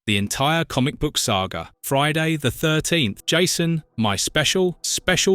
the entire comic book saga. Friday the 13th. Jason, my special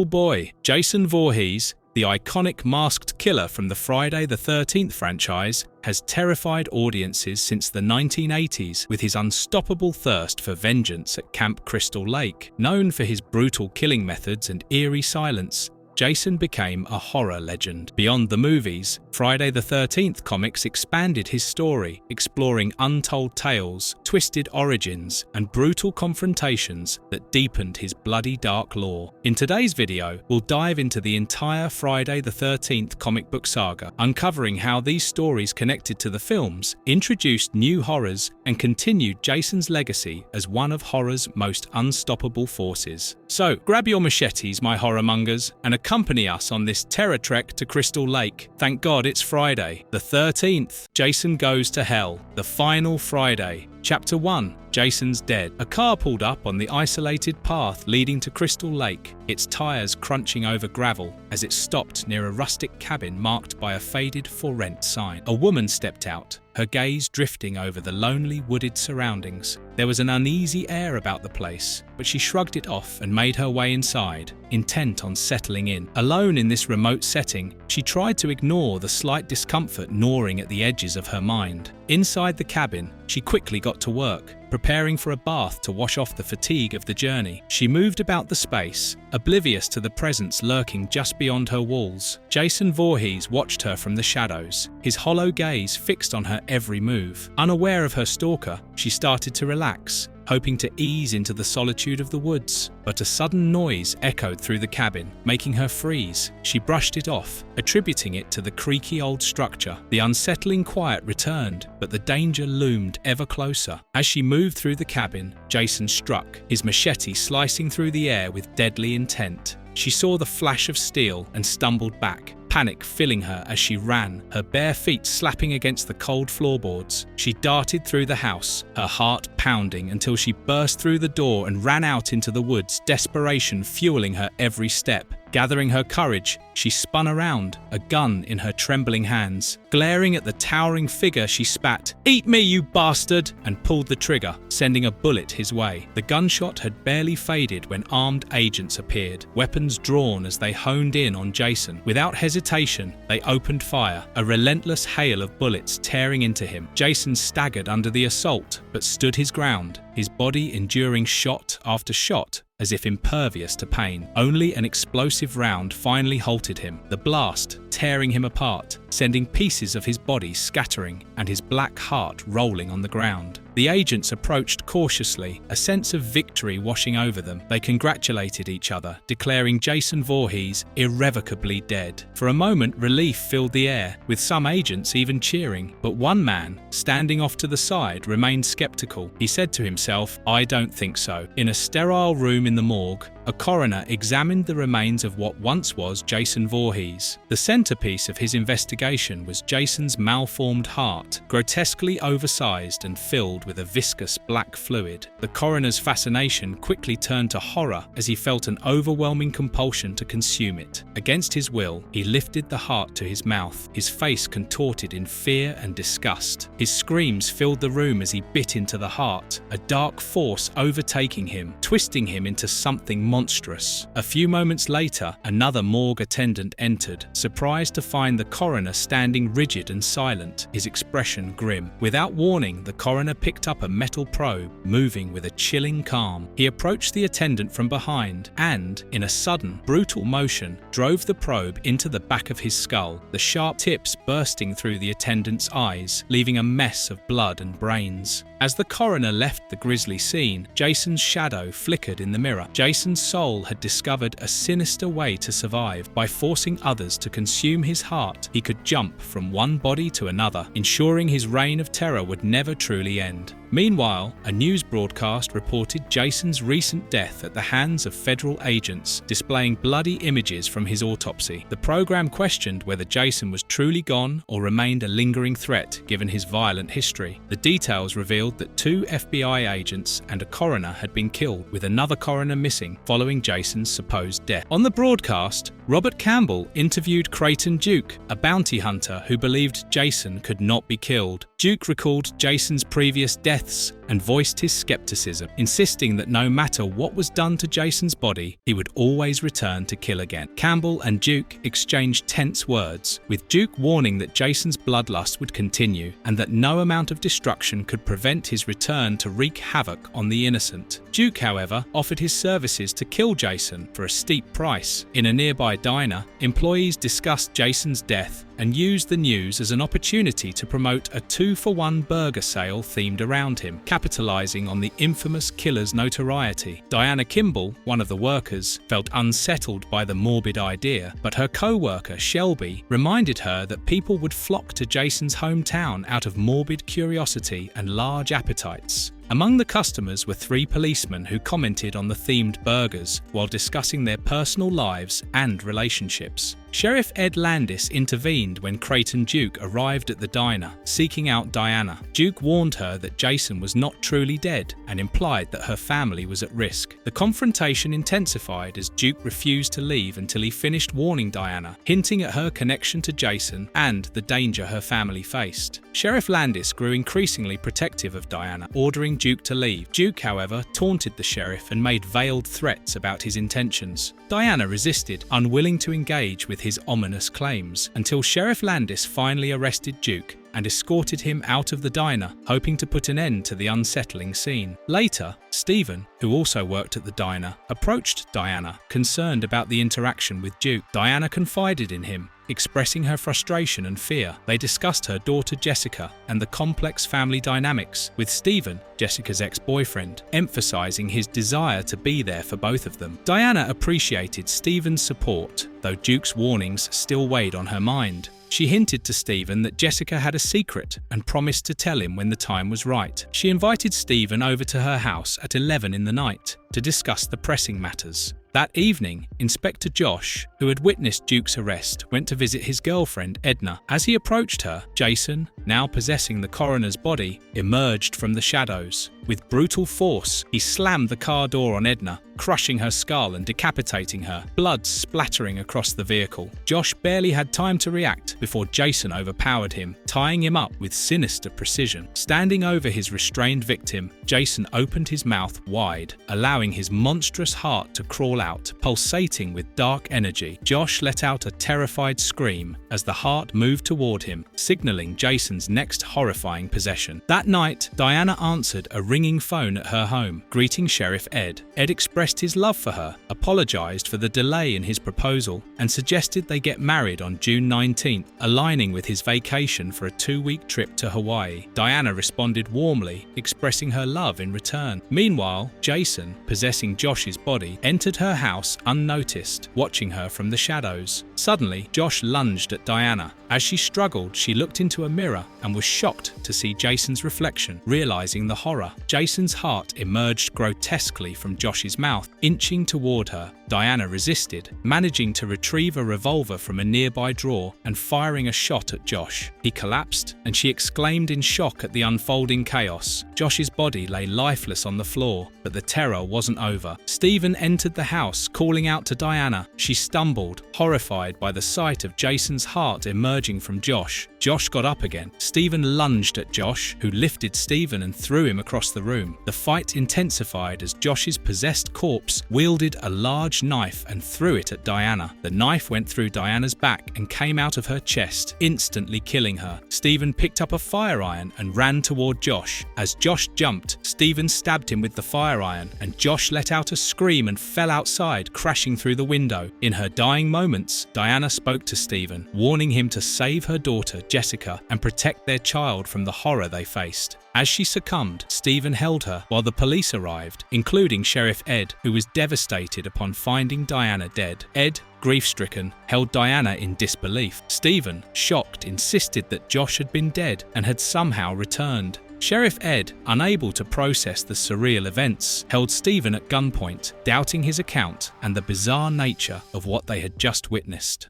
boy. Jason Voorhees, the iconic masked killer from the Friday the 13th franchise, has terrified audiences since the 1980s with his unstoppable thirst for vengeance at Camp Crystal Lake. Known for his brutal killing methods and eerie silence, Jason became a horror legend. Beyond the movies, Friday the 13th comics expanded his story, exploring untold tales, twisted origins, and brutal confrontations that deepened his bloody dark lore. In today's video, we'll dive into the entire Friday the 13th comic book saga, uncovering how these stories connected to the films, introduced new horrors, and continued Jason's legacy as one of horror's most unstoppable forces. So, grab your machetes, my horrormongers, and accompany us on this terror trek to Crystal Lake. Thank God it's Friday, the 13th. Jason Goes to Hell, the final Friday. Chapter 1. Jason's dead. A car pulled up on the isolated path leading to Crystal Lake, its tires crunching over gravel as it stopped near a rustic cabin marked by a faded "For Rent" sign. A woman stepped out, her gaze drifting over the lonely wooded surroundings. There was an uneasy air about the place, but she shrugged it off and made her way inside, intent on settling in. Alone in this remote setting, she tried to ignore the slight discomfort gnawing at the edges of her mind. Inside the cabin, she quickly got to work, preparing for a bath to wash off the fatigue of the journey. She moved about the space, oblivious to the presence lurking just beyond her walls. Jason Voorhees watched her from the shadows, his hollow gaze fixed on her every move. Unaware of her stalker, she started to relax, hoping to ease into the solitude of the woods. But a sudden noise echoed through the cabin, making her freeze. She brushed it off, attributing it to the creaky old structure. The unsettling quiet returned, but the danger loomed ever closer. As she moved through the cabin, Jason struck, his machete slicing through the air with deadly intent. She saw the flash of steel and stumbled back, panic filling her as she ran, her bare feet slapping against the cold floorboards. She darted through the house, her heart pounding until she burst through the door and ran out into the woods, desperation fueling her every step. Gathering her courage, she spun around, a gun in her trembling hands. Glaring at the towering figure, she spat, "Eat me, you bastard!" and pulled the trigger, sending a bullet his way. The gunshot had barely faded when armed agents appeared, weapons drawn as they honed in on Jason. Without hesitation, they opened fire, a relentless hail of bullets tearing into him. Jason staggered under the assault, but stood his ground, his body enduring shot after shot, as if impervious to pain. Only an explosive round finally halted him, the blast tearing him apart, sending pieces of his body scattering and his black heart rolling on the ground. The agents approached cautiously, a sense of victory washing over them. They congratulated each other, declaring Jason Voorhees irrevocably dead. For a moment, relief filled the air, with some agents even cheering. But one man, standing off to the side, remained skeptical. He said to himself, "I don't think so." In a sterile room in the morgue, a coroner examined the remains of what once was Jason Voorhees. The centerpiece of his investigation was Jason's malformed heart, grotesquely oversized and filled with a viscous black fluid. The coroner's fascination quickly turned to horror as he felt an overwhelming compulsion to consume it. Against his will, he lifted the heart to his mouth, his face contorted in fear and disgust. His screams filled the room as he bit into the heart, a dark force overtaking him, twisting him into something monstrous. A few moments later, another morgue attendant entered, surprised to find the coroner standing rigid and silent, his expression grim. Without warning, the coroner picked up a metal probe, moving with a chilling calm. He approached the attendant from behind and, in a sudden, brutal motion, drove the probe into the back of his skull, the sharp tips bursting through the attendant's eyes, leaving a mess of blood and brains. As the coroner left the grisly scene, Jason's shadow flickered in the mirror. Jason's soul had discovered a sinister way to survive. By forcing others to consume his heart, he could jump from one body to another, ensuring his reign of terror would never truly end. Meanwhile, a news broadcast reported Jason's recent death at the hands of federal agents, displaying bloody images from his autopsy. The program questioned whether Jason was truly gone or remained a lingering threat given his violent history. The details revealed that 2 FBI agents and a coroner had been killed, with another coroner missing following Jason's supposed death. On the broadcast, Robert Campbell interviewed Creighton Duke, a bounty hunter who believed Jason could not be killed. Duke recalled Jason's previous deaths and voiced his skepticism, insisting that no matter what was done to Jason's body, he would always return to kill again. Campbell and Duke exchanged tense words, with Duke warning that Jason's bloodlust would continue and that no amount of destruction could prevent his return to wreak havoc on the innocent. Duke, however, offered his services to kill Jason for a steep price. In a nearby diner, employees discussed Jason's death and used the news as an opportunity to promote a 2-for-1 burger sale themed around him, capitalizing on the infamous killer's notoriety. Diana Kimball, one of the workers, felt unsettled by the morbid idea, but her co-worker, Shelby, reminded her that people would flock to Jason's hometown out of morbid curiosity and large appetites. Among the customers were 3 policemen who commented on the themed burgers while discussing their personal lives and relationships. Sheriff Ed Landis intervened when Creighton Duke arrived at the diner, seeking out Diana. Duke warned her that Jason was not truly dead and implied that her family was at risk. The confrontation intensified as Duke refused to leave until he finished warning Diana, hinting at her connection to Jason and the danger her family faced. Sheriff Landis grew increasingly protective of Diana, ordering Duke to leave. Duke, however, taunted the sheriff and made veiled threats about his intentions. Diana resisted, unwilling to engage with his ominous claims, until Sheriff Landis finally arrested Duke and escorted him out of the diner, hoping to put an end to the unsettling scene. Later, Stephen, who also worked at the diner, approached Diana, concerned about the interaction with Duke. Diana confided in him, expressing her frustration and fear. They discussed her daughter Jessica and the complex family dynamics, with Stephen, Jessica's ex-boyfriend, emphasizing his desire to be there for both of them. Diana appreciated Stephen's support, though Duke's warnings still weighed on her mind. She hinted to Stephen that Jessica had a secret and promised to tell him when the time was right. She invited Stephen over to her house at 11 in the night to discuss the pressing matters. That evening, Inspector Josh, who had witnessed Duke's arrest, went to visit his girlfriend, Edna. As he approached her, Jason, now possessing the coroner's body, emerged from the shadows. With brutal force, he slammed the car door on Edna, crushing her skull and decapitating her, blood splattering across the vehicle. Josh barely had time to react before Jason overpowered him, tying him up with sinister precision. Standing over his restrained victim, Jason opened his mouth wide, allowing his monstrous heart to crawl out, pulsating with dark energy. Josh let out a terrified scream as the heart moved toward him, signaling Jason's next horrifying possession. That night, Diana answered a ringing phone at her home, greeting Sheriff Ed. Ed expressed his love for her, apologized for the delay in his proposal, and suggested they get married on June 19th, aligning with his vacation for a 2-week trip to Hawaii. Diana responded warmly, expressing her love in return. Meanwhile, Jason, possessing Josh's body, entered her house unnoticed, watching her from the shadows. Suddenly, Josh lunged at Diana. As she struggled, she looked into a mirror and was shocked to see Jason's reflection, realizing the horror. Jason's heart emerged grotesquely from Josh's mouth, inching toward her. Diana resisted, managing to retrieve a revolver from a nearby drawer and firing a shot at Josh. He collapsed, and she exclaimed in shock at the unfolding chaos. Josh's body lay lifeless on the floor, but the terror wasn't over. Stephen entered the house, calling out to Diana. She stumbled, horrified by the sight of Jason's heart emerging from Josh. Josh got up again. Stephen lunged at Josh, who lifted Stephen and threw him across the room. The fight intensified as Josh's possessed corpse wielded a large knife and threw it at Diana. The knife went through Diana's back and came out of her chest, instantly killing her. Stephen picked up a fire iron and ran toward Josh. As Josh jumped, Stephen stabbed him with the fire iron, and Josh let out a scream and fell outside, crashing through the window. In her dying moments, Diana spoke to Stephen, warning him to save her daughter, Jessica, and protect their child from the horror they faced. As she succumbed, Stephen held her while the police arrived, including Sheriff Ed, who was devastated upon finding Diana dead. Ed, grief-stricken, held Diana in disbelief. Stephen, shocked, insisted that Josh had been dead and had somehow returned. Sheriff Ed, unable to process the surreal events, held Stephen at gunpoint, doubting his account and the bizarre nature of what they had just witnessed.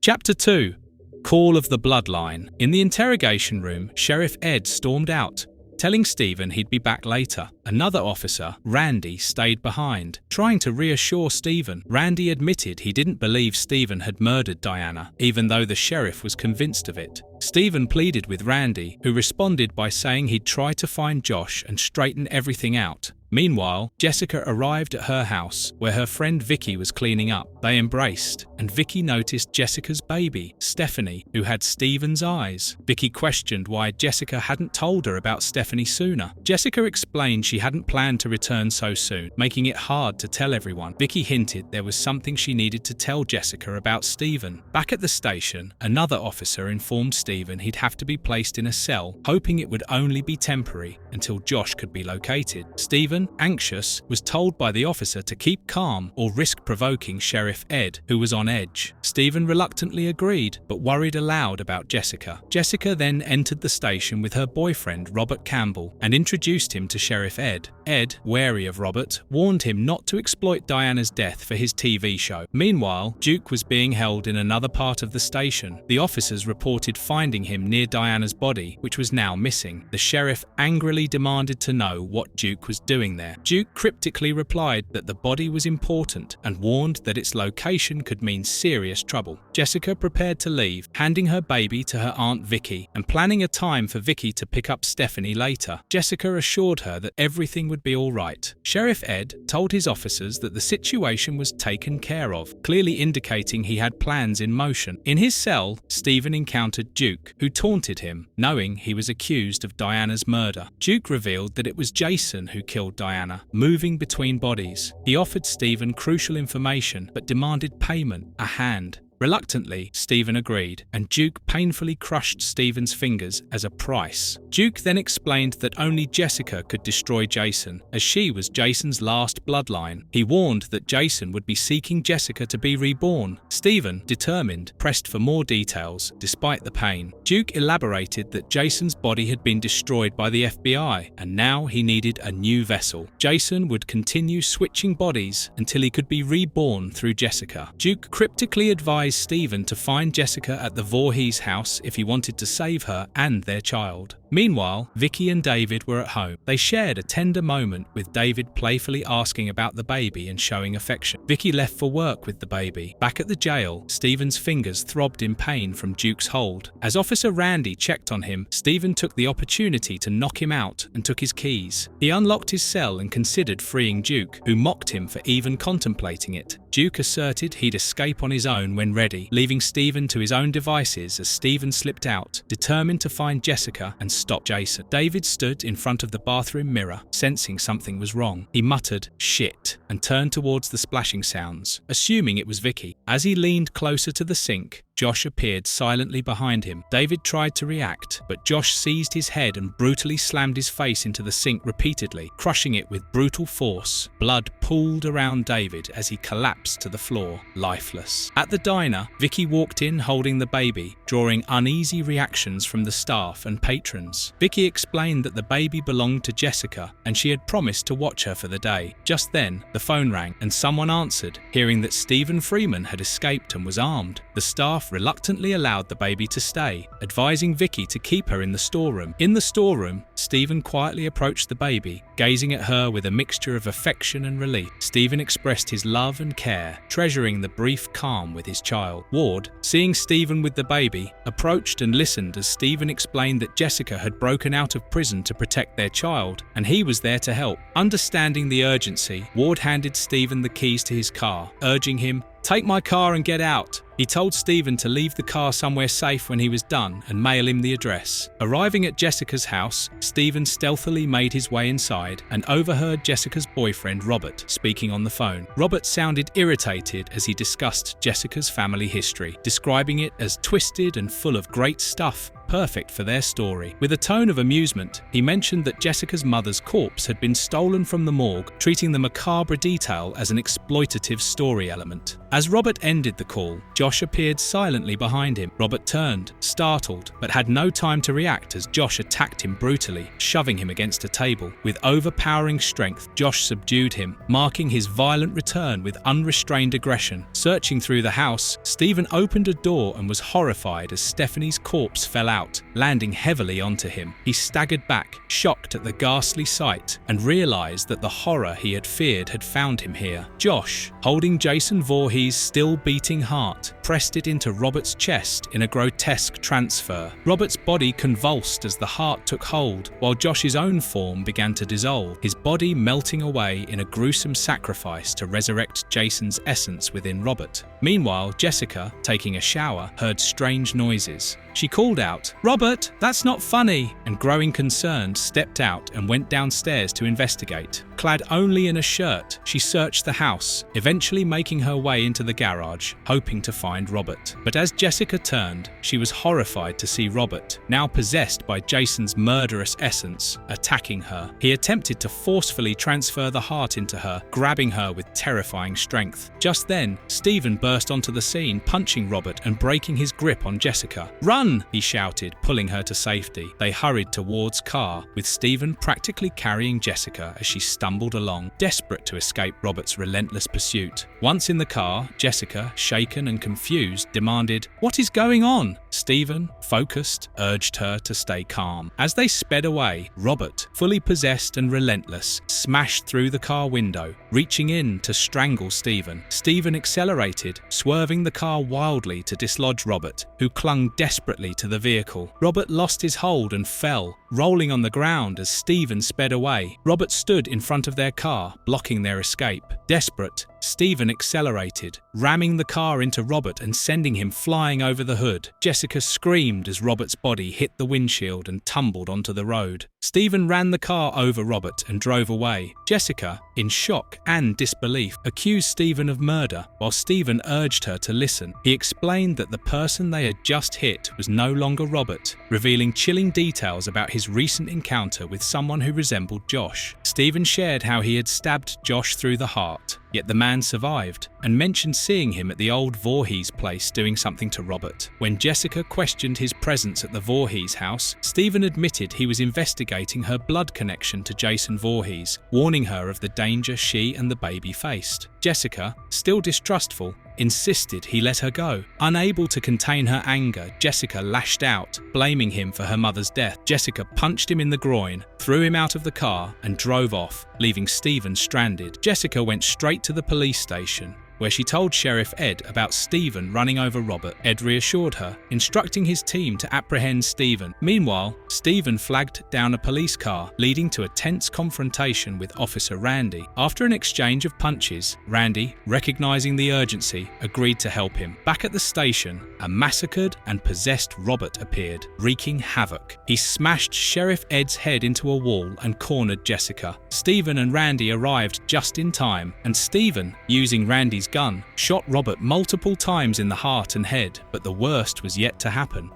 Chapter 2. Call of the Bloodline. In the interrogation room, Sheriff Ed stormed out, telling Stephen he'd be back later. Another officer, Randy, stayed behind, trying to reassure Stephen. Randy admitted he didn't believe Stephen had murdered Diana, even though the sheriff was convinced of it. Stephen pleaded with Randy, who responded by saying he'd try to find Josh and straighten everything out. Meanwhile, Jessica arrived at her house, where her friend Vicky was cleaning up. They embraced, and Vicky noticed Jessica's baby, Stephanie, who had Stephen's eyes. Vicky questioned why Jessica hadn't told her about Stephanie sooner. Jessica explained she hadn't planned to return so soon, making it hard to tell everyone. Vicky hinted there was something she needed to tell Jessica about Stephen. Back at the station, another officer informed Stephen he'd have to be placed in a cell, hoping it would only be temporary until Josh could be located. Stephen, anxious, was told by the officer to keep calm or risk provoking Sheriff Ed, who was on edge. Stephen reluctantly agreed, but worried aloud about Jessica. Jessica then entered the station with her boyfriend Robert Campbell and introduced him to Sheriff Ed. Ed, wary of Robert, warned him not to exploit Diana's death for his TV show. Meanwhile, Duke was being held in another part of the station. The officers reported finding him near Diana's body, which was now missing. The sheriff angrily demanded to know what Duke was doing there. Duke cryptically replied that the body was important and warned that its location could mean serious trouble. Jessica prepared to leave, handing her baby to her Aunt Vicky and planning a time for Vicky to pick up Stephanie later. Jessica assured her that everything would be all right. Sheriff Ed told his officers that the situation was taken care of, clearly indicating he had plans in motion. In his cell, Stephen encountered Duke, who taunted him, knowing he was accused of Diana's murder. Duke revealed that it was Jason who killed Diana, moving between bodies. He offered Stephen crucial information, but demanded payment, a hand. Reluctantly, Stephen agreed, and Duke painfully crushed Stephen's fingers as a price. Duke then explained that only Jessica could destroy Jason, as she was Jason's last bloodline. He warned that Jason would be seeking Jessica to be reborn. Stephen, determined, pressed for more details, despite the pain. Duke elaborated that Jason's body had been destroyed by the FBI, and now he needed a new vessel. Jason would continue switching bodies until he could be reborn through Jessica. Duke cryptically advised Stephen to find Jessica at the Voorhees house if he wanted to save her and their child. Meanwhile, Vicky and David were at home. They shared a tender moment, with David playfully asking about the baby and showing affection. Vicky left for work with the baby. Back at the jail, Stephen's fingers throbbed in pain from Duke's hold. As Officer Randy checked on him, Stephen took the opportunity to knock him out and took his keys. He unlocked his cell and considered freeing Duke, who mocked him for even contemplating it. Duke asserted he'd escape on his own when ready, leaving Stephen to his own devices as Stephen slipped out, determined to find Jessica and stop Jason. David stood in front of the bathroom mirror, sensing something was wrong. He muttered, "Shit," and turned towards the splashing sounds, assuming it was Vicky. As he leaned closer to the sink, Josh appeared silently behind him. David tried to react, but Josh seized his head and brutally slammed his face into the sink repeatedly, crushing it with brutal force. Blood pooled around David as he collapsed to the floor, lifeless. At the diner, Vicky walked in holding the baby, drawing uneasy reactions from the staff and patrons. Vicky explained that the baby belonged to Jessica and she had promised to watch her for the day. Just then, the phone rang and someone answered, hearing that Stephen Freeman had escaped and was armed. The staff reluctantly allowed the baby to stay, advising Vicky to keep her in the storeroom. In the storeroom, Stephen quietly approached the baby, gazing at her with a mixture of affection and relief. Stephen expressed his love and care, treasuring the brief calm with his child. Ward, seeing Stephen with the baby, approached and listened as Stephen explained that Jessica had broken out of prison to protect their child, and he was there to help. Understanding the urgency, Ward handed Stephen the keys to his car, urging him, "Take my car and get out." He told Stephen to leave the car somewhere safe when he was done and mail him the address. Arriving at Jessica's house, Stephen stealthily made his way inside and overheard Jessica's boyfriend Robert speaking on the phone. Robert sounded irritated as he discussed Jessica's family history, describing it as twisted and full of great stuff, perfect for their story. With a tone of amusement, he mentioned that Jessica's mother's corpse had been stolen from the morgue, treating the macabre detail as an exploitative story element. As Robert ended the call, Josh Josh appeared silently behind him. Robert turned, startled, but had no time to react as Josh attacked him brutally, shoving him against a table. With overpowering strength, Josh subdued him, marking his violent return with unrestrained aggression. Searching through the house, Stephen opened a door and was horrified as Stephanie's corpse fell out, landing heavily onto him. He staggered back, shocked at the ghastly sight, and realized that the horror he had feared had found him here. Josh, holding Jason Voorhees' still beating heart, pressed it into Robert's chest in a grotesque transfer. Robert's body convulsed as the heart took hold, while Josh's own form began to dissolve, his body melting away in a gruesome sacrifice to resurrect Jason's essence within Robert. Meanwhile, Jessica, taking a shower, heard strange noises. She called out, "Robert, that's not funny," and growing concerned, stepped out and went downstairs to investigate. Clad only in a shirt, she searched the house, eventually making her way into the garage, hoping to find Robert. But as Jessica turned, she was horrified to see Robert, now possessed by Jason's murderous essence, attacking her. He attempted to forcefully transfer the heart into her, grabbing her with terrifying strength. Just then, Stephen burst onto the scene, punching Robert and breaking his grip on Jessica. "Run!" he shouted, pulling her to safety. They hurried towards car, with Stephen practically carrying Jessica as she stumbled along, desperate to escape Robert's relentless pursuit. Once in the car, Jessica, shaken and confused, demanded, "What is going on?" Stephen, focused, urged her to stay calm. As they sped away, Robert, fully possessed and relentless, smashed through the car window, reaching in to strangle Stephen. Stephen accelerated, swerving the car wildly to dislodge Robert, who clung desperately to the vehicle. Robert lost his hold and fell, rolling on the ground as Stephen sped away. Robert stood in front of their car, blocking their escape. Desperate, Stephen accelerated, ramming the car into Robert and sending him flying over the hood. Jessica screamed as Robert's body hit the windshield and tumbled onto the road. Stephen ran the car over Robert and drove away. Jessica, in shock and disbelief, accused Stephen of murder, while Stephen urged her to listen. He explained that the person they had just hit was no longer Robert, revealing chilling details about his recent encounter with someone who resembled Josh. Stephen shared how he had stabbed Josh through the heart, yet the man survived, and mentioned seeing him at the old Voorhees place doing something to Robert. When Jessica questioned his presence at the Voorhees house, Stephen admitted he was investigating her blood connection to Jason Voorhees, warning her of the danger she and the baby faced. Jessica, still distrustful, insisted he let her go. Unable to contain her anger, Jessica lashed out, blaming him for her mother's death. Jessica punched him in the groin, threw him out of the car, and drove off, leaving Stephen stranded. Jessica went straight to the police station, where she told Sheriff Ed about Stephen running over Robert. Ed reassured her, instructing his team to apprehend Stephen. Meanwhile, Stephen flagged down a police car, leading to a tense confrontation with Officer Randy. After an exchange of punches, Randy, recognizing the urgency, agreed to help him. Back at the station, a massacred and possessed Robert appeared, wreaking havoc. He smashed Sheriff Ed's head into a wall and cornered Jessica. Stephen and Randy arrived just in time, and Stephen, using Randy's gun, shot Robert multiple times in the heart and head, but the worst was yet to happen.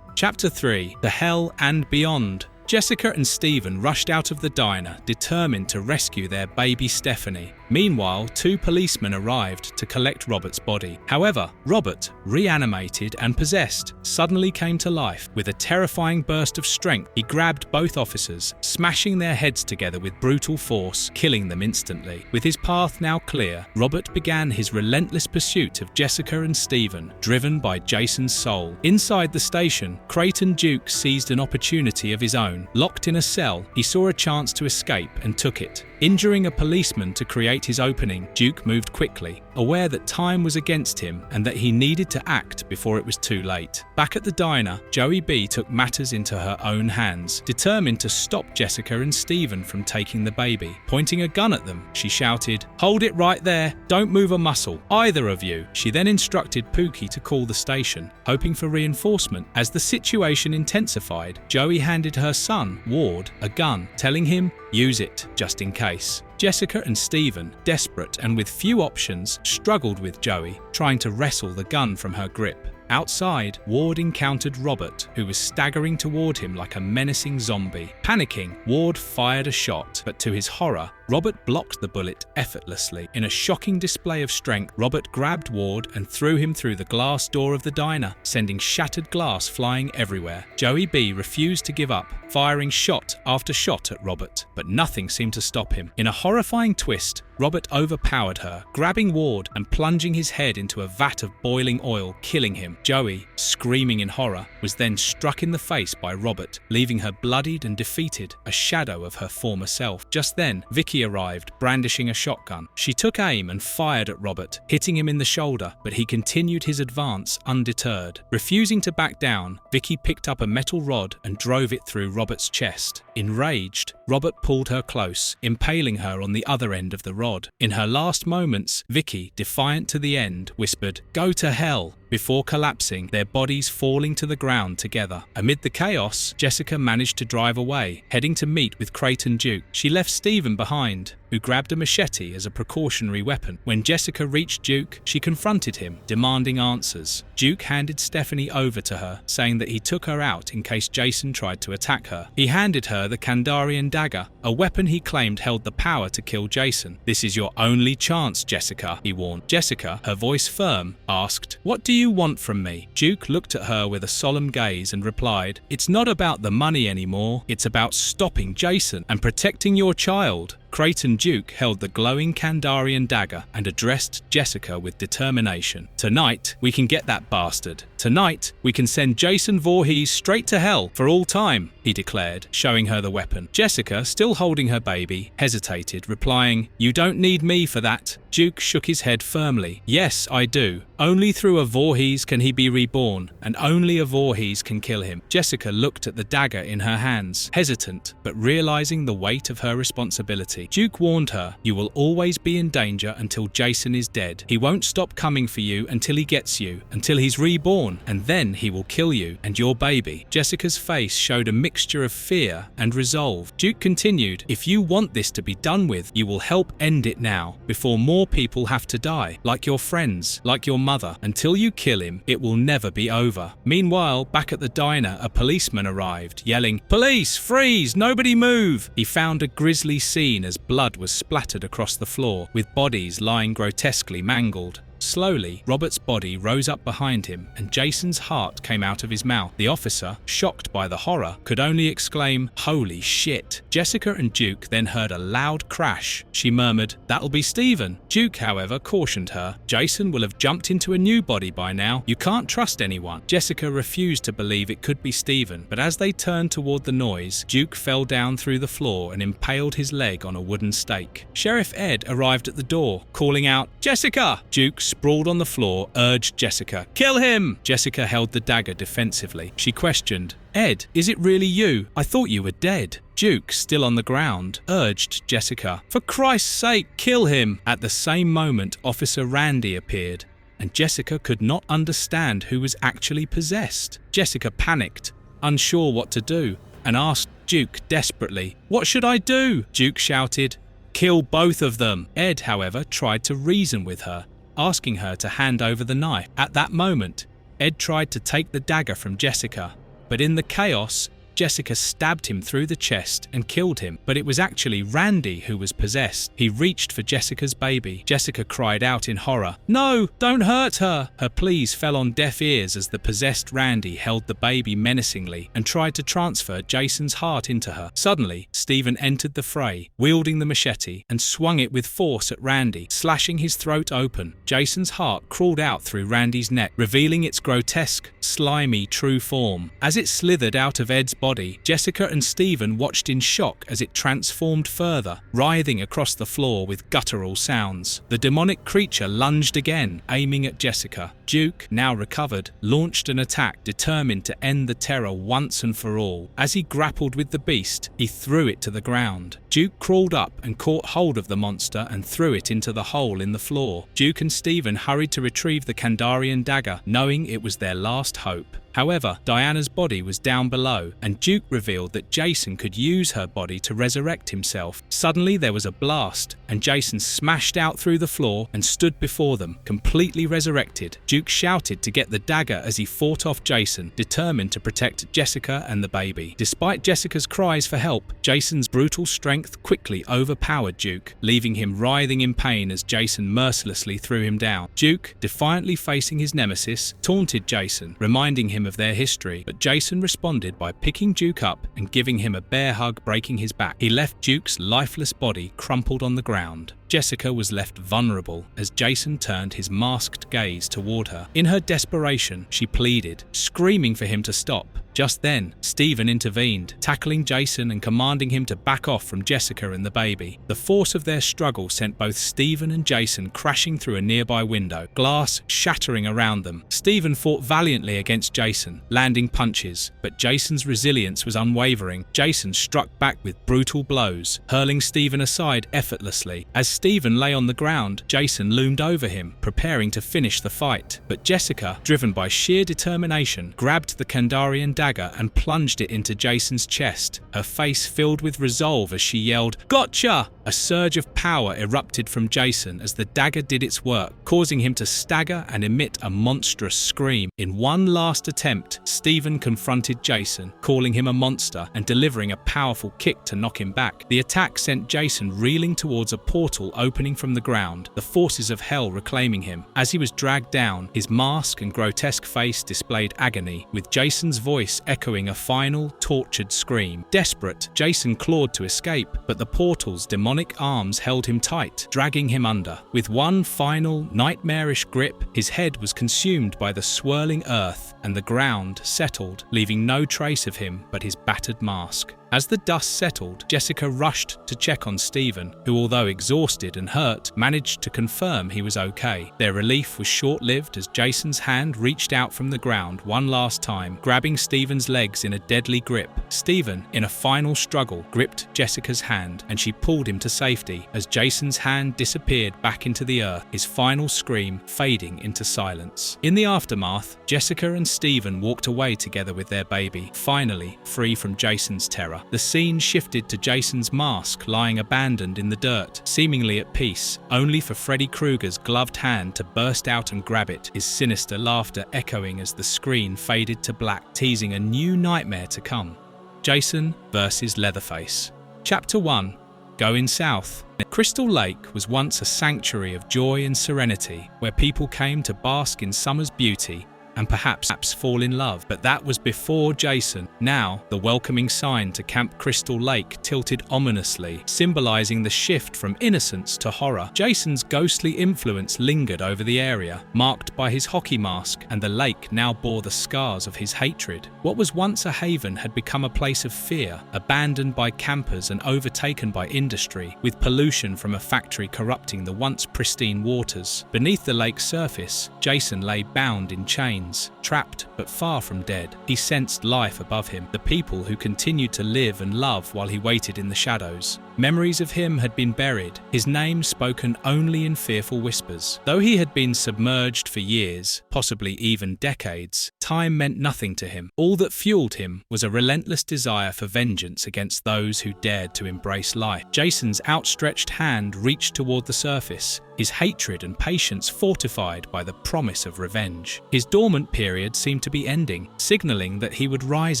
Chapter 3: The Hell and Beyond. Jessica and Stephen rushed out of the diner, determined to rescue their baby Stephanie. Meanwhile, 2 policemen arrived to collect Robert's body. However, Robert, reanimated and possessed, suddenly came to life. With a terrifying burst of strength, he grabbed both officers, smashing their heads together with brutal force, killing them instantly. With his path now clear, Robert began his relentless pursuit of Jessica and Stephen, driven by Jason's soul. Inside the station, Creighton Duke seized an opportunity of his own. Locked in a cell, he saw a chance to escape and took it. Injuring a policeman to create his opening, Duke moved quickly, aware that time was against him and that he needed to act before it was too late. Back at the diner, Joey B took matters into her own hands, determined to stop Jessica and Stephen from taking the baby. Pointing a gun at them, she shouted, "Hold it right there, don't move a muscle, either of you." She then instructed Pookie to call the station, hoping for reinforcement. As the situation intensified, Joey handed her son, Ward, a gun, telling him, "Use it, just in case." Jessica and Stephen, desperate and with few options, struggled with Joey, trying to wrestle the gun from her grip. Outside, Ward encountered Robert, who was staggering toward him like a menacing zombie. Panicking, Ward fired a shot, but to his horror, Robert blocked the bullet effortlessly. In a shocking display of strength, Robert grabbed Ward and threw him through the glass door of the diner, sending shattered glass flying everywhere. Joey B refused to give up, firing shot after shot at Robert, but nothing seemed to stop him. In a horrifying twist, Robert overpowered her, grabbing Ward and plunging his head into a vat of boiling oil, killing him. Joey, screaming in horror, was then struck in the face by Robert, leaving her bloodied and defeated, a shadow of her former self. Just then, Vicky arrived, brandishing a shotgun. She took aim and fired at Robert, hitting him in the shoulder, but he continued his advance undeterred. Refusing to back down, Vicky picked up a metal rod and drove it through Robert's chest. Enraged, Robert pulled her close, impaling her on the other end of the rod. In her last moments, Vicky, defiant to the end, whispered, "Go to hell," before collapsing, their bodies falling to the ground together. Amid the chaos, Jessica managed to drive away, heading to meet with Creighton Duke. She left Stephen behind, who grabbed a machete as a precautionary weapon. When Jessica reached Duke, she confronted him, demanding answers. Duke handed Stephanie over to her, saying that he took her out in case Jason tried to attack her. He handed her the Kandarian dagger, a weapon he claimed held the power to kill Jason. "This is your only chance, Jessica," he warned. Jessica, her voice firm, asked, "What do you want from me?" Duke looked at her with a solemn gaze and replied, "It's not about the money anymore. It's about stopping Jason and protecting your child." Creighton Duke held the glowing Kandarian dagger and addressed Jessica with determination. "Tonight, we can get that bastard. Tonight, we can send Jason Voorhees straight to hell for all time," he declared, showing her the weapon. Jessica, still holding her baby, hesitated, replying, "You don't need me for that." Duke shook his head firmly. "Yes, I do. Only through a Voorhees can he be reborn, and only a Voorhees can kill him." Jessica looked at the dagger in her hands, hesitant, but realizing the weight of her responsibility. Duke warned her, "You will always be in danger until Jason is dead. He won't stop coming for you until he gets you, until he's reborn, and then he will kill you and your baby." Jessica's face showed a mixture of fear and resolve. Duke continued, "If you want this to be done with, you will help end it now, before more people have to die, like your friends, like your mother. Until you kill him, it will never be over." Meanwhile, back at the diner, a policeman arrived, yelling, "Police, freeze, nobody move!" He found a grisly scene as blood was splattered across the floor, with bodies lying grotesquely mangled. Slowly, Robert's body rose up behind him, and Jason's heart came out of his mouth. The officer, shocked by the horror, could only exclaim, "Holy shit." Jessica and Duke then heard a loud crash. She murmured, "That'll be Stephen." Duke, however, cautioned her, "Jason will have jumped into a new body by now. You can't trust anyone." Jessica refused to believe it could be Stephen, but as they turned toward the noise, Duke fell down through the floor and impaled his leg on a wooden stake. Sheriff Ed arrived at the door, calling out, "Jessica!" Duke, sprawled on the floor, urged Jessica, "Kill him!" Jessica held the dagger defensively. She questioned, "Ed, is it really you? I thought you were dead." Duke, still on the ground, urged Jessica, "For Christ's sake, kill him!" At the same moment, Officer Randy appeared, and Jessica could not understand who was actually possessed. Jessica panicked, unsure what to do, and asked Duke desperately, "What should I do?" Duke shouted, "Kill both of them." Ed, however, tried to reason with her, asking her to hand over the knife. At that moment, Ed tried to take the dagger from Jessica, but in the chaos, Jessica stabbed him through the chest and killed him, but it was actually Randy who was possessed. He reached for Jessica's baby. Jessica cried out in horror, "No, don't hurt her!" Her pleas fell on deaf ears as the possessed Randy held the baby menacingly and tried to transfer Jason's heart into her. Suddenly, Stephen entered the fray, wielding the machete, and swung it with force at Randy, slashing his throat open. Jason's heart crawled out through Randy's neck, revealing its grotesque, slimy, true form. As it slithered out of Ed's body, Jessica and Stephen watched in shock as it transformed further, writhing across the floor with guttural sounds. The demonic creature lunged again, aiming at Jessica. Duke, now recovered, launched an attack, determined to end the terror once and for all. As he grappled with the beast, he threw it to the ground. Duke crawled up and caught hold of the monster and threw it into the hole in the floor. Duke and Stephen hurried to retrieve the Kandarian dagger, knowing it was their last hope. However, Diana's body was down below, and Duke revealed that Jason could use her body to resurrect himself. Suddenly there was a blast, and Jason smashed out through the floor and stood before them, completely resurrected. Duke shouted to get the dagger as he fought off Jason, determined to protect Jessica and the baby. Despite Jessica's cries for help, Jason's brutal strength quickly overpowered Duke, leaving him writhing in pain as Jason mercilessly threw him down. Duke, defiantly facing his nemesis, taunted Jason, reminding him of their history, but Jason responded by picking Duke up and giving him a bear hug, breaking his back. He left Duke's lifeless body crumpled on the ground. Jessica was left vulnerable as Jason turned his masked gaze toward her. In her desperation, she pleaded, screaming for him to stop. Just then, Steven intervened, tackling Jason and commanding him to back off from Jessica and the baby. The force of their struggle sent both Steven and Jason crashing through a nearby window, glass shattering around them. Steven fought valiantly against Jason, landing punches, but Jason's resilience was unwavering. Jason struck back with brutal blows, hurling Steven aside effortlessly. As Steven lay on the ground, Jason loomed over him, preparing to finish the fight. But Jessica, driven by sheer determination, grabbed the Kandarian dagger and plunged it into Jason's chest, her face filled with resolve as she yelled, "Gotcha!" A surge of power erupted from Jason as the dagger did its work, causing him to stagger and emit a monstrous scream. In one last attempt, Steven confronted Jason, calling him a monster and delivering a powerful kick to knock him back. The attack sent Jason reeling towards a portal opening from the ground, the forces of hell reclaiming him. As he was dragged down, his mask and grotesque face displayed agony, with Jason's voice echoing a final, tortured scream. Desperate, Jason clawed to escape, but the portal's demonic arms held him tight, dragging him under. With one final, nightmarish grip, his head was consumed by the swirling earth, and the ground settled, leaving no trace of him but his battered mask. As the dust settled, Jessica rushed to check on Steven, who, although exhausted and hurt, managed to confirm he was okay. Their relief was short-lived as Jason's hand reached out from the ground one last time, grabbing Steven's legs in a deadly grip. Steven, in a final struggle, gripped Jessica's hand, and she pulled him to safety as Jason's hand disappeared back into the earth, his final scream fading into silence. In the aftermath, Jessica and Steven walked away together with their baby, finally free from Jason's terror. The scene shifted to Jason's mask lying abandoned in the dirt, seemingly at peace, only for Freddy Krueger's gloved hand to burst out and grab it, his sinister laughter echoing as the screen faded to black, teasing a new nightmare to come. Jason vs. Leatherface. Chapter 1. Going South. Crystal Lake was once a sanctuary of joy and serenity, where people came to bask in summer's beauty and perhaps fall in love. But that was before Jason. Now, the welcoming sign to Camp Crystal Lake tilted ominously, symbolizing the shift from innocence to horror. Jason's ghostly influence lingered over the area, marked by his hockey mask, and the lake now bore the scars of his hatred. What was once a haven had become a place of fear, abandoned by campers and overtaken by industry, with pollution from a factory corrupting the once pristine waters. Beneath the lake's surface, Jason lay bound in chains, trapped but far from dead. He sensed life above him, the people who continued to live and love while he waited in the shadows. Memories of him had been buried, his name spoken only in fearful whispers. Though he had been submerged for years, possibly even decades, time meant nothing to him. All that fueled him was a relentless desire for vengeance against those who dared to embrace life. Jason's outstretched hand reached toward the surface, his hatred and patience fortified by the promise of revenge. His dormant period seemed to be ending, signaling that he would rise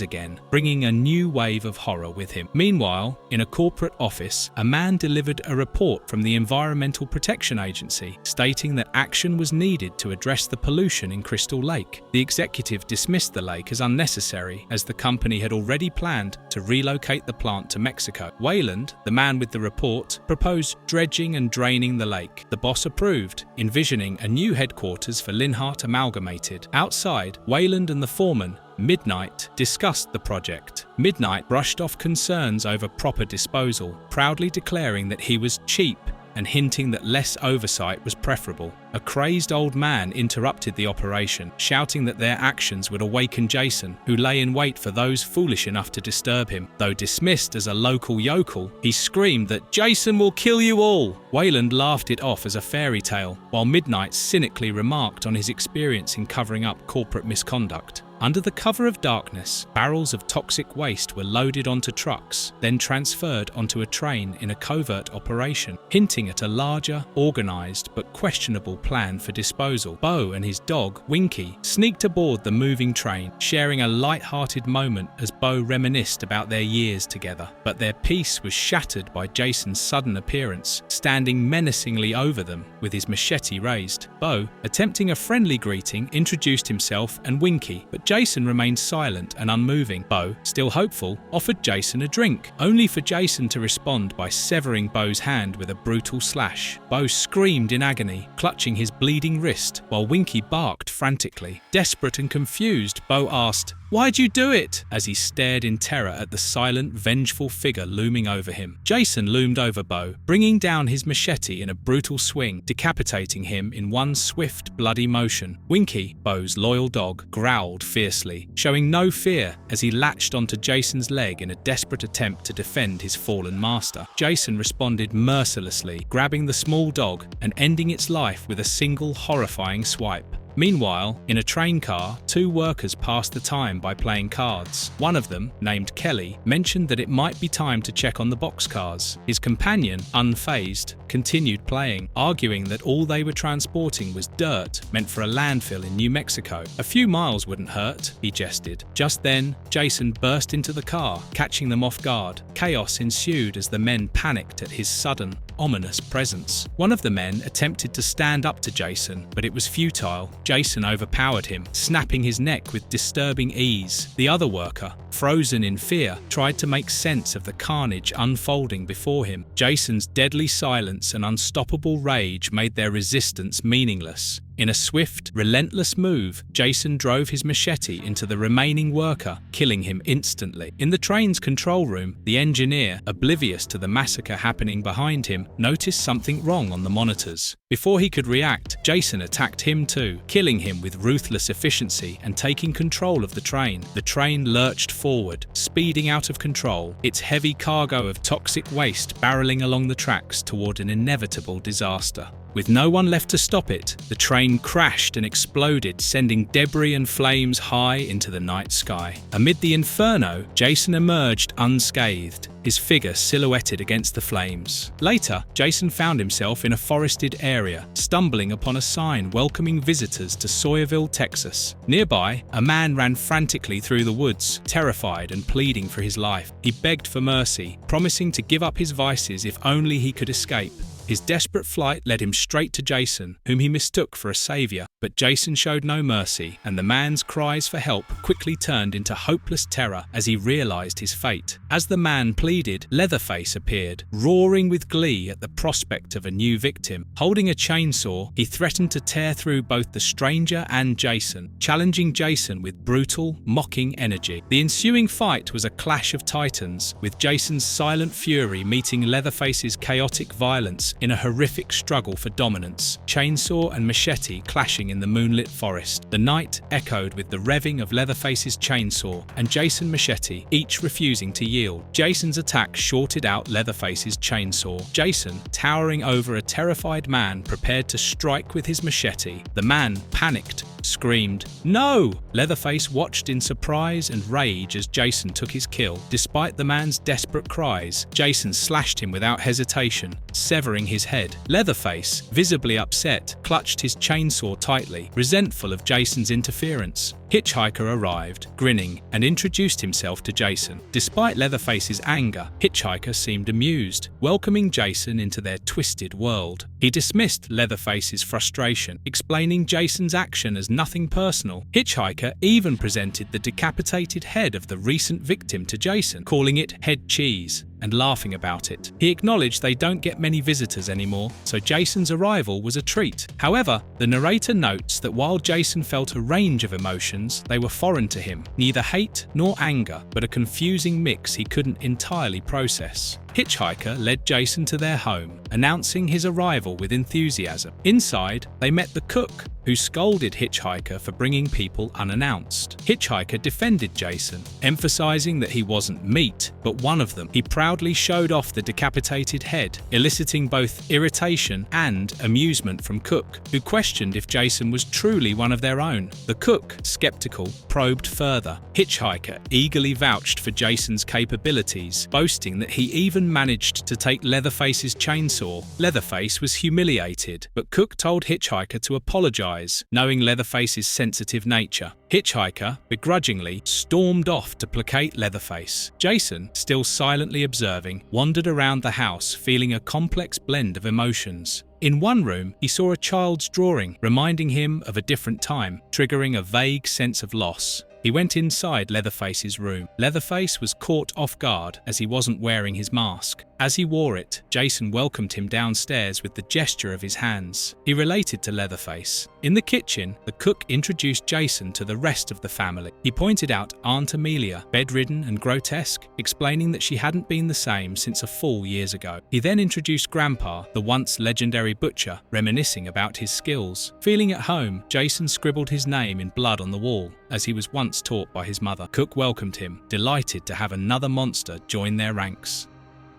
again, bringing a new wave of horror with him. Meanwhile, in a corporate office, a man delivered a report from the Environmental Protection Agency, stating that action was needed to address the pollution in Crystal Lake. The executive dismissed the lake as unnecessary, as the company had already planned to relocate the plant to Mexico. Wayland, the man with the report, proposed dredging and draining the lake. The boss approved, envisioning a new headquarters for Linhart Amalgamated. Outside, Wayland and the foreman, Midnight, discussed the project. Midnight brushed off concerns over proper disposal, proudly declaring that he was cheap and hinting that less oversight was preferable. A crazed old man interrupted the operation, shouting that their actions would awaken Jason, who lay in wait for those foolish enough to disturb him. Though dismissed as a local yokel, he screamed that Jason will kill you all. Wayland laughed it off as a fairy tale, while Midnight cynically remarked on his experience in covering up corporate misconduct. Under the cover of darkness, barrels of toxic waste were loaded onto trucks, then transferred onto a train in a covert operation, hinting at a larger, organized but questionable plan for disposal. Bo and his dog, Winky, sneaked aboard the moving train, sharing a light-hearted moment as Bo reminisced about their years together. But their peace was shattered by Jason's sudden appearance, standing menacingly over them with his machete raised. Bo, attempting a friendly greeting, introduced himself and Winky, but Jason remained silent and unmoving. Bo, still hopeful, offered Jason a drink, only for Jason to respond by severing Bo's hand with a brutal slash. Bo screamed in agony, clutching his bleeding wrist, while Winky barked frantically. Desperate and confused, Bo asked, "Why'd you do it?" as he stared in terror at the silent, vengeful figure looming over him. Jason loomed over Bo, bringing down his machete in a brutal swing, decapitating him in one swift, bloody motion. Winky, Bo's loyal dog, growled fiercely, showing no fear as he latched onto Jason's leg in a desperate attempt to defend his fallen master. Jason responded mercilessly, grabbing the small dog and ending its life with a single horrifying swipe. Meanwhile, in a train car, two workers passed the time by playing cards. One of them, named Kelly, mentioned that it might be time to check on the boxcars. His companion, unfazed, continued playing, arguing that all they were transporting was dirt meant for a landfill in New Mexico. "A few miles wouldn't hurt," he jested. Just then, Jason burst into the car, catching them off guard. Chaos ensued as the men panicked at his sudden, ominous presence. One of the men attempted to stand up to Jason, but it was futile. Jason overpowered him, snapping his neck with disturbing ease. The other worker, frozen in fear, tried to make sense of the carnage unfolding before him. Jason's deadly silence and unstoppable rage made their resistance meaningless. In a swift, relentless move, Jason drove his machete into the remaining worker, killing him instantly. In the train's control room, the engineer, oblivious to the massacre happening behind him, noticed something wrong on the monitors. Before he could react, Jason attacked him too, killing him with ruthless efficiency and taking control of the train. The train lurched forward, speeding out of control, its heavy cargo of toxic waste barreling along the tracks toward an inevitable disaster. With no one left to stop it, the train crashed and exploded, sending debris and flames high into the night sky. Amid the inferno, Jason emerged unscathed, his figure silhouetted against the flames. Later, Jason found himself in a forested area, stumbling upon a sign welcoming visitors to Sawyerville, Texas. Nearby, a man ran frantically through the woods, terrified and pleading for his life. He begged for mercy, promising to give up his vices if only he could escape. His desperate flight led him straight to Jason, whom he mistook for a savior. But Jason showed no mercy, and the man's cries for help quickly turned into hopeless terror as he realized his fate. As the man pleaded, Leatherface appeared, roaring with glee at the prospect of a new victim. Holding a chainsaw, he threatened to tear through both the stranger and Jason, challenging Jason with brutal, mocking energy. The ensuing fight was a clash of titans, with Jason's silent fury meeting Leatherface's chaotic violence in a horrific struggle for dominance, chainsaw and machete clashing in the moonlit forest. The night echoed with the revving of Leatherface's chainsaw and Jason's machete, each refusing to yield. Jason's attack shorted out Leatherface's chainsaw. Jason, towering over a terrified man, prepared to strike with his machete. The man, panicked, screamed, "No!" Leatherface watched in surprise and rage as Jason took his kill. Despite the man's desperate cries, Jason slashed him without hesitation, severing his head. Leatherface, visibly upset, clutched his chainsaw tightly, resentful of Jason's interference. Hitchhiker arrived, grinning, and introduced himself to Jason. Despite Leatherface's anger, Hitchhiker seemed amused, welcoming Jason into their twisted world. He dismissed Leatherface's frustration, explaining Jason's action as nothing personal. Hitchhiker even presented the decapitated head of the recent victim to Jason, calling it head cheese, and laughing about it. He acknowledged they don't get many visitors anymore, so Jason's arrival was a treat. However, the narrator notes that while Jason felt a range of emotions, they were foreign to him, neither hate nor anger, but a confusing mix he couldn't entirely process. Hitchhiker led Jason to their home, announcing his arrival with enthusiasm. Inside, they met the cook, who scolded Hitchhiker for bringing people unannounced. Hitchhiker defended Jason, emphasizing that he wasn't meat, but one of them. He proudly proudly showed off the decapitated head, eliciting both irritation and amusement from Cook, who questioned if Jason was truly one of their own. The cook, skeptical, probed further. Hitchhiker eagerly vouched for Jason's capabilities, boasting that he even managed to take Leatherface's chainsaw. Leatherface was humiliated, but Cook told Hitchhiker to apologize, knowing Leatherface's sensitive nature. Hitchhiker, begrudgingly, stormed off to placate Leatherface. Jason, still silently observing, wandered around the house feeling a complex blend of emotions. In one room, he saw a child's drawing, reminding him of a different time, triggering a vague sense of loss. He went inside Leatherface's room. Leatherface was caught off guard as he wasn't wearing his mask. As he wore it, Jason welcomed him downstairs with the gesture of his hands. He related to Leatherface. In the kitchen, the cook introduced Jason to the rest of the family. He pointed out Aunt Amelia, bedridden and grotesque, explaining that she hadn't been the same since a fall years ago. He then introduced Grandpa, the once legendary butcher, reminiscing about his skills. Feeling at home, Jason scribbled his name in blood on the wall, as he was once taught by his mother. Cook welcomed him, delighted to have another monster join their ranks.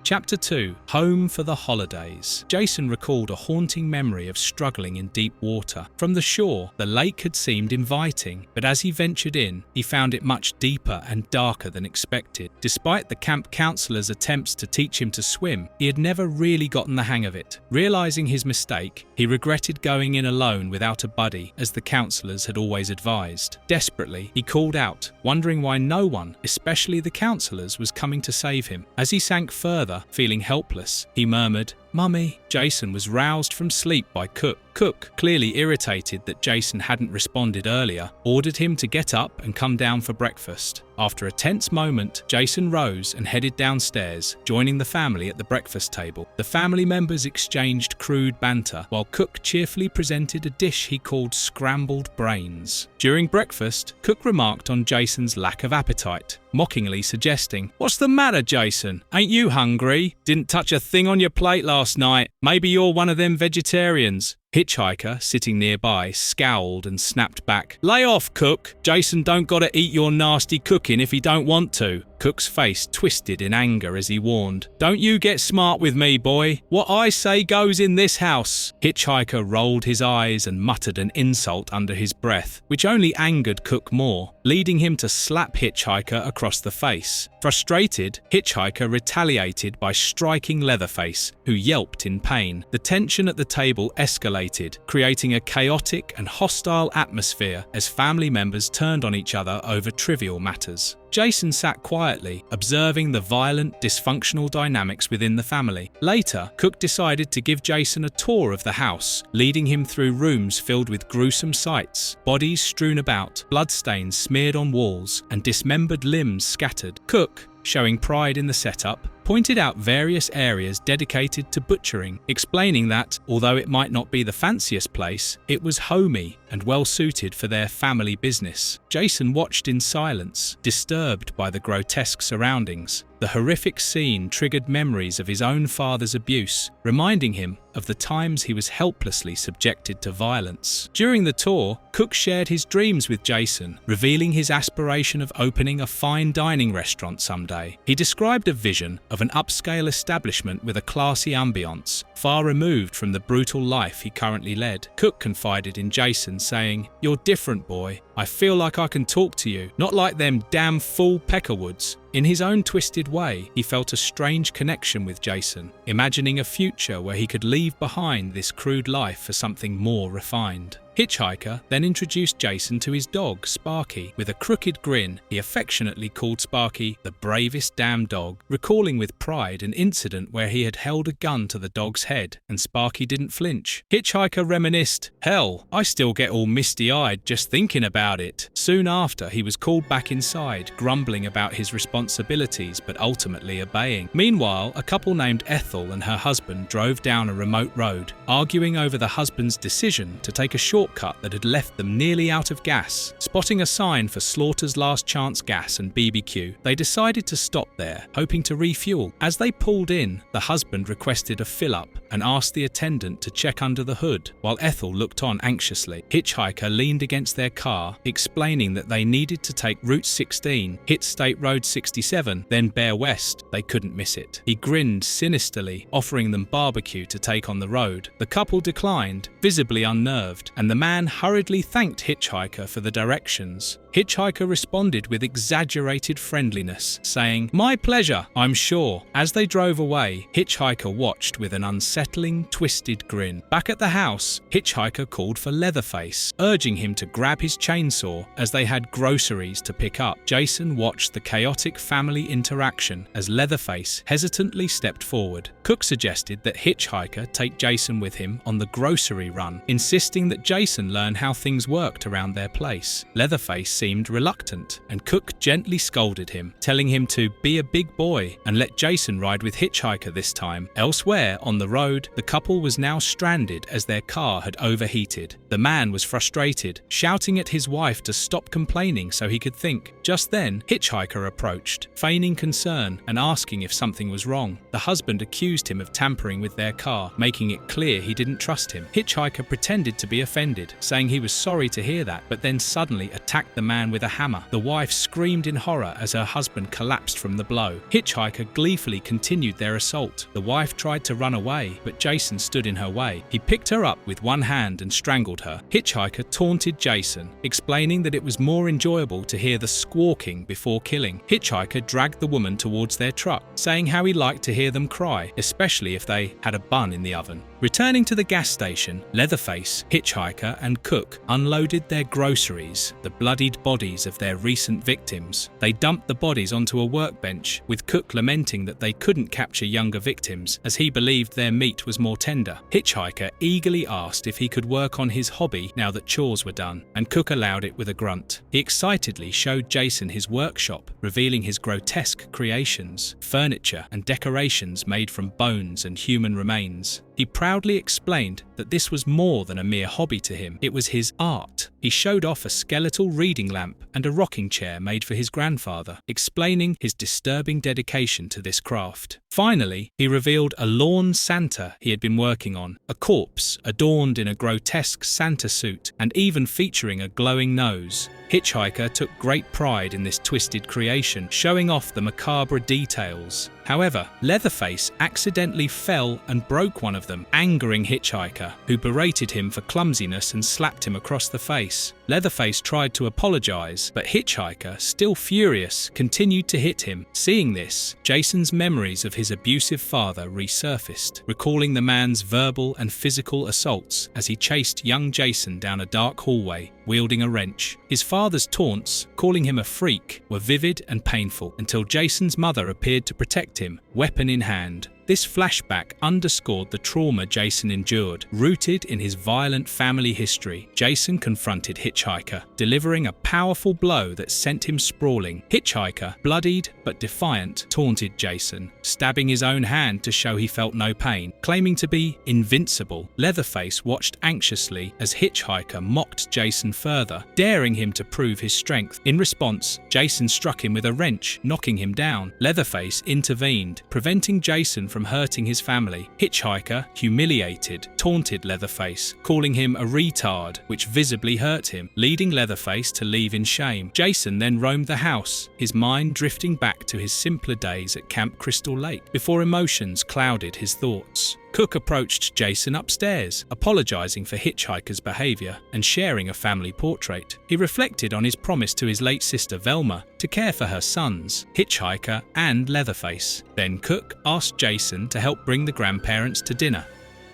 Chapter 2. Home for the Holidays. Jason recalled a haunting memory of struggling in deep water. From the shore, the lake had seemed inviting, but as he ventured in, he found it much deeper and darker than expected. Despite the camp counselor's attempts to teach him to swim, he had never really gotten the hang of it. Realizing his mistake, he regretted going in alone without a buddy, as the counselors had always advised. Desperately, he called out, wondering why no one, especially the counselors, was coming to save him. As he sank further, feeling helpless, he murmured, "Mummy." Jason was roused from sleep by Cook. Cook, clearly irritated that Jason hadn't responded earlier, ordered him to get up and come down for breakfast. After a tense moment, Jason rose and headed downstairs, joining the family at the breakfast table. The family members exchanged crude banter, while Cook cheerfully presented a dish he called scrambled brains. During breakfast, Cook remarked on Jason's lack of appetite, mockingly suggesting, "What's the matter, Jason? Ain't you hungry? Didn't touch a thing on your plate last night. Maybe you're one of them vegetarians." Hitchhiker, sitting nearby, scowled and snapped back, "Lay off, Cook. Jason don't gotta eat your nasty cooking if he don't want to." Cook's face twisted in anger as he warned, "Don't you get smart with me, boy. What I say goes in this house." Hitchhiker rolled his eyes and muttered an insult under his breath, which only angered Cook more, leading him to slap Hitchhiker across the face. Frustrated, Hitchhiker retaliated by striking Leatherface, who yelped in pain. The tension at the table escalated, creating a chaotic and hostile atmosphere as family members turned on each other over trivial matters. Jason sat quietly, observing the violent, dysfunctional dynamics within the family. Later, Cook decided to give Jason a tour of the house, leading him through rooms filled with gruesome sights, bodies strewn about, bloodstains smeared on walls, and dismembered limbs scattered. Cook, showing pride in the setup, pointed out various areas dedicated to butchering, explaining that, although it might not be the fanciest place, it was homey and well suited for their family business. Jason watched in silence, disturbed by the grotesque surroundings. The horrific scene triggered memories of his own father's abuse, reminding him of the times he was helplessly subjected to violence. During the tour, Cook shared his dreams with Jason, revealing his aspiration of opening a fine dining restaurant someday. He described a vision of an upscale establishment with a classy ambience, far removed from the brutal life he currently led. Cook confided in Jason, saying, "You're different, boy. I feel like I can talk to you, not like them damn fool Peckerwoods." In his own twisted way, he felt a strange connection with Jason, imagining a future where he could leave behind this crude life for something more refined. Hitchhiker then introduced Jason to his dog, Sparky. With a crooked grin, he affectionately called Sparky the bravest damn dog, recalling with pride an incident where he had held a gun to the dog's head and Sparky didn't flinch. Hitchhiker reminisced, "Hell, I still get all misty-eyed just thinking about it." Soon after, he was called back inside, grumbling about his responsibilities but ultimately obeying. Meanwhile, a couple named Ethel and her husband drove down a remote road, arguing over the husband's decision to take a short shortcut that had left them nearly out of gas. Spotting a sign for Slaughter's Last Chance Gas and BBQ, they decided to stop there, hoping to refuel. As they pulled in, the husband requested a fill-up and asked the attendant to check under the hood, while Ethel looked on anxiously. Hitchhiker leaned against their car, explaining that they needed to take Route 16, hit State Road 67, then bear west. They couldn't miss it. He grinned sinisterly, offering them barbecue to take on the road. The couple declined, visibly unnerved, and the man hurriedly thanked Hitchhiker for the directions. Hitchhiker responded with exaggerated friendliness, saying, "My pleasure, I'm sure." As they drove away, Hitchhiker watched with an unsettling, twisted grin. Back at the house, Hitchhiker called for Leatherface, urging him to grab his chainsaw as they had groceries to pick up. Jason watched the chaotic family interaction as Leatherface hesitantly stepped forward. Cook suggested that Hitchhiker take Jason with him on the grocery run, insisting that Jason learn how things worked around their place. Leatherface seemed reluctant, and Cook gently scolded him, telling him to be a big boy and let Jason ride with Hitchhiker this time. Elsewhere on the road, the couple was now stranded as their car had overheated. The man was frustrated, shouting at his wife to stop complaining so he could think. Just then, Hitchhiker approached, feigning concern and asking if something was wrong. The husband accused him of tampering with their car, making it clear he didn't trust him. Hitchhiker pretended to be offended, saying he was sorry to hear that, but then suddenly attacked the man with a hammer. The wife screamed in horror as her husband collapsed from the blow. Hitchhiker gleefully continued their assault. The wife tried to run away, but Jason stood in her way. He picked her up with one hand and strangled her. Hitchhiker taunted Jason, explaining that it was more enjoyable to hear the squawking before killing. Hitchhiker dragged the woman towards their truck, saying how he liked to hear them cry, especially if they had a bun in the oven. Returning to the gas station, Leatherface, Hitchhiker, and Cook unloaded their groceries, the bloodied bodies of their recent victims. They dumped the bodies onto a workbench, with Cook lamenting that they couldn't capture younger victims, as he believed their meat was more tender. Hitchhiker eagerly asked if he could work on his hobby now that chores were done, and Cook allowed it with a grunt. He excitedly showed Jason his workshop, revealing his grotesque creations, furniture and decorations made from bones and human remains. He proudly explained that this was more than a mere hobby to him, it was his art. He showed off a skeletal reading lamp and a rocking chair made for his grandfather, explaining his disturbing dedication to this craft. Finally, he revealed a lawn Santa he had been working on, a corpse adorned in a grotesque Santa suit and even featuring a glowing nose. Hitchhiker took great pride in this twisted creation, showing off the macabre details. However, Leatherface accidentally fell and broke one of them, angering Hitchhiker, who berated him for clumsiness and slapped him across the face. Leatherface tried to apologize, but Hitchhiker, still furious, continued to hit him. Seeing this, Jason's memories of his abusive father resurfaced, recalling the man's verbal and physical assaults as he chased young Jason down a dark hallway, wielding a wrench. His father's taunts, calling him a freak, were vivid and painful until Jason's mother appeared to protect him, weapon in hand. This flashback underscored the trauma Jason endured. Rooted in his violent family history, Jason confronted Hitchhiker, delivering a powerful blow that sent him sprawling. Hitchhiker, bloodied but defiant, taunted Jason, stabbing his own hand to show he felt no pain, claiming to be invincible. Leatherface watched anxiously as Hitchhiker mocked Jason further, daring him to prove his strength. In response, Jason struck him with a wrench, knocking him down. Leatherface intervened, preventing Jason from hurting his family. Hitchhiker, humiliated, taunted Leatherface, calling him a retard, which visibly hurt him, leading Leatherface to leave in shame. Jason then roamed the house, his mind drifting back to his simpler days at Camp Crystal Lake, before emotions clouded his thoughts. Cook approached Jason upstairs, apologizing for Hitchhiker's behavior and sharing a family portrait. He reflected on his promise to his late sister Velma to care for her sons, Hitchhiker and Leatherface. Then Cook asked Jason to help bring the grandparents to dinner.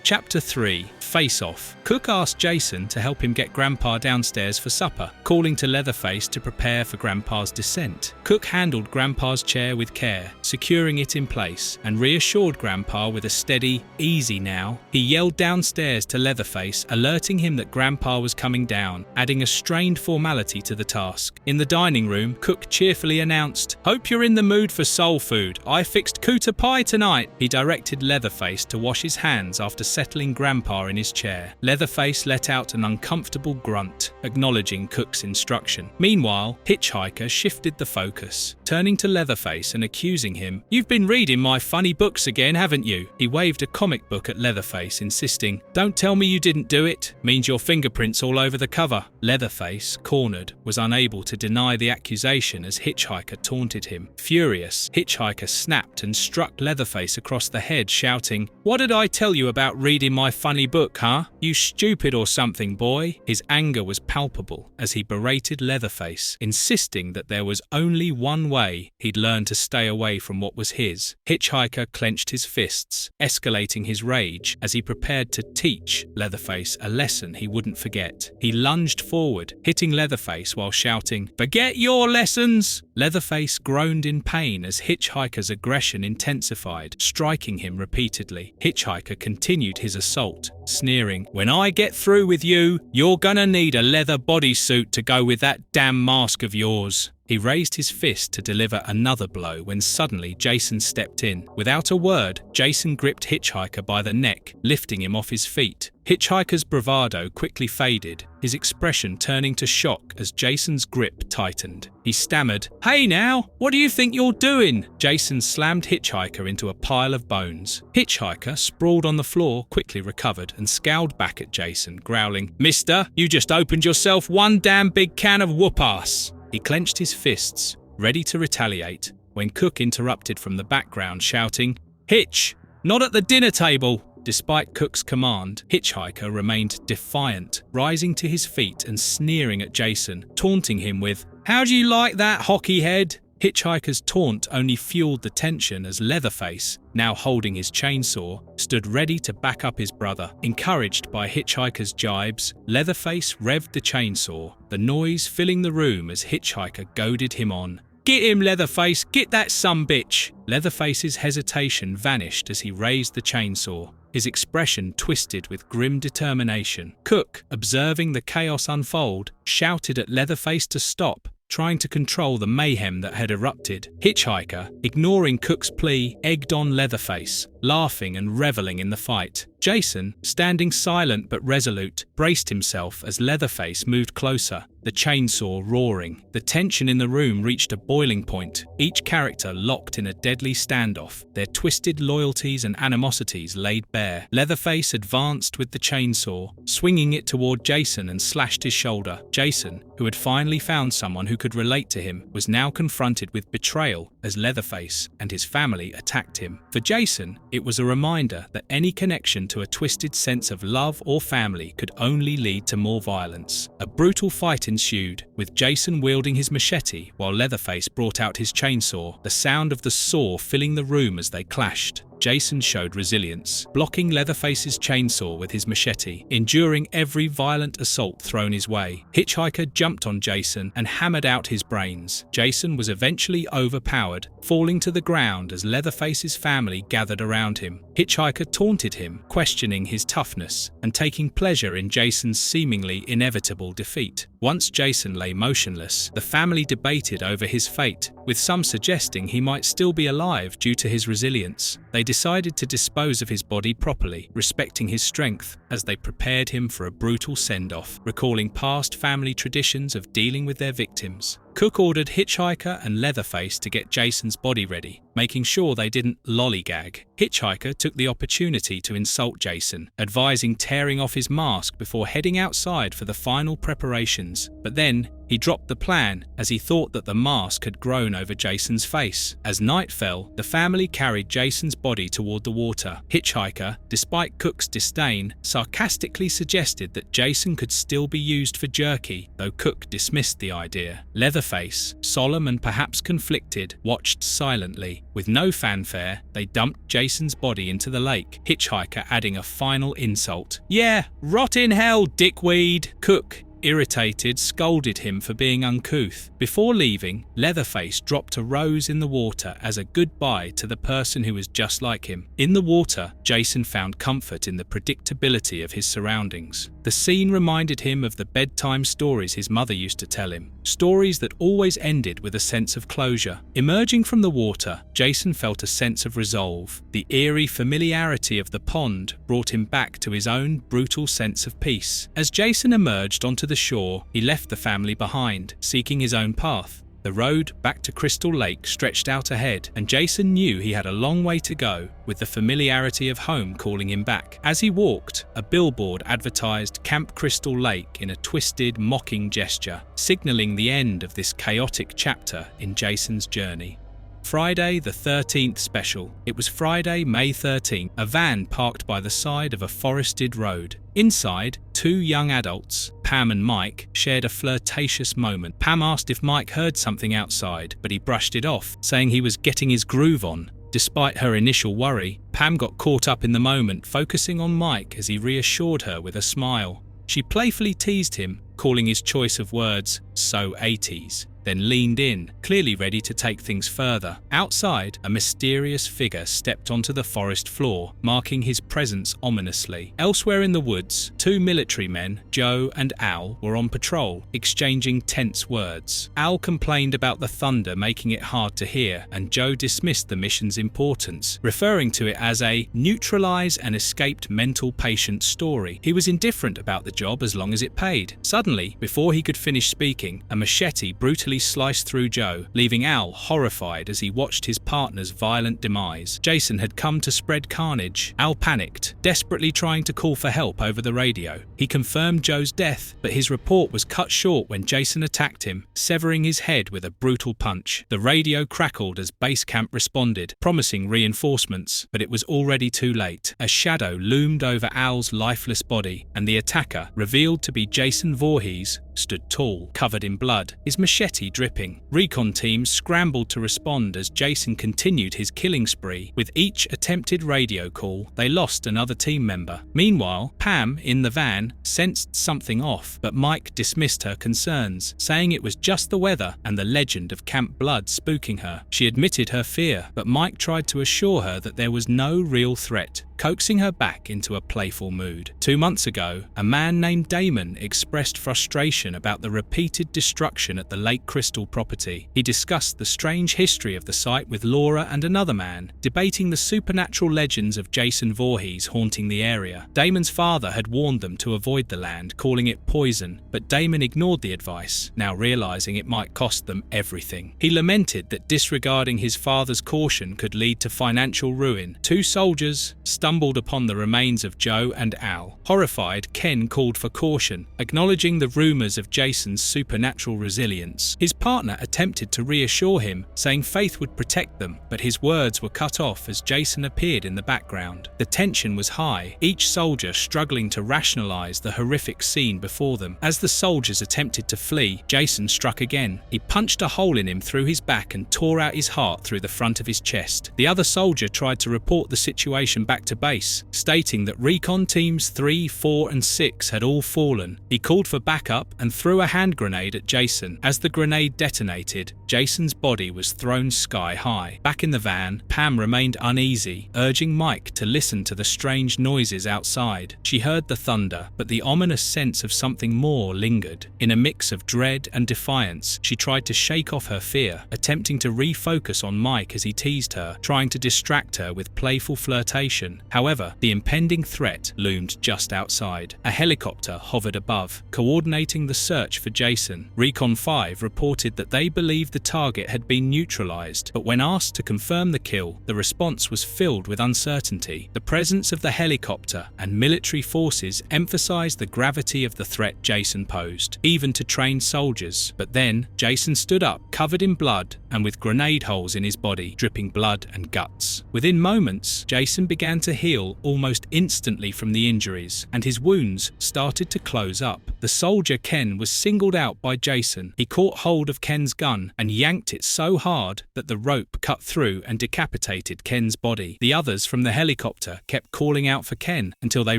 Chapter 3. Face-Off. Cook asked Jason to help him get Grandpa downstairs for supper, calling to Leatherface to prepare for Grandpa's descent. Cook handled Grandpa's chair with care, securing it in place, and reassured Grandpa with a steady, "Easy now." He yelled downstairs to Leatherface, alerting him that Grandpa was coming down, adding a strained formality to the task. In the dining room, Cook cheerfully announced, "Hope you're in the mood for soul food. I fixed cooter pie tonight." He directed Leatherface to wash his hands after settling Grandpa in his his chair. Leatherface let out an uncomfortable grunt, acknowledging Cook's instruction. Meanwhile, Hitchhiker shifted the focus, turning to Leatherface and accusing him. "You've been reading my funny books again, haven't you?" He waved a comic book at Leatherface, insisting, "Don't tell me you didn't do it. Means your fingerprints all over the cover." Leatherface, cornered, was unable to deny the accusation as Hitchhiker taunted him. Furious, Hitchhiker snapped and struck Leatherface across the head, shouting, "What did I tell you about reading my funny book, huh? You stupid or something, boy?" His anger was palpable as he berated Leatherface, insisting that there was only one way he'd learn to stay away from what was his. Hitchhiker clenched his fists, escalating his rage as he prepared to teach Leatherface a lesson he wouldn't forget. He lunged forward, hitting Leatherface while shouting, "Forget your lessons!" Leatherface groaned in pain as Hitchhiker's aggression intensified, striking him repeatedly. Hitchhiker continued his assault, sneering, "When I get through with you, you're gonna need a leather bodysuit to go with that damn mask of yours." He raised his fist to deliver another blow when suddenly Jason stepped in. Without a word, Jason gripped Hitchhiker by the neck, lifting him off his feet. Hitchhiker's bravado quickly faded, his expression turning to shock as Jason's grip tightened. He stammered, "Hey now, what do you think you're doing?" Jason slammed Hitchhiker into a pile of bones. Hitchhiker, sprawled on the floor, quickly recovered and scowled back at Jason, growling, "Mister, you just opened yourself one damn big can of whoop-ass." He clenched his fists, ready to retaliate, when Cook interrupted from the background, shouting, "Hitch, not at the dinner table!" Despite Cook's command, Hitchhiker remained defiant, rising to his feet and sneering at Jason, taunting him with, "How do you like that, hockey head?" Hitchhiker's taunt only fueled the tension as Leatherface, now holding his chainsaw, stood ready to back up his brother. Encouraged by Hitchhiker's jibes, Leatherface revved the chainsaw, the noise filling the room as Hitchhiker goaded him on. "Get him, Leatherface! Get that sumbitch!" Leatherface's hesitation vanished as he raised the chainsaw, his expression twisted with grim determination. Cook, observing the chaos unfold, shouted at Leatherface to stop, trying to control the mayhem that had erupted. Hitchhiker, ignoring Cook's plea, egged on Leatherface, laughing and reveling in the fight. Jason, standing silent but resolute, braced himself as Leatherface moved closer, the chainsaw roaring. The tension in the room reached a boiling point, each character locked in a deadly standoff, their twisted loyalties and animosities laid bare. Leatherface advanced with the chainsaw, swinging it toward Jason and slashed his shoulder. Jason, who had finally found someone who could relate to him, was now confronted with betrayal as Leatherface and his family attacked him. For Jason, it was a reminder that any connection to a twisted sense of love or family could only lead to more violence. A brutal fight ensued, with Jason wielding his machete while Leatherface brought out his chainsaw, the sound of the saw filling the room as they clashed. Jason showed resilience, blocking Leatherface's chainsaw with his machete, enduring every violent assault thrown his way. Hitchhiker jumped on Jason and hammered out his brains. Jason was eventually overpowered, falling to the ground as Leatherface's family gathered around him. Hitchhiker taunted him, questioning his toughness and taking pleasure in Jason's seemingly inevitable defeat. Once Jason lay motionless, the family debated over his fate, with some suggesting he might still be alive due to his resilience. They decided to dispose of his body properly, respecting his strength, as they prepared him for a brutal send-off, recalling past family traditions of dealing with their victims. Cook ordered Hitchhiker and Leatherface to get Jason's body ready, making sure they didn't lollygag. Hitchhiker took the opportunity to insult Jason, advising tearing off his mask before heading outside for the final preparations. But then, he dropped the plan as he thought that the mask had grown over Jason's face. As night fell, the family carried Jason's body toward the water. Hitchhiker, despite Cook's disdain, sarcastically suggested that Jason could still be used for jerky, though Cook dismissed the idea. Leatherface, solemn and perhaps conflicted, watched silently. With no fanfare, they dumped Jason's body into the lake, Hitchhiker adding a final insult. "Yeah, rot in hell, dickweed!" Cook, irritated, scolded him for being uncouth. Before leaving, Leatherface dropped a rose in the water as a goodbye to the person who was just like him. In the water, Jason found comfort in the predictability of his surroundings. The scene reminded him of the bedtime stories his mother used to tell him, stories that always ended with a sense of closure. Emerging from the water, Jason felt a sense of resolve. The eerie familiarity of the pond brought him back to his own brutal sense of peace. As Jason emerged onto the shore, he left the family behind, seeking his own path. The road back to Crystal Lake stretched out ahead, and Jason knew he had a long way to go, with the familiarity of home calling him back. As he walked, a billboard advertised Camp Crystal Lake in a twisted, mocking gesture, signaling the end of this chaotic chapter in Jason's journey. Friday the 13th special. It was Friday, May 13th. A van parked by the side of a forested road. Inside, two young adults, Pam and Mike, shared a flirtatious moment. Pam asked if Mike heard something outside, but he brushed it off, saying he was getting his groove on. Despite her initial worry, Pam got caught up in the moment, focusing on Mike as he reassured her with a smile. She playfully teased him, calling his choice of words "so 80s." Then leaned in, clearly ready to take things further. Outside, a mysterious figure stepped onto the forest floor, marking his presence ominously. Elsewhere in the woods, two military men, Joe and Al, were on patrol, exchanging tense words. Al complained about the thunder making it hard to hear, and Joe dismissed the mission's importance, referring to it as a neutralize an escaped mental patient story. He was indifferent about the job as long as it paid. Suddenly, before he could finish speaking, a machete brutally sliced through Joe, leaving Al horrified as he watched his partner's violent demise. Jason had come to spread carnage. Al panicked, desperately trying to call for help over the radio. He confirmed Joe's death, but his report was cut short when Jason attacked him, severing his head with a brutal punch. The radio crackled as base camp responded, promising reinforcements, but it was already too late. A shadow loomed over Al's lifeless body, and the attacker, revealed to be Jason Voorhees, stood tall, covered in blood, his machete dripping. Recon teams scrambled to respond as Jason continued his killing spree. With each attempted radio call, they lost another team member. Meanwhile, Pam, in the van, sensed something off, but Mike dismissed her concerns, saying it was just the weather and the legend of Camp Blood spooking her. She admitted her fear, but Mike tried to assure her that there was no real threat, coaxing her back into a playful mood. 2 months ago, a man named Damon expressed frustration about the repeated destruction at the Lake Crystal property. He discussed the strange history of the site with Laura and another man, debating the supernatural legends of Jason Voorhees haunting the area. Damon's father had warned them to avoid the land, calling it poison, but Damon ignored the advice, now realizing it might cost them everything. He lamented that disregarding his father's caution could lead to financial ruin. Two soldiers stumbled upon the remains of Joe and Al. Horrified, Ken called for caution, acknowledging the rumors of Jason's supernatural resilience. His partner attempted to reassure him, saying faith would protect them, but his words were cut off as Jason appeared in the background. The tension was high, each soldier struggling to rationalize the horrific scene before them. As the soldiers attempted to flee, Jason struck again. He punched a hole in him through his back and tore out his heart through the front of his chest. The other soldier tried to report the situation back to base, stating that recon teams 3, 4 and 6 had all fallen. He called for backup and threw a hand grenade at Jason. As the grenade detonated, Jason's body was thrown sky high. Back in the van, Pam remained uneasy, urging Mike to listen to the strange noises outside. She heard the thunder, but the ominous sense of something more lingered. In a mix of dread and defiance, she tried to shake off her fear, attempting to refocus on Mike as he teased her, trying to distract her with playful flirtation. However, the impending threat loomed just outside. A helicopter hovered above, coordinating the search for Jason. Recon 5 reported that they believed the target had been neutralized, but when asked to confirm the kill, the response was filled with uncertainty. The presence of the helicopter and military forces emphasized the gravity of the threat Jason posed, even to trained soldiers. But then, Jason stood up, covered in blood and with grenade holes in his body, dripping blood and guts. Within moments, Jason began to heal almost instantly from the injuries, and his wounds started to close up. The soldier Ken was singled out by Jason. He caught hold of Ken's gun and yanked it so hard that the rope cut through and decapitated Ken's body. The others from the helicopter kept calling out for Ken until they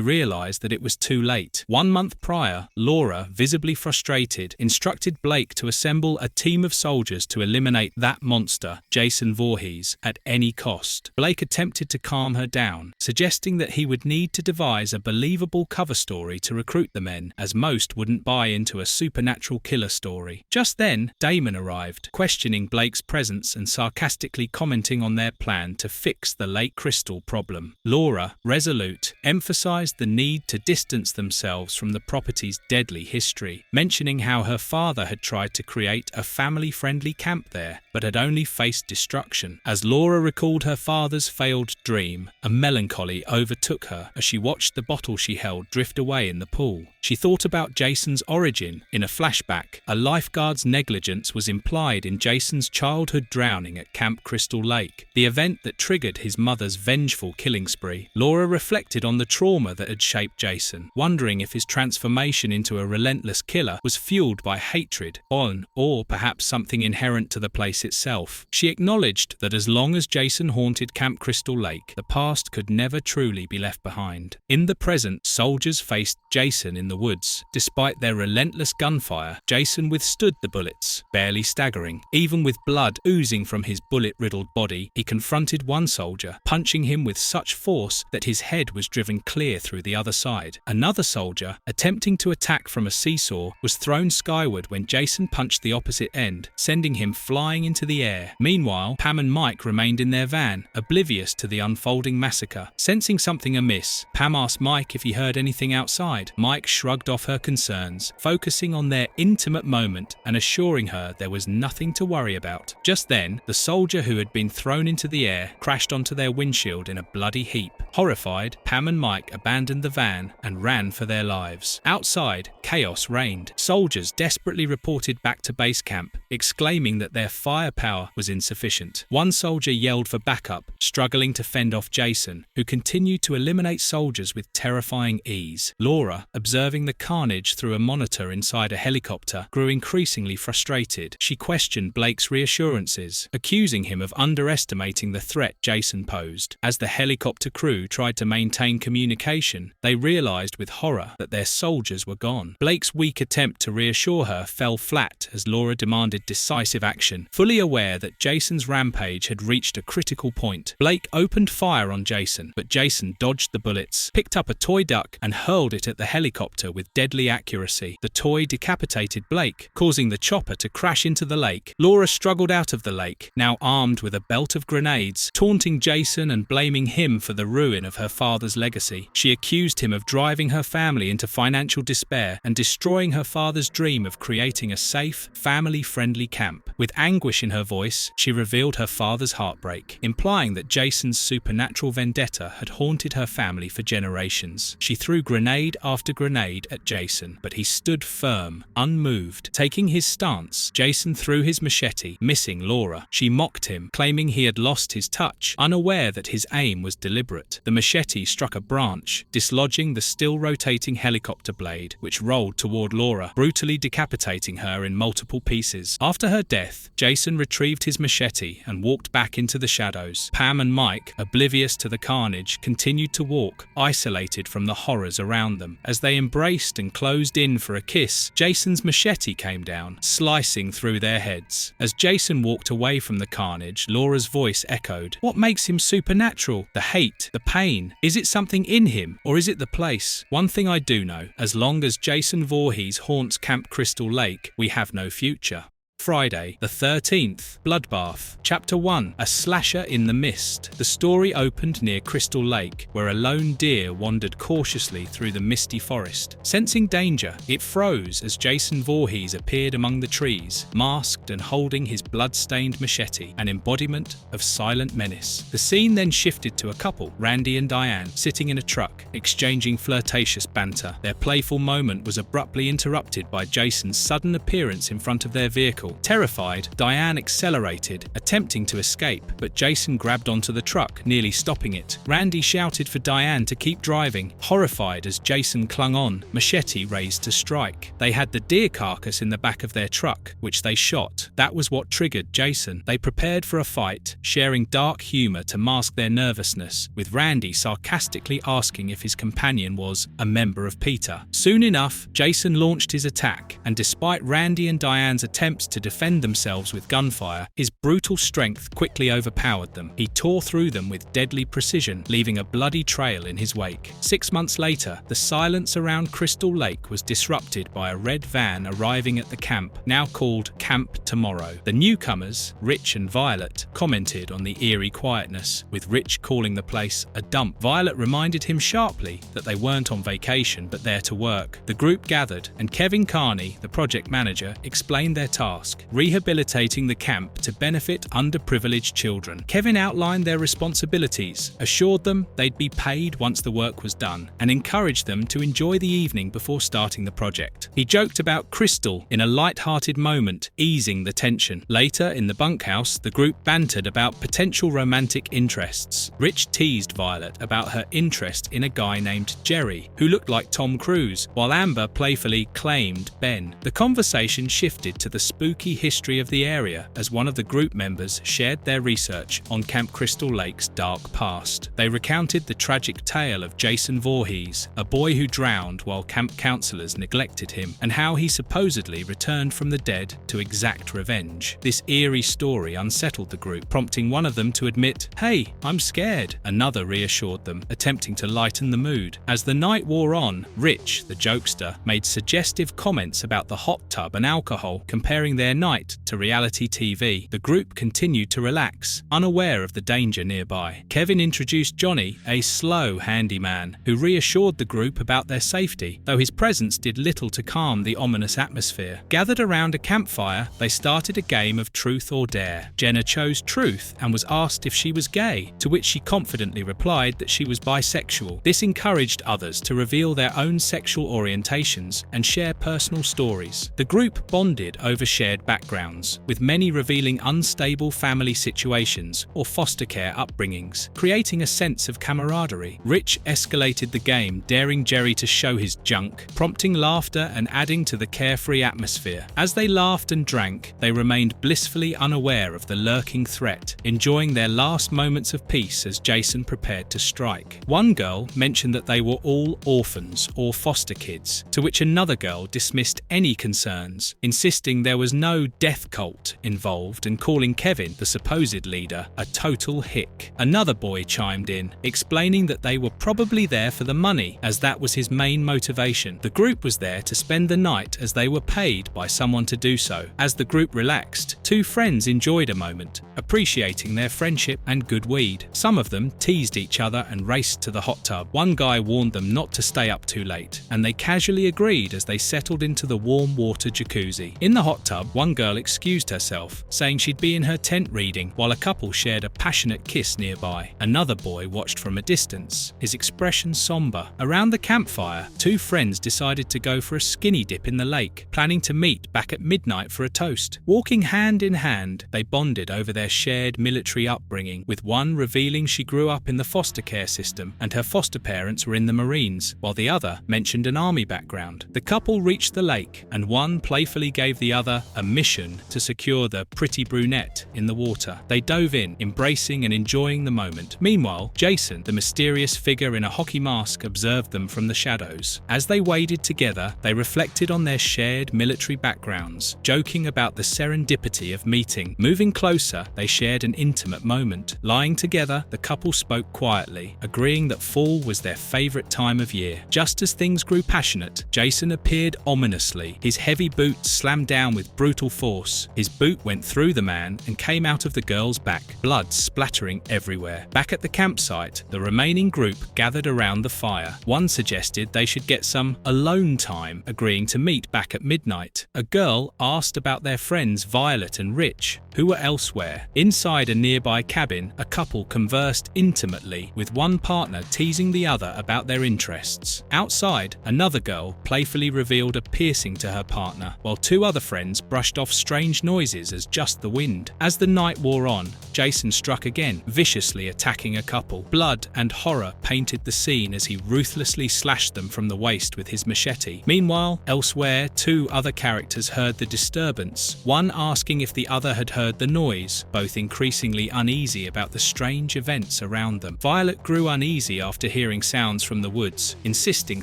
realized that it was too late. 1 month prior, Laura, visibly frustrated, instructed Blake to assemble a team of soldiers to eliminate that monster, Jason Voorhees, at any cost. Blake attempted to calm her down, suggesting that he would need to devise a believable cover story to recruit the men, as most wouldn't buy into a supernatural killer story. Just then, Damon arrived, questioning Blake's presence and sarcastically commenting on their plan to fix the lake crystal problem. Laura, resolute, emphasized the need to distance themselves from the property's deadly history, mentioning how her father had tried to create a family-friendly camp there, but had only faced destruction. As Laura recalled her father's failed dream, a melancholy overtook her as she watched the bottle she held drift away in the pool. She thought about Jason's origin. In a flashback, a lifeguard's negligence was implied in Jason's childhood drowning at Camp Crystal Lake, the event that triggered his mother's vengeful killing spree. Laura reflected on the trauma that had shaped Jason, wondering if his transformation into a relentless killer was fueled by hatred, or perhaps something inherent to the place itself. She acknowledged that as long as Jason haunted Camp Crystal Lake, the past could never truly be left behind. In the present, soldiers faced Jason in the woods. Despite their relentless gunfire, Jason withstood the bullets, barely staggering. Even with blood oozing from his bullet-riddled body, he confronted one soldier, punching him with such force that his head was driven clear through the other side. Another soldier, attempting to attack from a seesaw, was thrown skyward when Jason punched the opposite end, sending him flying into the air. Meanwhile, Pam and Mike remained in their van, oblivious to the unfolding massacre. Sensing something amiss, Pam asked Mike if he heard anything outside. Mike shrugged off her concerns, focusing on their intimate moment and assuring her there was nothing to worry about. Just then, the soldier who had been thrown into the air crashed onto their windshield in a bloody heap. Horrified, Pam and Mike abandoned the van and ran for their lives. Outside, chaos reigned. Soldiers desperately reported back to base camp, exclaiming that their firepower was insufficient. One soldier yelled for backup, struggling to fend off Jason, who continued to eliminate soldiers with terrifying ease. Laura, observing the carnage through a monitor inside a helicopter, grew increasingly frustrated. She questioned Blake's reassurances, accusing him of underestimating the threat Jason posed. As the helicopter crew tried to maintain communication, they realized with horror that their soldiers were gone. Blake's weak attempt to reassure her fell flat as Laura demanded decisive action. Fully aware that Jason's rampage had reached a critical point, Blake opened fire on Jason, but Jason dodged the bullets, picked up a toy duck and hurled it at the helicopter with deadly accuracy. The toy decapitated Blake, causing the chopper to crash into the lake. Laura struggled out of the lake, now armed with a belt of grenades, taunting Jason and blaming him for the ruin of her father's legacy. She accused him of driving her family into financial despair and destroying her father's dream of creating a safe, family-friendly camp. With anguish in her voice, she revealed her father's heartbreak, implying that Jason's supernatural vendetta had haunted her family for generations. She threw grenade after grenade at Jason, but he stood firm, unmoved. Taking his stance, Jason threw his machete, missing Laura. She mocked him, claiming he had lost his touch, unaware that his aim was deliberate. The machete struck a branch, dislodging the still-rotating helicopter blade, which rolled toward Laura, brutally decapitating her in multiple pieces. After her death, Jason retrieved his machete and walked back into the shadows. Pam and Mike, oblivious to the carnage, continued to walk, isolated from the horrors around them. As they embraced and closed in for a kiss, Jason's machete came down, slicing through their heads. As Jason walked away from the carnage, Laura's voice echoed. What makes him supernatural? The hate, the pain. Is it something in him, or is it the place? One thing I do know, as long as Jason Voorhees haunts Camp Crystal Lake, we have no future. Friday, the 13th, Bloodbath. Chapter 1, A Slasher in the Mist. The story opened near Crystal Lake, where a lone deer wandered cautiously through the misty forest. Sensing danger, it froze as Jason Voorhees appeared among the trees, masked and holding his blood-stained machete, an embodiment of silent menace. The scene then shifted to a couple, Randy and Diane, sitting in a truck, exchanging flirtatious banter. Their playful moment was abruptly interrupted by Jason's sudden appearance in front of their vehicle. Terrified, Diane accelerated, attempting to escape, but Jason grabbed onto the truck, nearly stopping it. Randy shouted for Diane to keep driving, horrified as Jason clung on, machete raised to strike. They had the deer carcass in the back of their truck, which they shot. That was what triggered Jason. They prepared for a fight, sharing dark humor to mask their nervousness, with Randy sarcastically asking if his companion was a member of PETA. Soon enough, Jason launched his attack, and despite Randy and Diane's attempts to defend themselves with gunfire, his brutal strength quickly overpowered them. He tore through them with deadly precision, leaving a bloody trail in his wake. 6 months later, the silence around Crystal Lake was disrupted by a red van arriving at the camp, now called Camp Tomorrow. The newcomers, Rich and Violet, commented on the eerie quietness, with Rich calling the place a dump. Violet reminded him sharply that they weren't on vacation but there to work. The group gathered, and Kevin Carney, the project manager, explained their task: rehabilitating the camp to benefit underprivileged children. Kevin outlined their responsibilities, assured them they'd be paid once the work was done, and encouraged them to enjoy the evening before starting the project. He joked about Crystal in a light-hearted moment, easing the tension. Later, in the bunkhouse, the group bantered about potential romantic interests. Rich teased Violet about her interest in a guy named Jerry, who looked like Tom Cruise, while Amber playfully claimed Ben. The conversation shifted to the spooky history of the area as one of the group members shared their research on Camp Crystal Lake's dark past. They recounted the tragic tale of Jason Voorhees, a boy who drowned while camp counselors neglected him, and how he supposedly returned from the dead to exact revenge. This eerie story unsettled the group, prompting one of them to admit, "Hey, I'm scared." Another reassured them, attempting to lighten the mood. As the night wore on, Rich, the jokester, made suggestive comments about the hot tub and alcohol, comparing their night to reality TV. The group continued to relax, unaware of the danger nearby. Kevin introduced Johnny, a slow handyman, who reassured the group about their safety, though his presence did little to calm the ominous atmosphere. Gathered around a campfire, they started a game of truth or dare. Jenna chose truth and was asked if she was gay, to which she confidently replied that she was bisexual. This encouraged others to reveal their own sexual orientations and share personal stories. The group bonded over shared backgrounds, with many revealing unstable family situations or foster care upbringings, creating a sense of camaraderie. Rich escalated the game, daring Jerry to show his junk, prompting laughter and adding to the carefree atmosphere. As they laughed and drank, they remained blissfully unaware of the lurking threat, enjoying their last moments of peace as Jason prepared to strike. One girl mentioned that they were all orphans or foster kids, to which another girl dismissed any concerns, insisting there was no death cult involved and calling Kevin, the supposed leader, a total hick. Another boy chimed in, explaining that they were probably there for the money, as that was his main motivation. The group was there to spend the night as they were paid by someone to do so. As the group relaxed, two friends enjoyed a moment, appreciating their friendship and good weed. Some of them teased each other and raced to the hot tub. One guy warned them not to stay up too late, and they casually agreed as they settled into the warm water jacuzzi. In the hot tub, one girl excused herself, saying she'd be in her tent reading, while a couple shared a passionate kiss nearby. Another boy watched from a distance, his expression somber. Around the campfire, two friends decided to go for a skinny dip in the lake, planning to meet back at midnight for a toast. Walking hand in hand, they bonded over their shared military upbringing, with one revealing she grew up in the foster care system and her foster parents were in the Marines, while the other mentioned an army background. The couple reached the lake, and one playfully gave the other a mission to secure the pretty brunette in the water. They dove in, embracing and enjoying the moment. Meanwhile, Jason, the mysterious figure in a hockey mask, observed them from the shadows. As they waded together, they reflected on their shared military backgrounds, joking about the serendipity of meeting. Moving closer, they shared an intimate moment. Lying together, the couple spoke quietly, agreeing that fall was their favorite time of year. Just as things grew passionate, Jason appeared ominously. His heavy boot slammed down with brutal force. His boot went through the man and came out of the girl's back, blood splattering everywhere. Back at the campsite, the remaining group gathered around the fire. One suggested they should get some alone time, agreeing to meet back at midnight. A girl asked about their friends Violet and Rich, who were elsewhere. Inside a nearby cabin, a couple conversed intimately, with one partner teasing the other about their interests. Outside, another girl playfully revealed a piercing to her partner, while two other friends brushed off strange noises as just the wind. As the night wore on, Jason struck again, viciously attacking a couple. Blood and horror painted the scene as he ruthlessly slashed them from the waist with his machete. Meanwhile, elsewhere, two other characters heard the disturbance, one asking if the other had heard the noise, both increasingly uneasy about the strange events around them. Violet grew uneasy after hearing sounds from the woods, insisting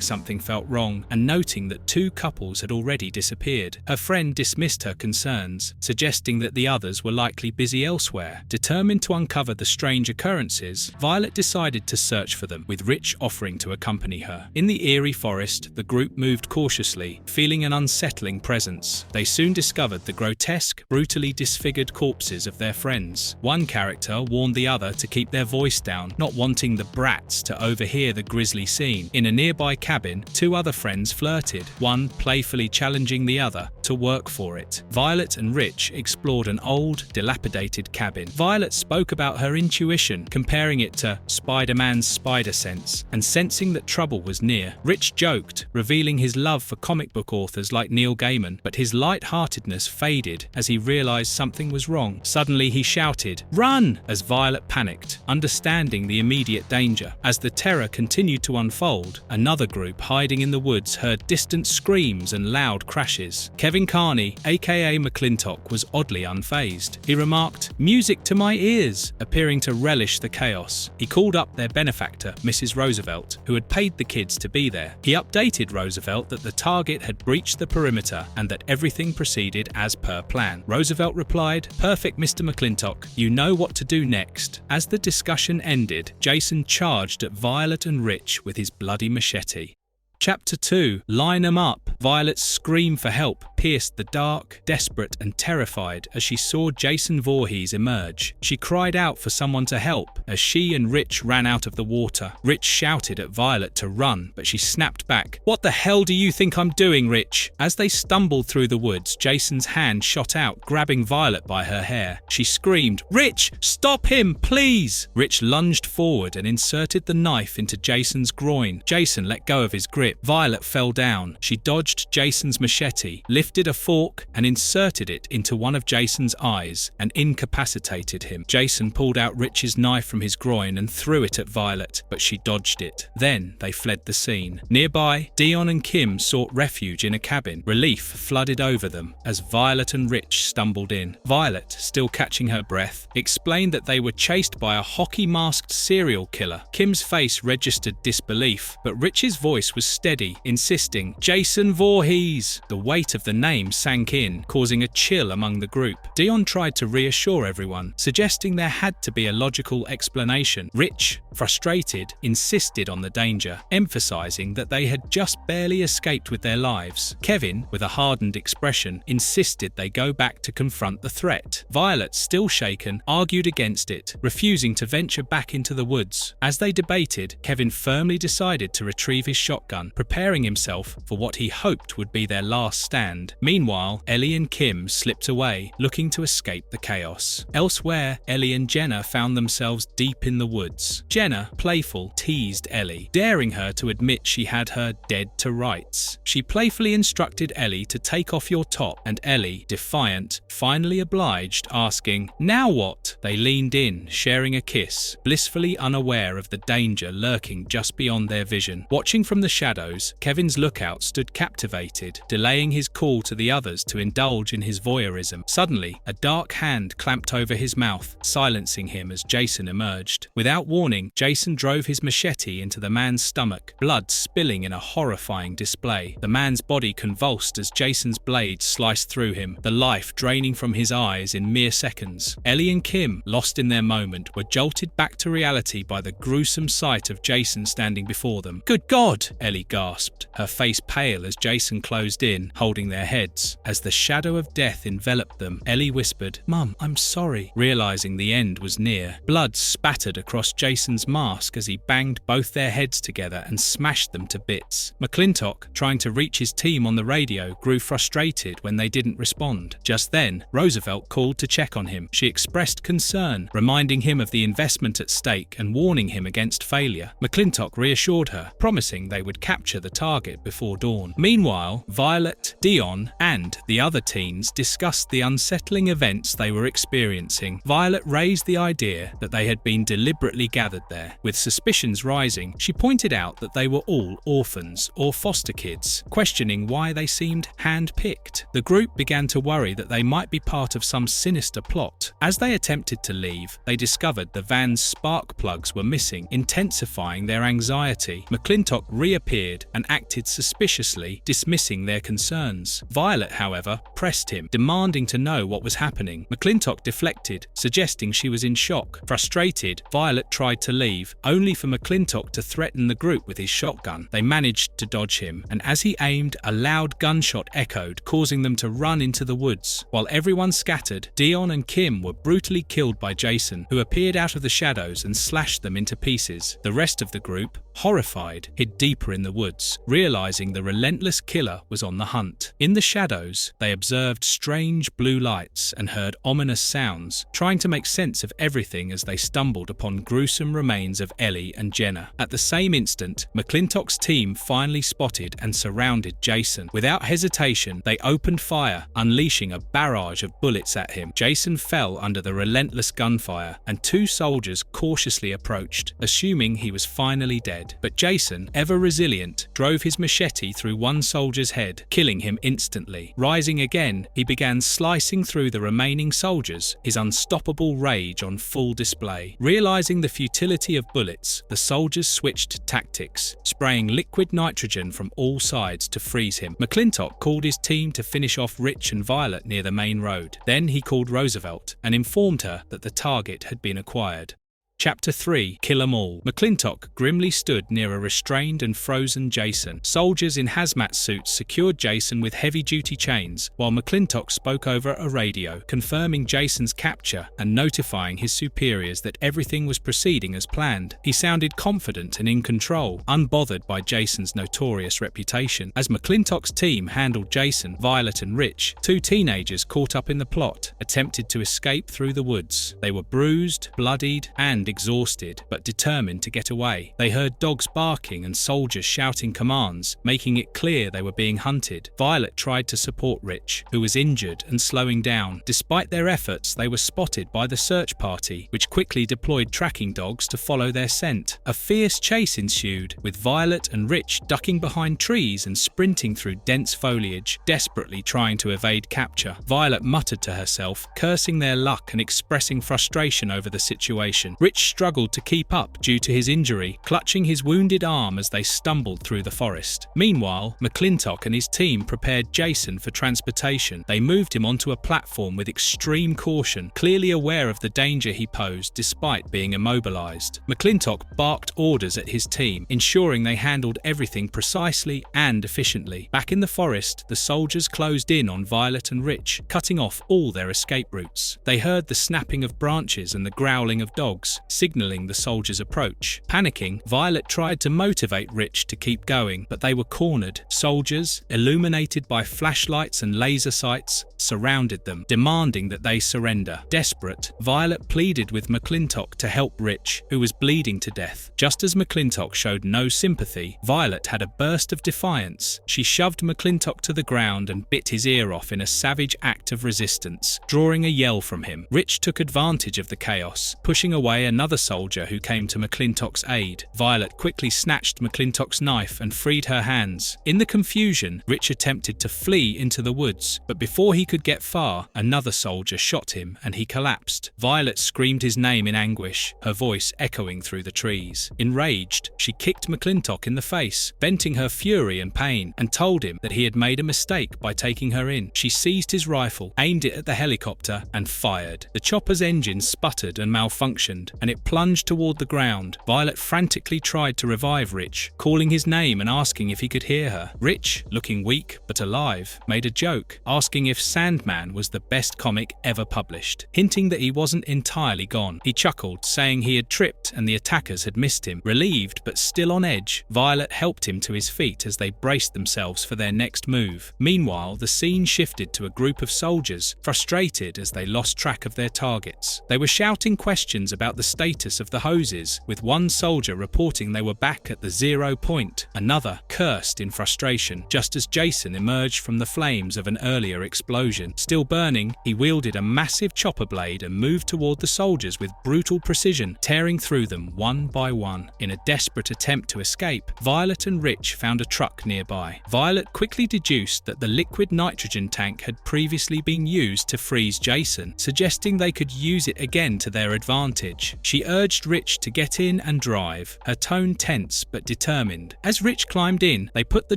something felt wrong and noting that two couples had already disappeared. Her friend dismissed dismissed her concerns, suggesting that the others were likely busy elsewhere. Determined to uncover the strange occurrences, Violet decided to search for them, with Rich offering to accompany her. In the eerie forest, the group moved cautiously, feeling an unsettling presence. They soon discovered the grotesque, brutally disfigured corpses of their friends. One character warned the other to keep their voice down, not wanting the brats to overhear the grisly scene. In a nearby cabin, two other friends flirted, one playfully challenging the other to work for it. Violet and Rich explored an old, dilapidated cabin. Violet spoke about her intuition, comparing it to Spider-Man's spider sense, and sensing that trouble was near. Rich joked, revealing his love for comic book authors like Neil Gaiman, but his light-heartedness faded as he realized something was wrong. Suddenly he shouted, "Run!" as Violet panicked, understanding the immediate danger. As the terror continued to unfold, another group hiding in the woods heard distant screams and loud crashes. Kevin Carney, aka McClintock, was oddly unfazed. He remarked, "Music to my ears," appearing to relish the chaos. He called up their benefactor, Mrs. Roosevelt, who had paid the kids to be there. He updated Roosevelt that the target had breached the perimeter and that everything proceeded as per plan. Roosevelt replied, "Perfect, Mr. McClintock. You know what to do next." As the discussion ended, Jason charged at Violet and Rich with his bloody machete. Chapter 2. Line 'em up. Violet's scream for help pierced the dark, desperate and terrified as she saw Jason Voorhees emerge. She cried out for someone to help as she and Rich ran out of the water. Rich shouted at Violet to run, but she snapped back. "What the hell do you think I'm doing, Rich?" As they stumbled through the woods, Jason's hand shot out, grabbing Violet by her hair. She screamed, "Rich, stop him, please!" Rich lunged forward and inserted the knife into Jason's groin. Jason let go of his grip. Violet fell down. She dodged Jason's machete, lifted a fork and inserted it into one of Jason's eyes and incapacitated him. Jason pulled out Rich's knife from his groin and threw it at Violet, but she dodged it. Then they fled the scene. Nearby, Dion and Kim sought refuge in a cabin. Relief flooded over them as Violet and Rich stumbled in. Violet, still catching her breath, explained that they were chased by a hockey-masked serial killer. Kim's face registered disbelief, but Rich's voice was steady, insisting, "Jason Voorhees!" The weight of the name sank in, causing a chill among the group. Dion tried to reassure everyone, suggesting there had to be a logical explanation. Rich, frustrated, insisted on the danger, emphasizing that they had just barely escaped with their lives. Kevin, with a hardened expression, insisted they go back to confront the threat. Violet, still shaken, argued against it, refusing to venture back into the woods. As they debated, Kevin firmly decided to retrieve his shotgun, preparing himself for what he hoped would be their last stand. Meanwhile, Ellie and Kim slipped away, looking to escape the chaos. Elsewhere, Ellie and Jenna found themselves deep in the woods. Jenna, playful, teased Ellie, daring her to admit she had her dead to rights. She playfully instructed Ellie to take off your top, and Ellie, defiant, finally obliged, asking, "Now what?" They leaned in, sharing a kiss, blissfully unaware of the danger lurking just beyond their vision. Watching from the shadows, Kevin's lookout stood captivated, delaying his call to the others to indulge in his voyeurism. Suddenly, a dark hand clamped over his mouth, silencing him as Jason emerged. Without warning, Jason drove his machete into the man's stomach, blood spilling in a horrifying display. The man's body convulsed as Jason's blade sliced through him, the life draining from his eyes in mere seconds. Ellie and Kim, lost in their moment, were jolted back to reality by the gruesome sight of Jason standing before them. "Good God!" Ellie gasped, her face pale as Jason closed in, holding their heads. As the shadow of death enveloped them, Ellie whispered, "Mum, I'm sorry," realizing the end was near. Blood spattered across Jason's mask as he banged both their heads together and smashed them to bits. McClintock, trying to reach his team on the radio, grew frustrated when they didn't respond. Just then, Roosevelt called to check on him. She expressed concern, reminding him of the investment at stake and warning him against failure. McClintock reassured her, promising they would capture the target before dawn. Meanwhile, Violet, Dion, and the other teens discussed the unsettling events they were experiencing. Violet raised the idea that they had been deliberately gathered there. With suspicions rising, she pointed out that they were all orphans or foster kids, questioning why they seemed hand-picked. The group began to worry that they might be part of some sinister plot. As they attempted to leave, they discovered the van's spark plugs were missing, intensifying their anxiety. McClintock reappeared and acted suspiciously, dismissing their concerns. chaos. Violet, however, pressed him, demanding to know what was happening. McClintock deflected, suggesting she was in shock. Frustrated, Violet tried to leave, only for McClintock to threaten the group with his shotgun. They managed to dodge him, and as he aimed, a loud gunshot echoed, causing them to run into the woods. While everyone scattered, Dion and Kim were brutally killed by Jason, who appeared out of the shadows and slashed them into pieces. The rest of the group, horrified, hid deeper in the woods, realizing the relentless killer was on the hunt. In the shadows, they observed strange blue lights and heard ominous sounds, trying to make sense of everything as they stumbled upon gruesome remains of Ellie and Jenna. At the same instant, McClintock's team finally spotted and surrounded Jason. Without hesitation, they opened fire, unleashing a barrage of bullets at him. Jason fell under the relentless gunfire, and two soldiers cautiously approached, assuming he was finally dead. But Jason, ever resilient, drove his machete through one soldier's head, killing him instantly. Rising again, he began slicing through the remaining soldiers, his unstoppable rage on full display. Realizing the futility of bullets, the soldiers switched tactics, spraying liquid nitrogen from all sides to freeze him. McClintock called his team to finish off Rich and Violet near the main road. Then he called Roosevelt and informed her that the target had been acquired. Chapter 3. Kill 'em all. McClintock grimly stood near a restrained and frozen Jason. Soldiers in hazmat suits secured Jason with heavy-duty chains, while McClintock spoke over a radio, confirming Jason's capture and notifying his superiors that everything was proceeding as planned. He sounded confident and in control, unbothered by Jason's notorious reputation. As McClintock's team handled Jason, Violet and Rich, two teenagers caught up in the plot attempted to escape through the woods. They were bruised, bloodied, and exhausted, but determined to get away. They heard dogs barking and soldiers shouting commands, making it clear they were being hunted. Violet tried to support Rich, who was injured and slowing down. Despite their efforts, they were spotted by the search party, which quickly deployed tracking dogs to follow their scent. A fierce chase ensued, with Violet and Rich ducking behind trees and sprinting through dense foliage, desperately trying to evade capture. Violet muttered to herself, cursing their luck and expressing frustration over the situation. Rich struggled to keep up due to his injury, clutching his wounded arm as they stumbled through the forest. Meanwhile, McClintock and his team prepared Jason for transportation. They moved him onto a platform with extreme caution, clearly aware of the danger he posed despite being immobilized. McClintock barked orders at his team, ensuring they handled everything precisely and efficiently. Back in the forest, the soldiers closed in on Violet and Rich, cutting off all their escape routes. They heard the snapping of branches and the growling of dogs, signaling the soldiers' approach. Panicking, Violet tried to motivate Rich to keep going, but they were cornered. Soldiers, illuminated by flashlights and laser sights, surrounded them, demanding that they surrender. Desperate, Violet pleaded with McClintock to help Rich, who was bleeding to death. Just as McClintock showed no sympathy, Violet had a burst of defiance. She shoved McClintock to the ground and bit his ear off in a savage act of resistance, drawing a yell from him. Rich took advantage of the chaos, pushing away another soldier who came to McClintock's aid. Violet quickly snatched McClintock's knife and freed her hands. In the confusion, Rich attempted to flee into the woods, but before he could get far, another soldier shot him and he collapsed. Violet screamed his name in anguish, her voice echoing through the trees. Enraged, she kicked McClintock in the face, venting her fury and pain, and told him that he had made a mistake by taking her in. She seized his rifle, aimed it at the helicopter, and fired. The chopper's engine sputtered and malfunctioned, and it plunged toward the ground. Violet frantically tried to revive Rich, calling his name and asking if he could hear her. Rich, looking weak but alive, made a joke, asking if Sandman was the best comic ever published, hinting that he wasn't entirely gone. He chuckled, saying he had tripped and the attackers had missed him. Relieved but still on edge, Violet helped him to his feet as they braced themselves for their next move. Meanwhile, the scene shifted to a group of soldiers, frustrated as they lost track of their targets. They were shouting questions about the status of the hoses, with one soldier reporting they were back at the 0 point. Another cursed in frustration, just as Jason emerged from the flames of an earlier explosion. Still burning, he wielded a massive chopper blade and moved toward the soldiers with brutal precision, tearing through them one by one. In a desperate attempt to escape, Violet and Rich found a truck nearby. Violet quickly deduced that the liquid nitrogen tank had previously been used to freeze Jason, suggesting they could use it again to their advantage. She urged Rich to get in and drive, her tone tense but determined. As Rich climbed in, they put the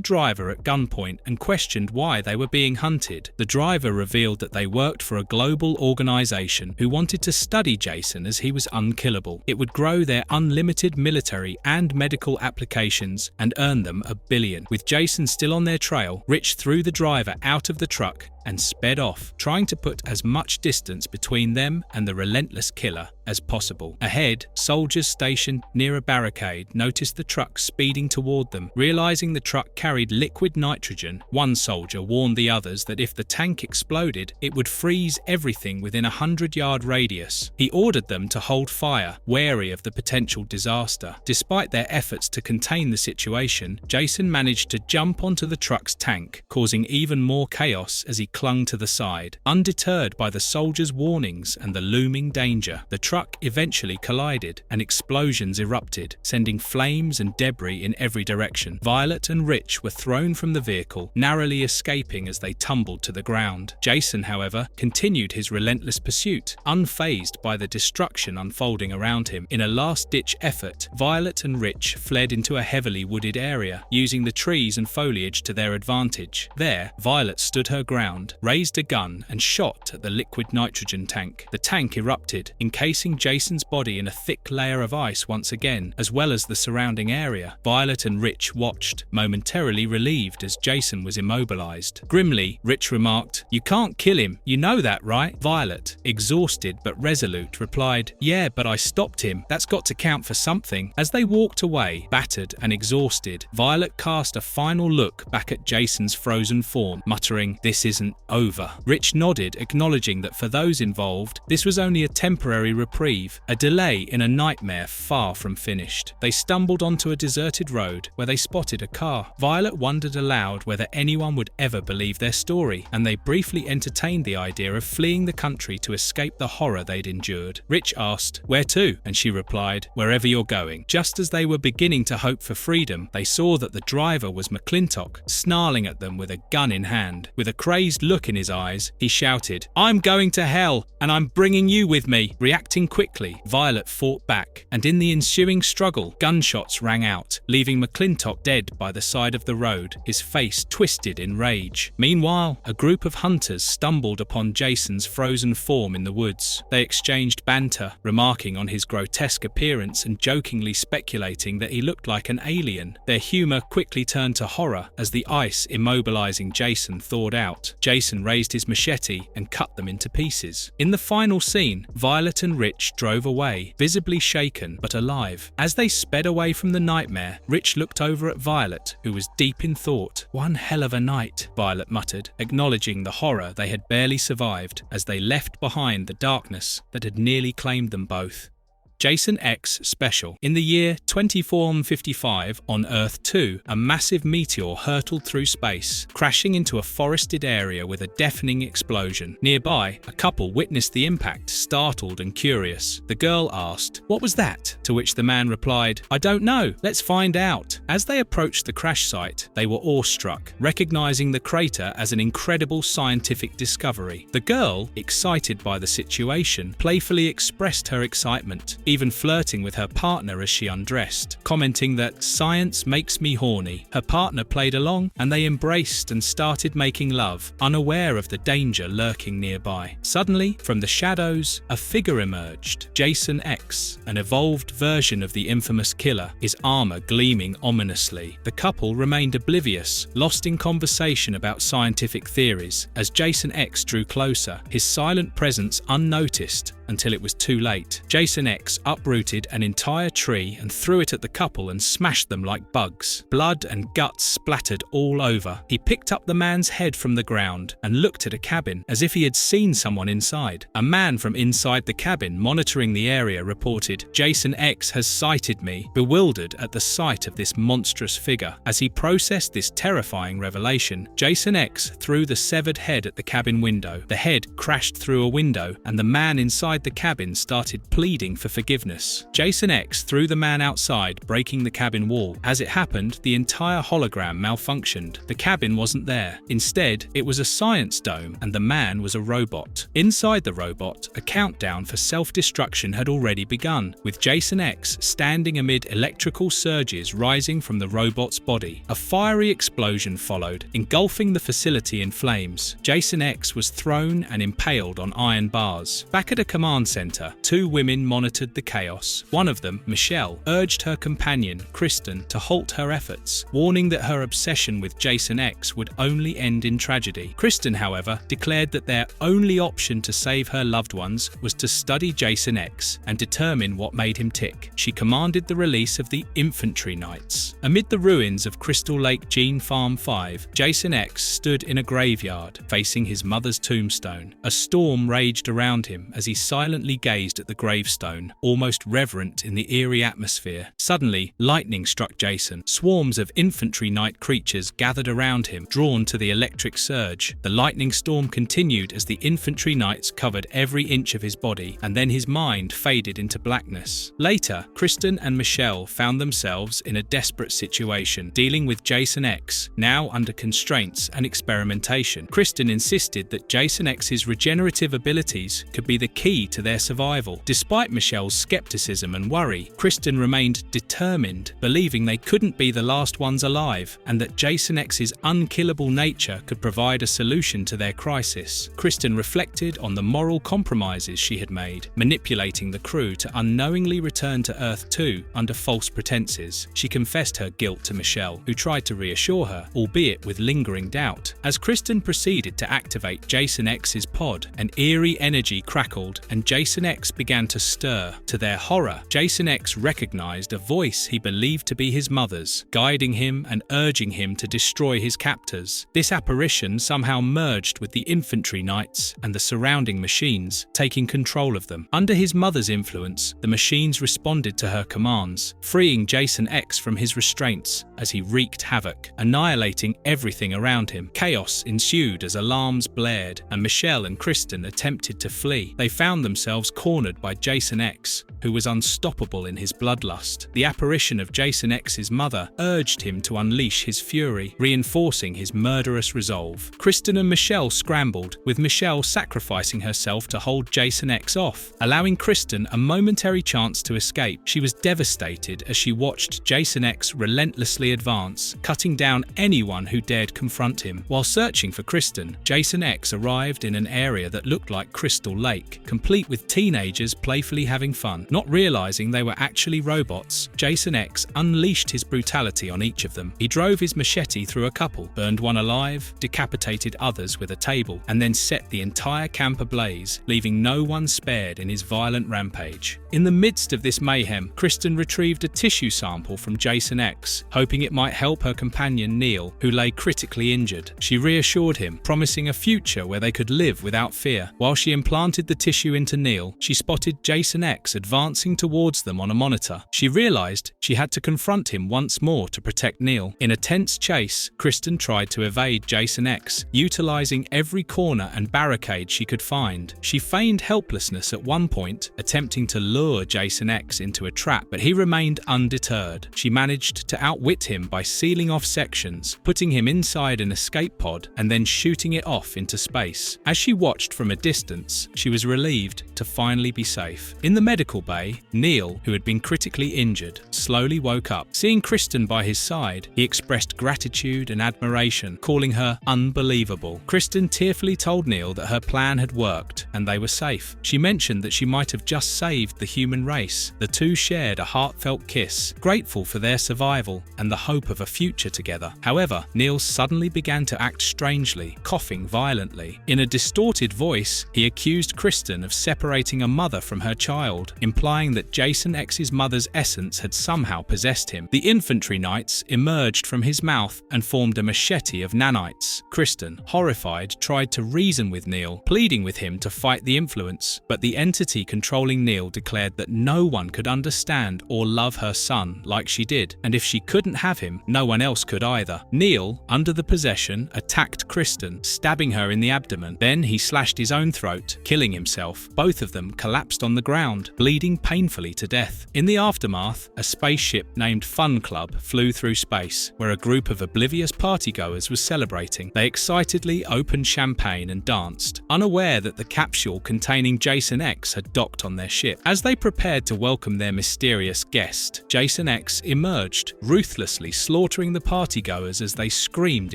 driver at gunpoint and questioned why they were being hunted. The driver revealed that they worked for a global organization who wanted to study Jason as he was unkillable. It would grow their unlimited military and medical applications and earn them $1 billion. With Jason still on their trail, Rich threw the driver out of the truck and sped off, trying to put as much distance between them and the relentless killer as possible. Ahead, soldiers stationed near a barricade noticed the truck speeding toward them. Realizing the truck carried liquid nitrogen, one soldier warned the others that if the tank exploded, it would freeze everything within a 100-yard radius. He ordered them to hold fire, wary of the potential disaster. Despite their efforts to contain the situation, Jason managed to jump onto the truck's tank, causing even more chaos as he clung to the side. Undeterred by the soldiers' warnings and the looming danger, the truck eventually collided and explosions erupted, sending flames and debris in every direction. Violet and Rich were thrown from the vehicle, narrowly escaping as they tumbled to the ground. Jason, however, continued his relentless pursuit, unfazed by the destruction unfolding around him. In a last-ditch effort, Violet and Rich fled into a heavily wooded area, using the trees and foliage to their advantage. There, Violet stood her ground, raised a gun and shot at the liquid nitrogen tank. The tank erupted, encasing Jason's body in a thick layer of ice once again, as well as the surrounding area. Violet and Rich watched, momentarily relieved as Jason was immobilized. Grimly, Rich remarked, "You can't kill him, you know that, right?" Violet, exhausted but resolute, replied, "Yeah, but I stopped him. That's got to count for something." As they walked away, battered and exhausted, Violet cast a final look back at Jason's frozen form, muttering, "This isn't over." Rich nodded, acknowledging that for those involved, this was only a temporary reprieve, a delay in a nightmare far from finished. They stumbled onto a deserted road where they spotted a car. Violet wondered aloud whether anyone would ever believe their story, and they briefly entertained the idea of fleeing the country to escape the horror they'd endured. Rich asked, "Where to?" and she replied, "Wherever you're going." Just as they were beginning to hope for freedom, they saw that the driver was McClintock, snarling at them with a gun in hand. With a crazed look in his eyes, he shouted, "I'm going to hell, and I'm bringing you with me." Reacting quickly, Violet fought back, and in the ensuing struggle, gunshots rang out, leaving McClintock dead by the side of the road, his face twisted in rage. Meanwhile, a group of hunters stumbled upon Jason's frozen form in the woods. They exchanged banter, remarking on his grotesque appearance and jokingly speculating that he looked like an alien. Their humor quickly turned to horror as the ice immobilizing Jason thawed out. Jason raised his machete and cut them into pieces. In the final scene, Violet and Rich drove away, visibly shaken but alive. As they sped away from the nightmare, Rich looked over at Violet, who was deep in thought. "One hell of a night," Violet muttered, acknowledging the horror they had barely survived as they left behind the darkness that had nearly claimed them both. Jason X Special. In the year 2455 on Earth 2, a massive meteor hurtled through space, crashing into a forested area with a deafening explosion. Nearby, a couple witnessed the impact, startled and curious. The girl asked, "What was that?" To which the man replied, "I don't know, let's find out." As they approached the crash site, they were awestruck, recognizing the crater as an incredible scientific discovery. The girl, excited by the situation, playfully expressed her excitement, even flirting with her partner as she undressed, commenting that "science makes me horny." Her partner played along, and they embraced and started making love, unaware of the danger lurking nearby. Suddenly, from the shadows, a figure emerged. Jason X, an evolved version of the infamous killer, his armor gleaming ominously. The couple remained oblivious, lost in conversation about scientific theories. As Jason X drew closer, his silent presence unnoticed until it was too late. Jason X uprooted an entire tree and threw it at the couple and smashed them like bugs. Blood and guts splattered all over. He picked up the man's head from the ground and looked at a cabin as if he had seen someone inside. A man from inside the cabin monitoring the area reported, "Jason X has sighted me," bewildered at the sight of this monstrous figure. As he processed this terrifying revelation, Jason X threw the severed head at the cabin window. The head crashed through a window, and the man inside inside the cabin started pleading for forgiveness. Jason X threw the man outside, breaking the cabin wall. As it happened, the entire hologram malfunctioned. The cabin wasn't there. Instead, it was a science dome, and the man was a robot. Inside the robot, a countdown for self-destruction had already begun, with Jason X standing amid electrical surges rising from the robot's body. A fiery explosion followed, engulfing the facility in flames. Jason X was thrown and impaled on iron bars. Back at a command center, two women monitored the chaos. One of them, Michelle, urged her companion, Kristen, to halt her efforts, warning that her obsession with Jason X would only end in tragedy. Kristen, however, declared that their only option to save her loved ones was to study Jason X and determine what made him tick. She commanded the release of the Infantry Knights. Amid the ruins of Crystal Lake Gene Farm 5, Jason X stood in a graveyard, facing his mother's tombstone. A storm raged around him as he silently gazed at the gravestone, almost reverent in the eerie atmosphere. Suddenly, lightning struck Jason. Swarms of Infantry Knight creatures gathered around him, drawn to the electric surge. The lightning storm continued as the Infantry Knights covered every inch of his body, and then his mind faded into blackness. Later, Kristen and Michelle found themselves in a desperate situation, dealing with Jason X, now under constraints and experimentation. Kristen insisted that Jason X's regenerative abilities could be the key to their survival. Despite Michelle's skepticism and worry, Kristen remained determined, believing they couldn't be the last ones alive, and that Jason X's unkillable nature could provide a solution to their crisis. Kristen reflected on the moral compromises she had made, manipulating the crew to unknowingly return to Earth 2 under false pretenses. She confessed her guilt to Michelle, who tried to reassure her, albeit with lingering doubt. As Kristen proceeded to activate Jason X's pod, an eerie energy crackled, and Jason X began to stir. To their horror, Jason X recognized a voice he believed to be his mother's, guiding him and urging him to destroy his captors. This apparition somehow merged with the Infantry Knights and the surrounding machines, taking control of them. Under his mother's influence, the machines responded to her commands, freeing Jason X from his restraints as he wreaked havoc, annihilating everything around him. Chaos ensued as alarms blared, and Michelle and Kristen attempted to flee. They found themselves cornered by Jason X, who was unstoppable in his bloodlust. The apparition of Jason X's mother urged him to unleash his fury, reinforcing his murderous resolve. Kristen and Michelle scrambled, with Michelle sacrificing herself to hold Jason X off, allowing Kristen a momentary chance to escape. She was devastated as she watched Jason X relentlessly advance, cutting down anyone who dared confront him. While searching for Kristen, Jason X arrived in an area that looked like Crystal Lake, complete with teenagers playfully having fun. Not realizing they were actually robots, Jason X unleashed his brutality on each of them. He drove his machete through a couple, burned one alive, decapitated others with a table, and then set the entire camp ablaze, leaving no one spared in his violent rampage. In the midst of this mayhem, Kristen retrieved a tissue sample from Jason X, hoping it might help her companion Neil, who lay critically injured. She reassured him, promising a future where they could live without fear. While she implanted the tissue into Neil, she spotted Jason X advancing towards them on a monitor. She realized she had to confront him once more to protect Neil. In a tense chase, Kristen tried to evade Jason X, utilizing every corner and barricade she could find. She feigned helplessness at one point, attempting to lure Jason X into a trap, but he remained undeterred. She managed to outwit him by sealing off sections, putting him inside an escape pod, and then shooting it off into space. As she watched from a distance, she was relieved to finally be safe. In the medical bay, Neil, who had been critically injured, slowly woke up. Seeing Kristen by his side, he expressed gratitude and admiration, calling her unbelievable. Kristen tearfully told Neil that her plan had worked and they were safe. She mentioned that she might have just saved the human race. The two shared a heartfelt kiss, grateful for their survival and the hope of a future together. However, Neil suddenly began to act strangely, coughing violently. In a distorted voice, he accused Kristen of separating a mother from her child, implying that Jason X's mother's essence had somehow possessed him. The Infantry Knights emerged from his mouth and formed a machete of nanites. Kristen, horrified, tried to reason with Neil, pleading with him to fight the influence, but the entity controlling Neil declared that no one could understand or love her son like she did, and if she couldn't have him, no one else could either. Neil, under the possession, attacked Kristen, stabbing her in the abdomen. Then he slashed his own throat, killing himself. off. Both of them collapsed on the ground, bleeding painfully to death. In the aftermath, a spaceship named Fun Club flew through space, where a group of oblivious partygoers was celebrating. They excitedly opened champagne and danced, unaware that the capsule containing Jason X had docked on their ship. As they prepared to welcome their mysterious guest, Jason X emerged, ruthlessly slaughtering the partygoers as they screamed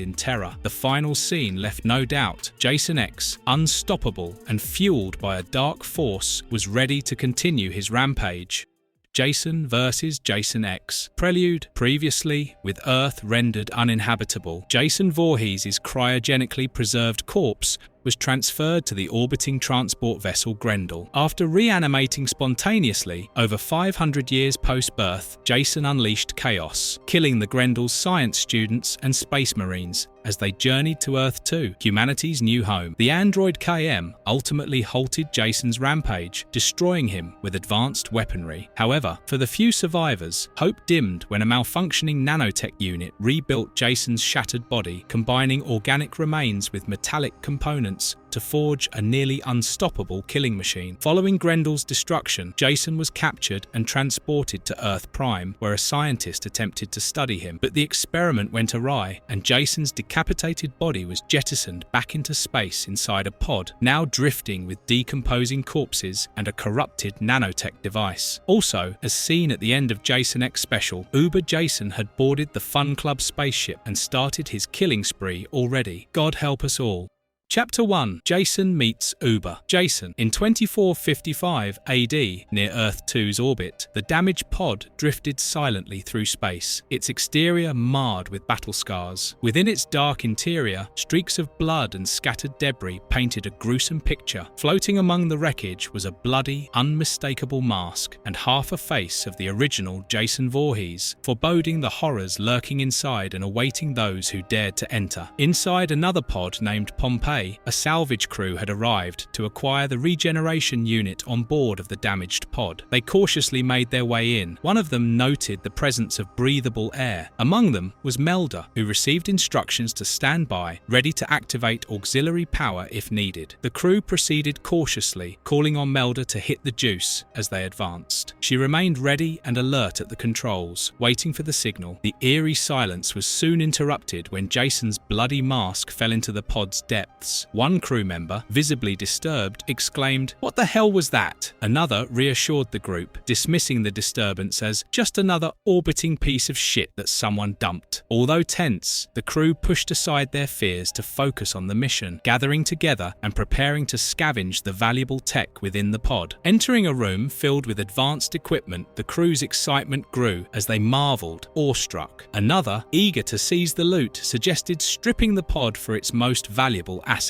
in terror. The final scene left no doubt. Jason X, unstoppable and fueled by a dark force, was ready to continue his rampage. Jason vs. Jason X. Prelude. Previously, with Earth rendered uninhabitable, Jason Voorhees' cryogenically preserved corpse was transferred to the orbiting transport vessel Grendel. After reanimating spontaneously, over 500 years post-birth, Jason unleashed chaos, killing the Grendel's science students and space marines as they journeyed to Earth 2, humanity's new home. The android KM ultimately halted Jason's rampage, destroying him with advanced weaponry. However, for the few survivors, hope dimmed when a malfunctioning nanotech unit rebuilt Jason's shattered body, combining organic remains with metallic components to forge a nearly unstoppable killing machine. Following Grendel's destruction, Jason was captured and transported to Earth Prime, where a scientist attempted to study him, but the experiment went awry, and Jason's decapitated body was jettisoned back into space inside a pod, now drifting with decomposing corpses and a corrupted nanotech device. Also, as seen at the end of Jason X Special, Uber Jason had boarded the Fun Club spaceship and started his killing spree already. God help us all. Chapter 1. Jason meets Uber. Jason. In 2455 AD, near Earth 2's orbit, the damaged pod drifted silently through space, its exterior marred with battle scars. Within its dark interior, streaks of blood and scattered debris painted a gruesome picture. Floating among the wreckage was a bloody, unmistakable mask and half a face of the original Jason Voorhees, foreboding the horrors lurking inside and awaiting those who dared to enter. Inside another pod named Pompeii, a salvage crew had arrived to acquire the regeneration unit on board of the damaged pod. They cautiously made their way in. One of them noted the presence of breathable air. Among them was Melda, who received instructions to stand by, ready to activate auxiliary power if needed. The crew proceeded cautiously, calling on Melda to hit the juice as they advanced. She remained ready and alert at the controls, waiting for the signal. The eerie silence was soon interrupted when Jason's bloody mask fell into the pod's depths. One crew member, visibly disturbed, exclaimed, "What the hell was that?" Another reassured the group, dismissing the disturbance as just another orbiting piece of shit that someone dumped. Although tense, the crew pushed aside their fears to focus on the mission, gathering together and preparing to scavenge the valuable tech within the pod. Entering a room filled with advanced equipment, the crew's excitement grew as they marveled, awestruck. Another, eager to seize the loot, suggested stripping the pod for its most valuable assets.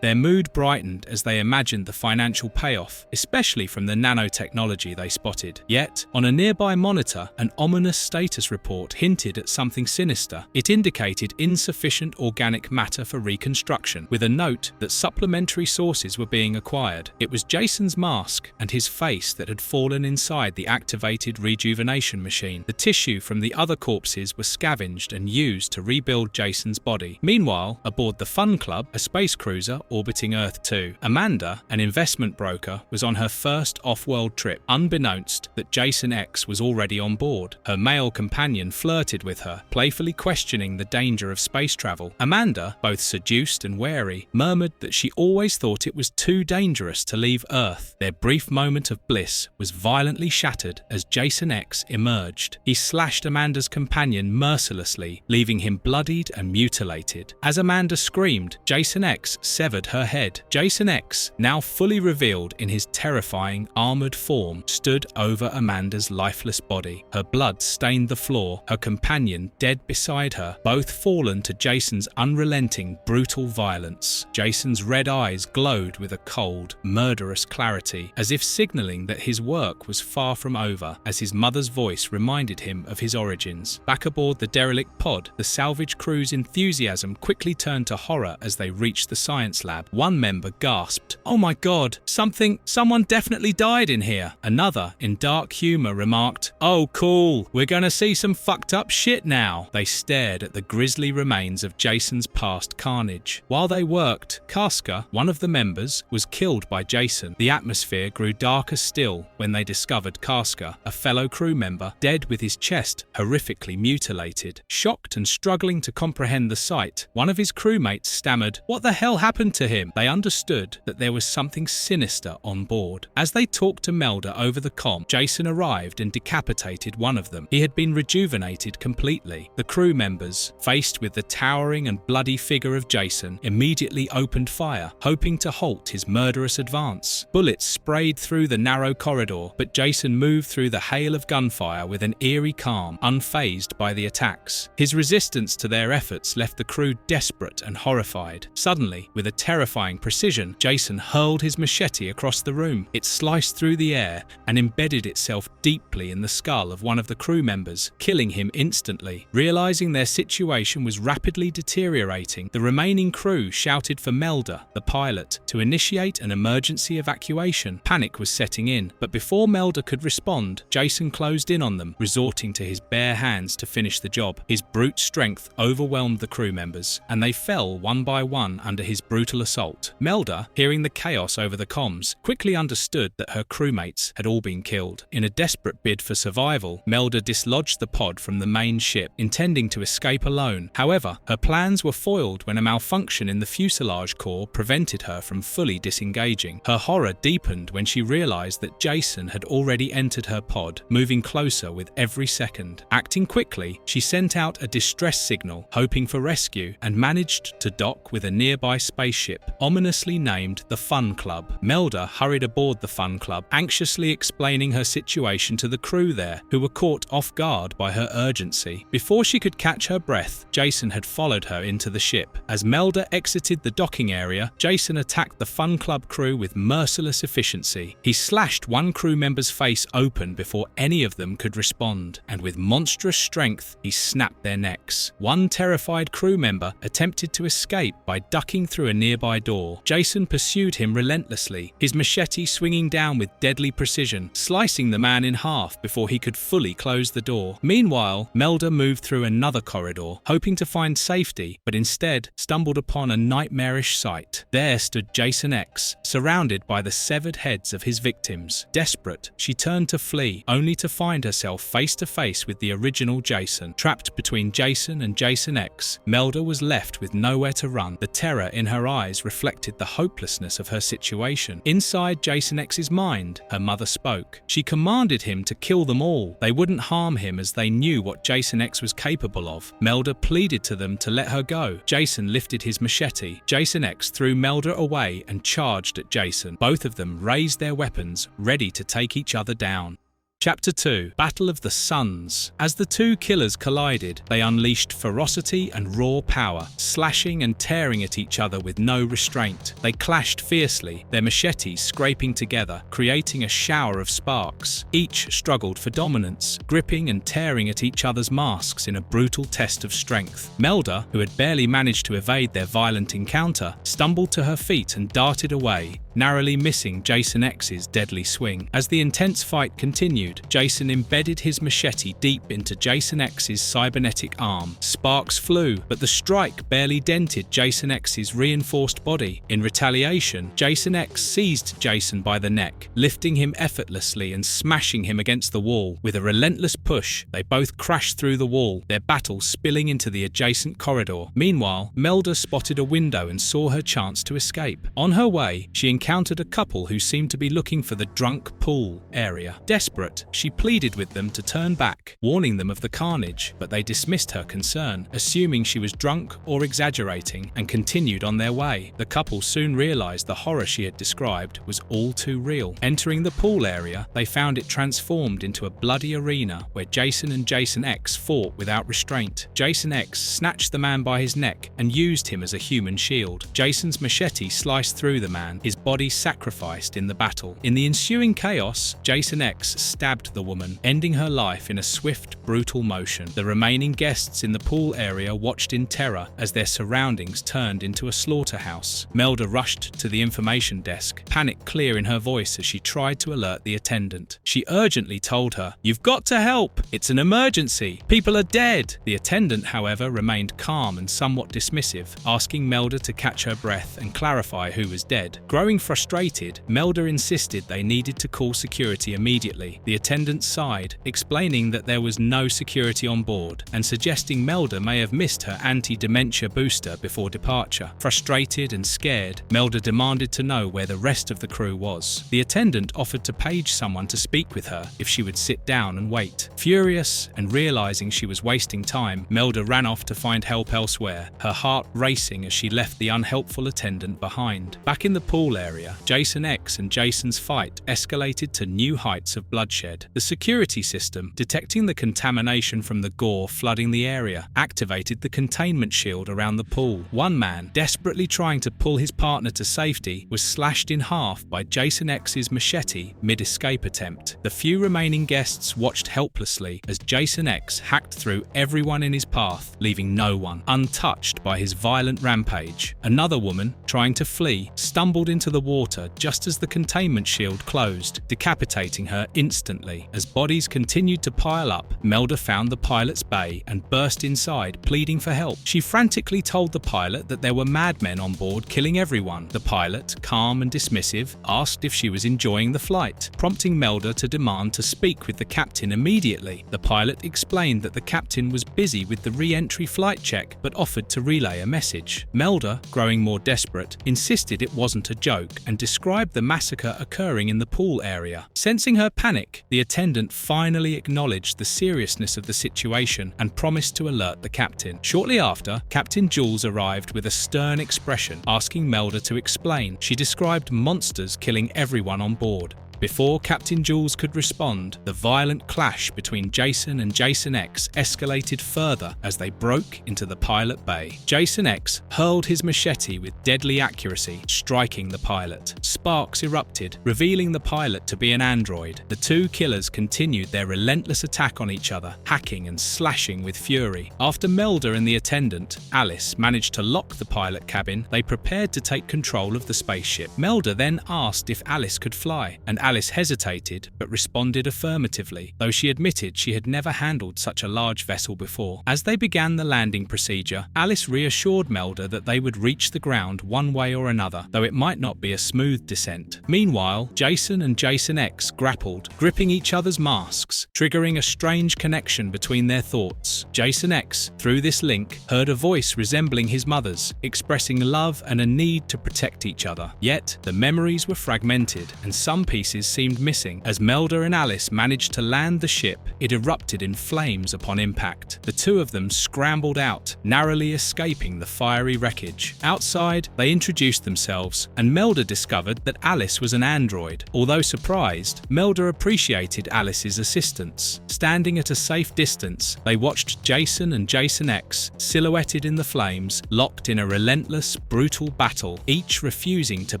Their mood brightened as they imagined the financial payoff, especially from the nanotechnology they spotted. Yet, on a nearby monitor, an ominous status report hinted at something sinister. It indicated insufficient organic matter for reconstruction, with a note that supplementary sources were being acquired. It was Jason's mask and his face that had fallen inside the activated rejuvenation machine. The tissue from the other corpses was scavenged and used to rebuild Jason's body. Meanwhile, aboard the Fun Club, a space cruiser orbiting Earth 2, Amanda, an investment broker, was on her first off-world trip, unbeknownst that Jason X was already on board. Her male companion flirted with her, playfully questioning the danger of space travel. Amanda, both seduced and wary, murmured that she always thought it was too dangerous to leave Earth. Their brief moment of bliss was violently shattered as Jason X emerged. He slashed Amanda's companion mercilessly, leaving him bloodied and mutilated. As Amanda screamed, Jason X severed her head. Jason X, now fully revealed in his terrifying armored form, stood over Amanda's lifeless body. Her blood stained the floor, her companion dead beside her, both fallen to Jason's unrelenting, brutal violence. Jason's red eyes glowed with a cold, murderous clarity, as if signaling that his work was far from over, as his mother's voice reminded him of his origins. Back aboard the derelict pod, the salvage crew's enthusiasm quickly turned to horror as they reached reached the science lab. One member gasped, "Oh my god, someone definitely died in here." Another, in dark humor, remarked, "Oh cool, we're gonna see some fucked up shit now." They stared at the grisly remains of Jason's past carnage. While they worked, Casca, one of the members, was killed by Jason. The atmosphere grew darker still when they discovered Casca, a fellow crew member, dead with his chest horrifically mutilated. Shocked and struggling to comprehend the sight, one of his crewmates stammered, "What the hell happened to him?" They understood that there was something sinister on board. As they talked to Melda over the comm, Jason arrived and decapitated one of them. He had been rejuvenated completely. The crew members, faced with the towering and bloody figure of Jason, immediately opened fire, hoping to halt his murderous advance. Bullets sprayed through the narrow corridor, but Jason moved through the hail of gunfire with an eerie calm, unfazed by the attacks. His resistance to their efforts left the crew desperate and horrified. Suddenly, with a terrifying precision, Jason hurled his machete across the room. It sliced through the air and embedded itself deeply in the skull of one of the crew members, killing him instantly. Realizing their situation was rapidly deteriorating, the remaining crew shouted for Melda, the pilot, to initiate an emergency evacuation. Panic was setting in, but before Melda could respond, Jason closed in on them, resorting to his bare hands to finish the job. His brute strength overwhelmed the crew members, and they fell one by one under his brutal assault. Melda, hearing the chaos over the comms, quickly understood that her crewmates had all been killed. In a desperate bid for survival, Melda dislodged the pod from the main ship, intending to escape alone. However, her plans were foiled when a malfunction in the fuselage core prevented her from fully disengaging. Her horror deepened when she realized that Jason had already entered her pod, moving closer with every second. Acting quickly, she sent out a distress signal, hoping for rescue, and managed to dock with a nearby spaceship, ominously named the Fun Club. Melda hurried aboard the Fun Club, anxiously explaining her situation to the crew there, who were caught off guard by her urgency. Before she could catch her breath, Jason had followed her into the ship. As Melda exited the docking area, Jason attacked the Fun Club crew with merciless efficiency. He slashed one crew member's face open before any of them could respond, and with monstrous strength, he snapped their necks. One terrified crew member attempted to escape by ducking through a nearby door. Jason pursued him relentlessly, his machete swinging down with deadly precision, slicing the man in half before he could fully close the door. Meanwhile, Melda moved through another corridor, hoping to find safety, but instead stumbled upon a nightmarish sight. There stood Jason X, surrounded by the severed heads of his victims. Desperate, she turned to flee, only to find herself face to face with the original Jason. Trapped between Jason and Jason X, Melda was left with nowhere to run. The terror in her eyes reflected the hopelessness of her situation. Inside Jason X's mind, her mother spoke. She commanded him to kill them all. They wouldn't harm him as they knew what Jason X was capable of. Melda pleaded to them to let her go. Jason lifted his machete. Jason X threw Melda away and charged at Jason. Both of them raised their weapons, ready to take each other down. Chapter 2. Battle of the Suns. As the two killers collided, they unleashed ferocity and raw power, slashing and tearing at each other with no restraint. They clashed fiercely, their machetes scraping together, creating a shower of sparks. Each struggled for dominance, gripping and tearing at each other's masks in a brutal test of strength. Melda, who had barely managed to evade their violent encounter, stumbled to her feet and darted away, narrowly missing Jason X's deadly swing. As the intense fight continued, Jason embedded his machete deep into Jason X's cybernetic arm. Sparks flew, but the strike barely dented Jason X's reinforced body. In retaliation, Jason X seized Jason by the neck, lifting him effortlessly and smashing him against the wall. With a relentless push, they both crashed through the wall, their battle spilling into the adjacent corridor. Meanwhile, Melda spotted a window and saw her chance to escape. On her way, she encountered a couple who seemed to be looking for the drunk pool area. Desperate, she pleaded with them to turn back, warning them of the carnage, but they dismissed her concern, assuming she was drunk or exaggerating, and continued on their way. The couple soon realized the horror she had described was all too real. Entering the pool area, they found it transformed into a bloody arena where Jason and Jason X fought without restraint. Jason X snatched the man by his neck and used him as a human shield. Jason's machete sliced through the man, his body sacrificed in the battle. In the ensuing chaos, Jason X stabbed the woman, ending her life in a swift, brutal motion. The remaining guests in the pool area watched in terror as their surroundings turned into a slaughterhouse. Melda rushed to the information desk, panic clear in her voice as she tried to alert the attendant. She urgently told her, "You've got to help! It's an emergency! People are dead!" The attendant, however, remained calm and somewhat dismissive, asking Melda to catch her breath and clarify who was dead. Growing frustrated, Melda insisted they needed to call security immediately. The attendant sighed, explaining that there was no security on board and suggesting Melda may have missed her anti-dementia booster before departure. Frustrated and scared, Melda demanded to know where the rest of the crew was. The attendant offered to page someone to speak with her if she would sit down and wait. Furious and realizing she was wasting time, Melda ran off to find help elsewhere, her heart racing as she left the unhelpful attendant behind. Back in the pool area, Jason X and Jason's fight escalated to new heights of bloodshed. The security system, detecting the contamination from the gore flooding the area, activated the containment shield around the pool. One man, desperately trying to pull his partner to safety, was slashed in half by Jason X's machete mid-escape attempt. The few remaining guests watched helplessly as Jason X hacked through everyone in his path, leaving no one untouched by his violent rampage. Another woman, trying to flee, stumbled into the water just as the containment shield closed, decapitating her instantly. As bodies continued to pile up, Melda found the pilot's bay and burst inside, pleading for help. She frantically told the pilot that there were madmen on board killing everyone. The pilot, calm and dismissive, asked if she was enjoying the flight, prompting Melda to demand to speak with the captain immediately. The pilot explained that the captain was busy with the re-entry flight check but offered to relay a message. Melda, growing more desperate, insisted it wasn't a joke and described the massacre occurring in the pool area. Sensing her panic, the attendant finally acknowledged the seriousness of the situation and promised to alert the captain. Shortly after, Captain Jules arrived with a stern expression, asking Melda to explain. She described monsters killing everyone on board. Before Captain Jules could respond, the violent clash between Jason and Jason X escalated further as they broke into the pilot bay. Jason X hurled his machete with deadly accuracy, striking the pilot. Sparks erupted, revealing the pilot to be an android. The two killers continued their relentless attack on each other, hacking and slashing with fury. After Melda and the attendant, Alice, managed to lock the pilot cabin, they prepared to take control of the spaceship. Melda then asked if Alice could fly, and Alice hesitated but responded affirmatively, though she admitted she had never handled such a large vessel before. As they began the landing procedure, Alice reassured Melda that they would reach the ground one way or another, though it might not be a smooth descent. Meanwhile, Jason and Jason X grappled, gripping each other's masks, triggering a strange connection between their thoughts. Jason X, through this link, heard a voice resembling his mother's, expressing love and a need to protect each other. Yet, the memories were fragmented, and some pieces seemed missing. As Melda and Alice managed to land the ship, it erupted in flames upon impact. The two of them scrambled out, narrowly escaping the fiery wreckage. Outside, they introduced themselves, and Melda discovered that Alice was an android. Although surprised, Melda appreciated Alice's assistance. Standing at a safe distance, they watched Jason and Jason X, silhouetted in the flames, locked in a relentless, brutal battle, each refusing to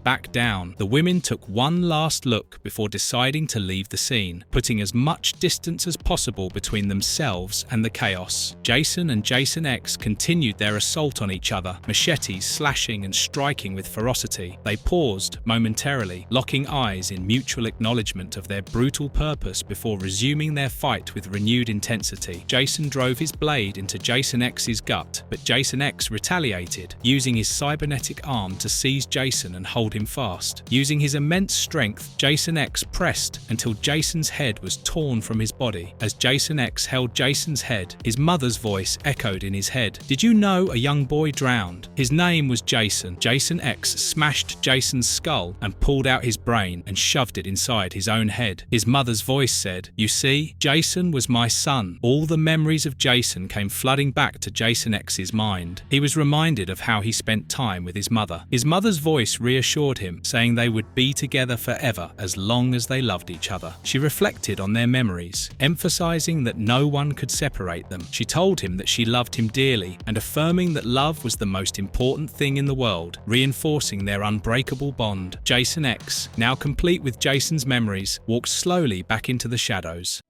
back down. The women took one last look before deciding to leave the scene, putting as much distance as possible between themselves and the chaos. Jason and Jason X continued their assault on each other, machetes slashing and striking with ferocity. They paused momentarily, locking eyes in mutual acknowledgement of their brutal purpose before resuming their fight with renewed intensity. Jason drove his blade into Jason X's gut, but Jason X retaliated, using his cybernetic arm to seize Jason and hold him fast. Using his immense strength, Jason X pressed until Jason's head was torn from his body. As Jason X held Jason's head, his mother's voice echoed in his head. "Did you know a young boy drowned? His name was Jason." Jason X smashed Jason's skull and pulled out his brain and shoved it inside his own head. His mother's voice said, "You see, Jason was my son." All the memories of Jason came flooding back to Jason X's mind. He was reminded of how he spent time with his mother. His mother's voice reassured him, saying they would be together forever as long as they loved each other. She reflected on their memories, emphasizing that no one could separate them. She told him that she loved him dearly and affirming that love was the most important thing in the world, reinforcing their unbreakable bond. Jason X, now complete with Jason's memories, walked slowly back into the shadows.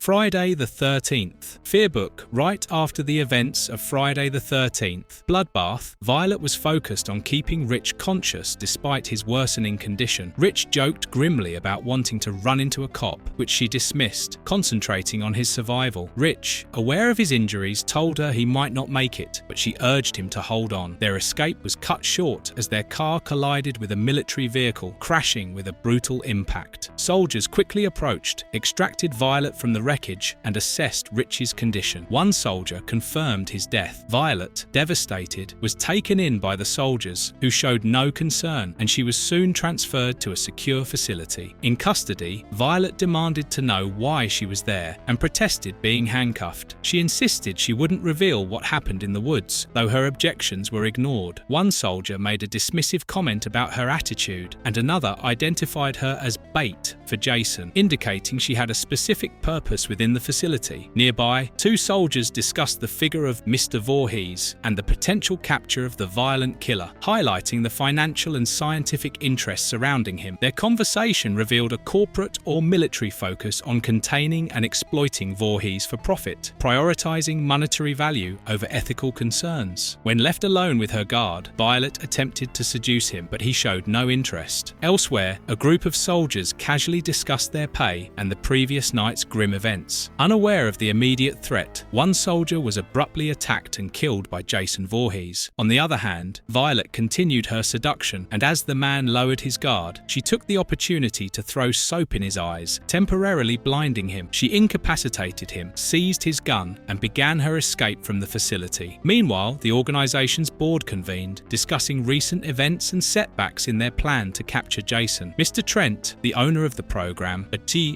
Friday the 13th. Fearbook. Right after the events of Friday the 13th Bloodbath, Violet was focused on keeping Rich conscious despite his worsening condition. Rich joked grimly about wanting to run into a cop, which she dismissed, concentrating on his survival. Rich, aware of his injuries, told her he might not make it, but she urged him to hold on. Their escape was cut short as their car collided with a military vehicle, crashing with a brutal impact. Soldiers quickly approached, extracted Violet from the wreckage and assessed Rich's condition. One soldier confirmed his death. Violet, devastated, was taken in by the soldiers, who showed no concern, and she was soon transferred to a secure facility. In custody, Violet demanded to know why she was there and protested being handcuffed. She insisted she wouldn't reveal what happened in the woods, though her objections were ignored. One soldier made a dismissive comment about her attitude, and another identified her as bait for Jason, indicating she had a specific purpose within the facility. Nearby, two soldiers discussed the figure of Mr. Voorhees and the potential capture of the violent killer, highlighting the financial and scientific interests surrounding him. Their conversation revealed a corporate or military focus on containing and exploiting Voorhees for profit, prioritizing monetary value over ethical concerns. When left alone with her guard, Violet attempted to seduce him, but he showed no interest. Elsewhere, a group of soldiers casually discussed their pay and the previous night's grim events. Unaware of the immediate threat, one soldier was abruptly attacked and killed by Jason Voorhees. On the other hand, Violet continued her seduction, and as the man lowered his guard, she took the opportunity to throw soap in his eyes, temporarily blinding him. She incapacitated him, seized his gun, and began her escape from the facility. Meanwhile, the organization's board convened, discussing recent events and setbacks in their plan to capture Jason. Mr. Trent, the owner of the program,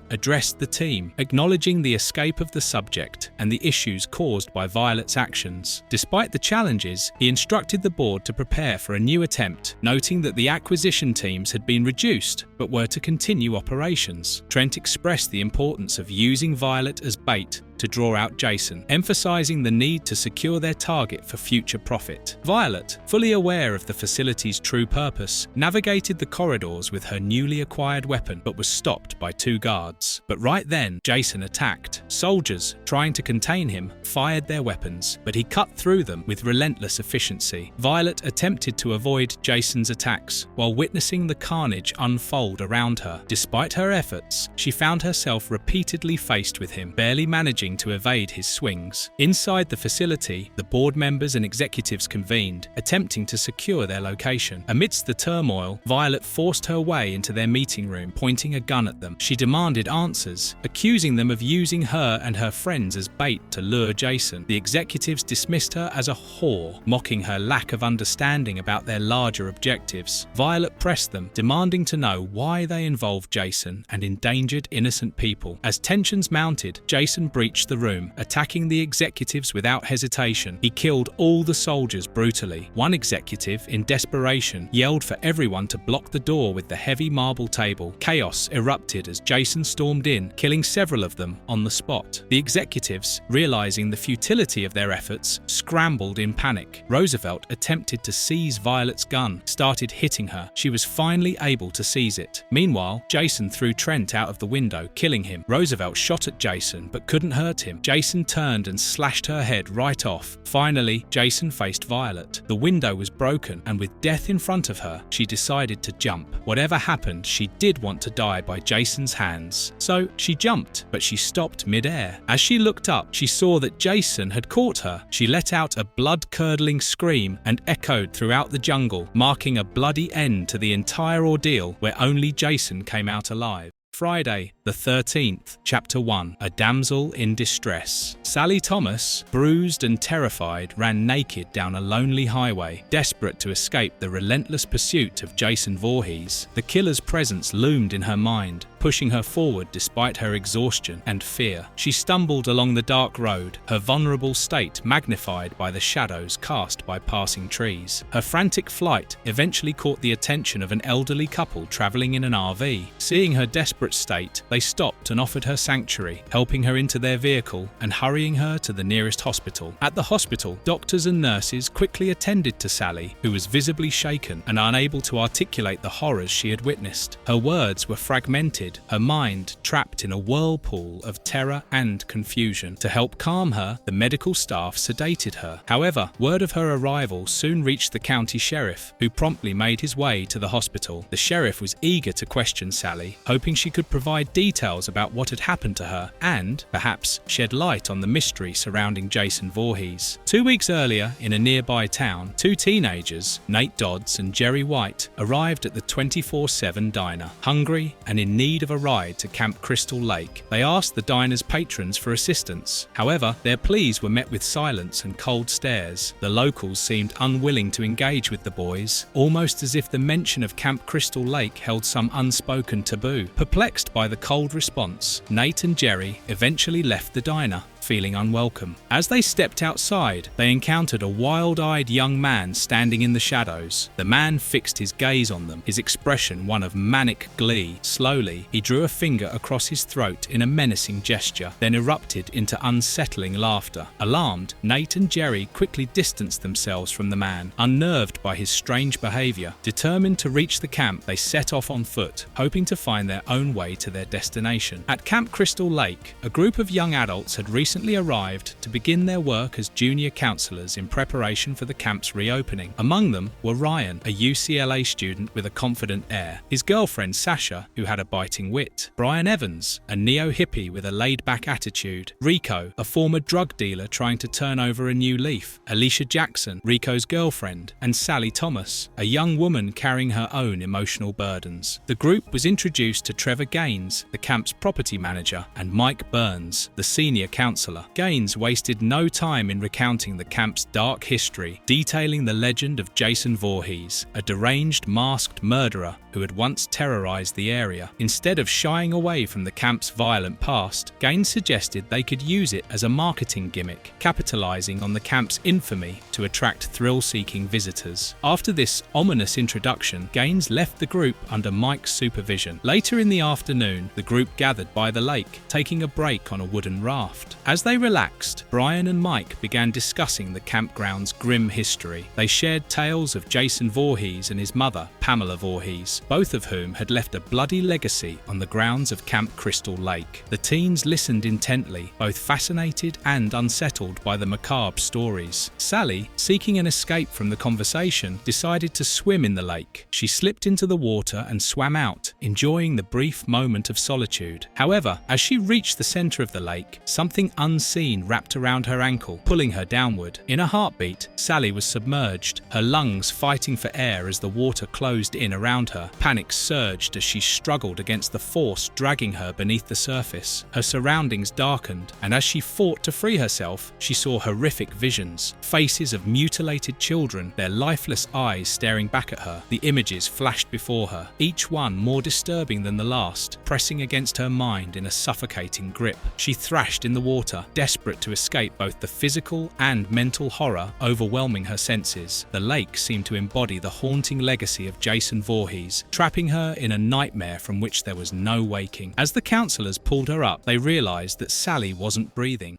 addressed the team, acknowledging the escape of the subject and the issues caused by Violet's actions. Despite the challenges, he instructed the board to prepare for a new attempt, noting that the acquisition teams had been reduced but were to continue operations. Trent expressed the importance of using Violet as bait to draw out Jason, emphasizing the need to secure their target for future profit. Violet, fully aware of the facility's true purpose, navigated the corridors with her newly acquired weapon but was stopped by two guards. But right then, Jason attacked. Soldiers, trying to contain him, fired their weapons, but he cut through them with relentless efficiency. Violet attempted to avoid Jason's attacks while witnessing the carnage unfold around her. Despite her efforts, she found herself repeatedly faced with him, barely managing to evade his swings. Inside the facility, the board members and executives convened, attempting to secure their location. Amidst the turmoil, Violet forced her way into their meeting room, pointing a gun at them. She demanded answers, accusing them of using her and her friends as bait to lure Jason. The executives dismissed her as a whore, mocking her lack of understanding about their larger objectives. Violet pressed them, demanding to know why they involved Jason and endangered innocent people. As tensions mounted, Jason breached the room, attacking the executives without hesitation. He killed all the soldiers brutally. One executive, in desperation, yelled for everyone to block the door with the heavy marble table. Chaos erupted as Jason stormed in, killing several of them on the spot. The executives, realizing the futility of their efforts, scrambled in panic. Roosevelt attempted to seize Violet's gun, started hitting her. She was finally able to seize it. Meanwhile, Jason threw Trent out of the window, killing him. Roosevelt shot at Jason but couldn't hurt him. Jason turned and slashed her head right off. Finally, Jason faced Violet. The window was broken, and with death in front of her, she decided to jump. Whatever happened, she did want to die by Jason's hands. So she jumped, but she stopped mid-air. As she looked up, she saw that Jason had caught her. She let out a blood-curdling scream and echoed throughout the jungle, marking a bloody end to the entire ordeal where only Jason came out alive. Friday, the 13th, Chapter 1, A Damsel in Distress. Sally Thomas, bruised and terrified, ran naked down a lonely highway, desperate to escape the relentless pursuit of Jason Voorhees. The killer's presence loomed in her mind, pushing her forward despite her exhaustion and fear. She stumbled along the dark road, her vulnerable state magnified by the shadows cast by passing trees. Her frantic flight eventually caught the attention of an elderly couple traveling in an RV. Seeing her desperate state, they stopped and offered her sanctuary, helping her into their vehicle and hurrying her to the nearest hospital. At the hospital, doctors and nurses quickly attended to Sally, who was visibly shaken and unable to articulate the horrors she had witnessed. Her words were fragmented, her mind trapped in a whirlpool of terror and confusion. To help calm her, the medical staff sedated her. However, word of her arrival soon reached the county sheriff, who promptly made his way to the hospital. The sheriff was eager to question Sally, hoping she could provide details about what had happened to her and, perhaps, shed light on the mystery surrounding Jason Voorhees. 2 weeks earlier, in a nearby town, two teenagers, Nate Dodds and Jerry White, arrived at the 24/7 diner, hungry and in need of a ride to Camp Crystal Lake. They asked the diner's patrons for assistance. However, their pleas were met with silence and cold stares. The locals seemed unwilling to engage with the boys, almost as if the mention of Camp Crystal Lake held some unspoken taboo. Perplexed by the cold response, Nate and Jerry eventually left the diner, feeling unwelcome. As they stepped outside, they encountered a wild-eyed young man standing in the shadows. The man fixed his gaze on them, his expression one of manic glee. Slowly, he drew a finger across his throat in a menacing gesture, then erupted into unsettling laughter. Alarmed, Nate and Jerry quickly distanced themselves from the man, unnerved by his strange behavior. Determined to reach the camp, they set off on foot, hoping to find their own way to their destination. At Camp Crystal Lake, a group of young adults had recently arrived to begin their work as junior counselors in preparation for the camp's reopening. Among them were Ryan, a UCLA student with a confident air, his girlfriend Sasha, who had a biting wit, Brian Evans, a neo-hippie with a laid-back attitude, Rico, a former drug dealer trying to turn over a new leaf, Alicia Jackson, Rico's girlfriend, and Sally Thomas, a young woman carrying her own emotional burdens. The group was introduced to Trevor Gaines, the camp's property manager, and Mike Burns, the senior counselor. Gaines wasted no time in recounting the camp's dark history, detailing the legend of Jason Voorhees, a deranged masked murderer who had once terrorized the area. Instead of shying away from the camp's violent past, Gaines suggested they could use it as a marketing gimmick, capitalizing on the camp's infamy to attract thrill-seeking visitors. After this ominous introduction, Gaines left the group under Mike's supervision. Later in the afternoon, the group gathered by the lake, taking a break on a wooden raft. As they relaxed, Brian and Mike began discussing the campground's grim history. They shared tales of Jason Voorhees and his mother, Pamela Voorhees, both of whom had left a bloody legacy on the grounds of Camp Crystal Lake. The teens listened intently, both fascinated and unsettled by the macabre stories. Sally, seeking an escape from the conversation, decided to swim in the lake. She slipped into the water and swam out, enjoying the brief moment of solitude. However, as she reached the center of the lake, something unseen wrapped around her ankle, pulling her downward. In a heartbeat, Sally was submerged, her lungs fighting for air as the water closed in around her. Panic surged as she struggled against the force dragging her beneath the surface. Her surroundings darkened, and as she fought to free herself, she saw horrific visions. Faces of mutilated children, their lifeless eyes staring back at her. The images flashed before her, each one more disturbing than the last, pressing against her mind in a suffocating grip. She thrashed in the water, desperate to escape both the physical and mental horror overwhelming her senses. The lake seemed to embody the haunting legacy of Jason Voorhees, trapping her in a nightmare from which there was no waking. As the counselors pulled her up, they realized that Sally wasn't breathing.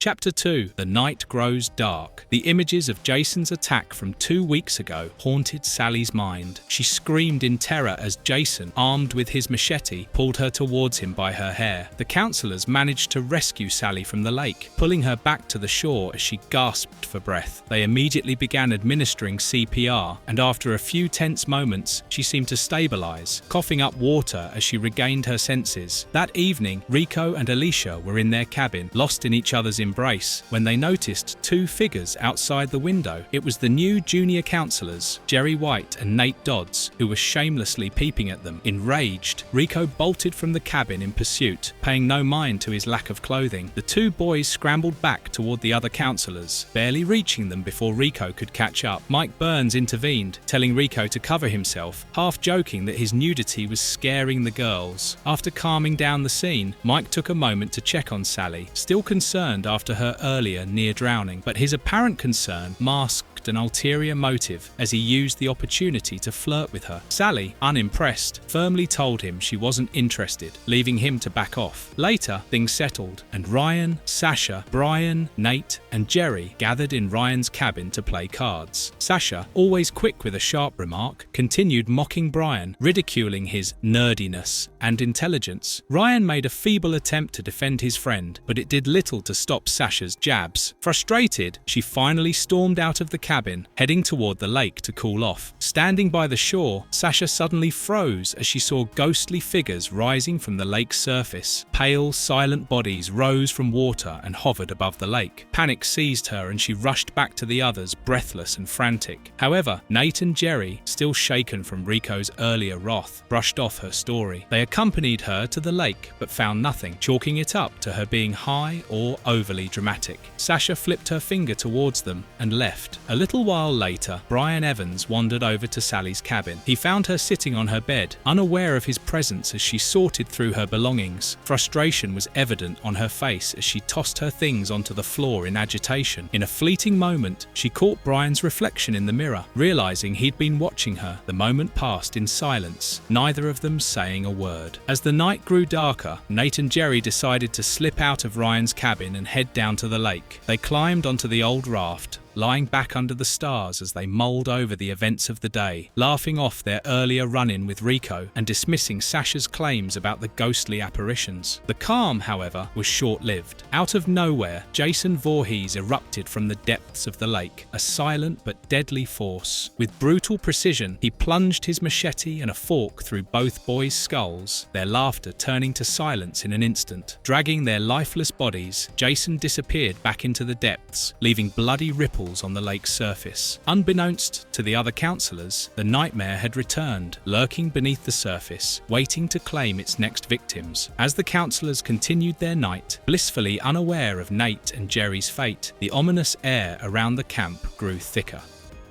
Chapter 2. The Night Grows Dark. The images of Jason's attack from 2 weeks ago haunted Sally's mind. She screamed in terror as Jason, armed with his machete, pulled her towards him by her hair. The counselors managed to rescue Sally from the lake, pulling her back to the shore as she gasped for breath. They immediately began administering CPR, and after a few tense moments, she seemed to stabilize, coughing up water as she regained her senses. That evening, Rico and Alicia were in their cabin, lost in each other's embrace. embrace when they noticed two figures outside the window. It was the new junior counselors, Jerry White and Nate Dodds, who were shamelessly peeping at them. Enraged, Rico bolted from the cabin in pursuit, paying no mind to his lack of clothing. The two boys scrambled back toward the other counselors, barely reaching them before Rico could catch up. Mike Burns intervened, telling Rico to cover himself, half joking that his nudity was scaring the girls. After calming down the scene, Mike took a moment to check on Sally, still concerned after her earlier near drowning, but his apparent concern masked an ulterior motive as he used the opportunity to flirt with her. Sally, unimpressed, firmly told him she wasn't interested, leaving him to back off. Later, things settled, and Ryan, Sasha, Brian, Nate, and Jerry gathered in Ryan's cabin to play cards. Sasha, always quick with a sharp remark, continued mocking Brian, ridiculing his nerdiness and intelligence. Ryan made a feeble attempt to defend his friend, but it did little to stop Sasha's jabs. Frustrated, she finally stormed out of the cabin, heading toward the lake to cool off. Standing by the shore, Sasha suddenly froze as she saw ghostly figures rising from the lake's surface. Pale, silent bodies rose from water and hovered above the lake. Panic seized her and she rushed back to the others, breathless and frantic. However, Nate and Jerry, still shaken from Rico's earlier wrath, brushed off her story. They accompanied her to the lake but found nothing, chalking it up to her being high or overly dramatic. Sasha flipped her finger towards them and left. A little while later, Brian Evans wandered over to Sally's cabin. He found her sitting on her bed, unaware of his presence as she sorted through her belongings. Frustration was evident on her face as she tossed her things onto the floor in agitation. In a fleeting moment, she caught Brian's reflection in the mirror. Realizing he'd been watching her, the moment passed in silence, neither of them saying a word. As the night grew darker, Nate and Jerry decided to slip out of Ryan's cabin and head down to the lake. They climbed onto the old raft, lying back under the stars as they mulled over the events of the day, laughing off their earlier run-in with Rico and dismissing Sasha's claims about the ghostly apparitions. The calm, however, was short-lived. Out of nowhere, Jason Voorhees erupted from the depths of the lake, a silent but deadly force. With brutal precision, he plunged his machete and a fork through both boys' skulls, their laughter turning to silence in an instant. Dragging their lifeless bodies, Jason disappeared back into the depths, leaving bloody ripples on the lake's surface. Unbeknownst to the other counselors, the nightmare had returned, lurking beneath the surface, waiting to claim its next victims. As the counselors continued their night, blissfully unaware of Nate and Jerry's fate, the ominous air around the camp grew thicker.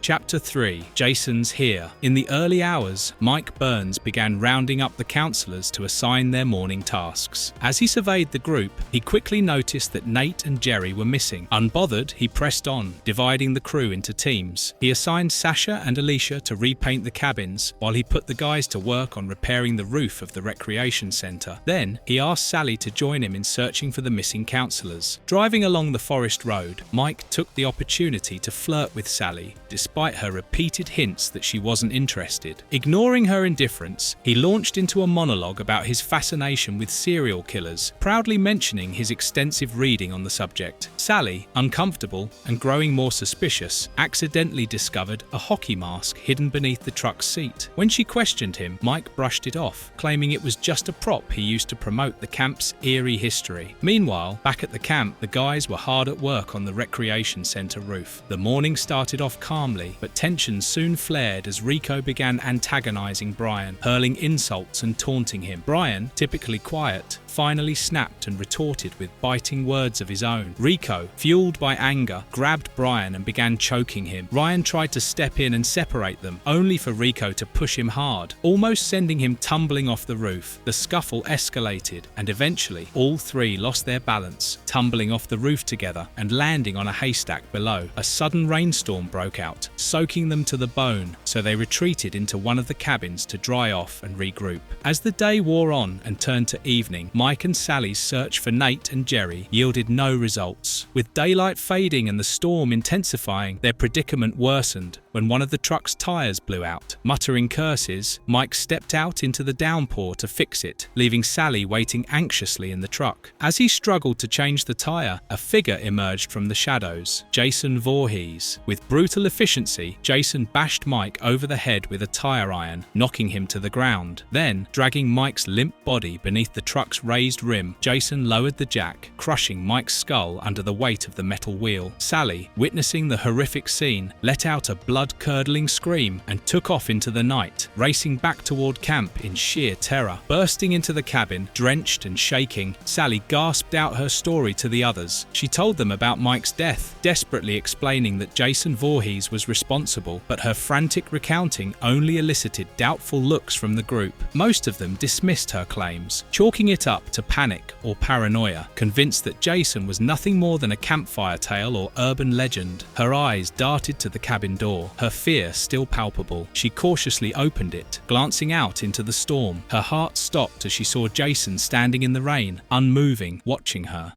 Chapter 3. Jason's Here. In the early hours, Mike Burns began rounding up the counselors to assign their morning tasks. As he surveyed the group, he quickly noticed that Nate and Jerry were missing. Unbothered, he pressed on, dividing the crew into teams. He assigned Sasha and Alicia to repaint the cabins, while he put the guys to work on repairing the roof of the recreation center. Then, he asked Sally to join him in searching for the missing counselors. Driving along the forest road, Mike took the opportunity to flirt with Sally, despite her repeated hints that she wasn't interested. Ignoring her indifference, he launched into a monologue about his fascination with serial killers, proudly mentioning his extensive reading on the subject. Sally, uncomfortable and growing more suspicious, accidentally discovered a hockey mask hidden beneath the truck's seat. When she questioned him, Mike brushed it off, claiming it was just a prop he used to promote the camp's eerie history. Meanwhile, back at the camp, the guys were hard at work on the recreation center roof. The morning started off calmly, but tensions soon flared as Rico began antagonizing Brian, hurling insults and taunting him. Brian, typically quiet, finally snapped and retorted with biting words of his own. Rico, fueled by anger, grabbed Brian and began choking him. Ryan tried to step in and separate them, only for Rico to push him hard, almost sending him tumbling off the roof. The scuffle escalated, and eventually all three lost their balance, tumbling off the roof together and landing on a haystack below. A sudden rainstorm broke out, soaking them to the bone, so they retreated into one of the cabins to dry off and regroup. As the day wore on and turned to evening, Mike and Sally's search for Nate and Jerry yielded no results. With daylight fading and the storm intensifying, their predicament worsened. when one of the truck's tires blew out. Muttering curses, Mike stepped out into the downpour to fix it, leaving Sally waiting anxiously in the truck. As he struggled to change the tire, a figure emerged from the shadows: Jason Voorhees. With brutal efficiency, Jason bashed Mike over the head with a tire iron, knocking him to the ground. Then, dragging Mike's limp body beneath the truck's raised rim, Jason lowered the jack, crushing Mike's skull under the weight of the metal wheel. Sally, witnessing the horrific scene, let out a blood-curdling scream and took off into the night, racing back toward camp in sheer terror. Bursting into the cabin, drenched and shaking, Sally gasped out her story to the others. She told them about Mike's death, desperately explaining that Jason Voorhees was responsible, but her frantic recounting only elicited doubtful looks from the group. Most of them dismissed her claims, chalking it up to panic or paranoia, convinced that Jason was nothing more than a campfire tale or urban legend. Her eyes darted to the cabin door, her fear still palpable. She cautiously opened it, glancing out into the storm. Her heart stopped as she saw Jason standing in the rain, unmoving, watching her.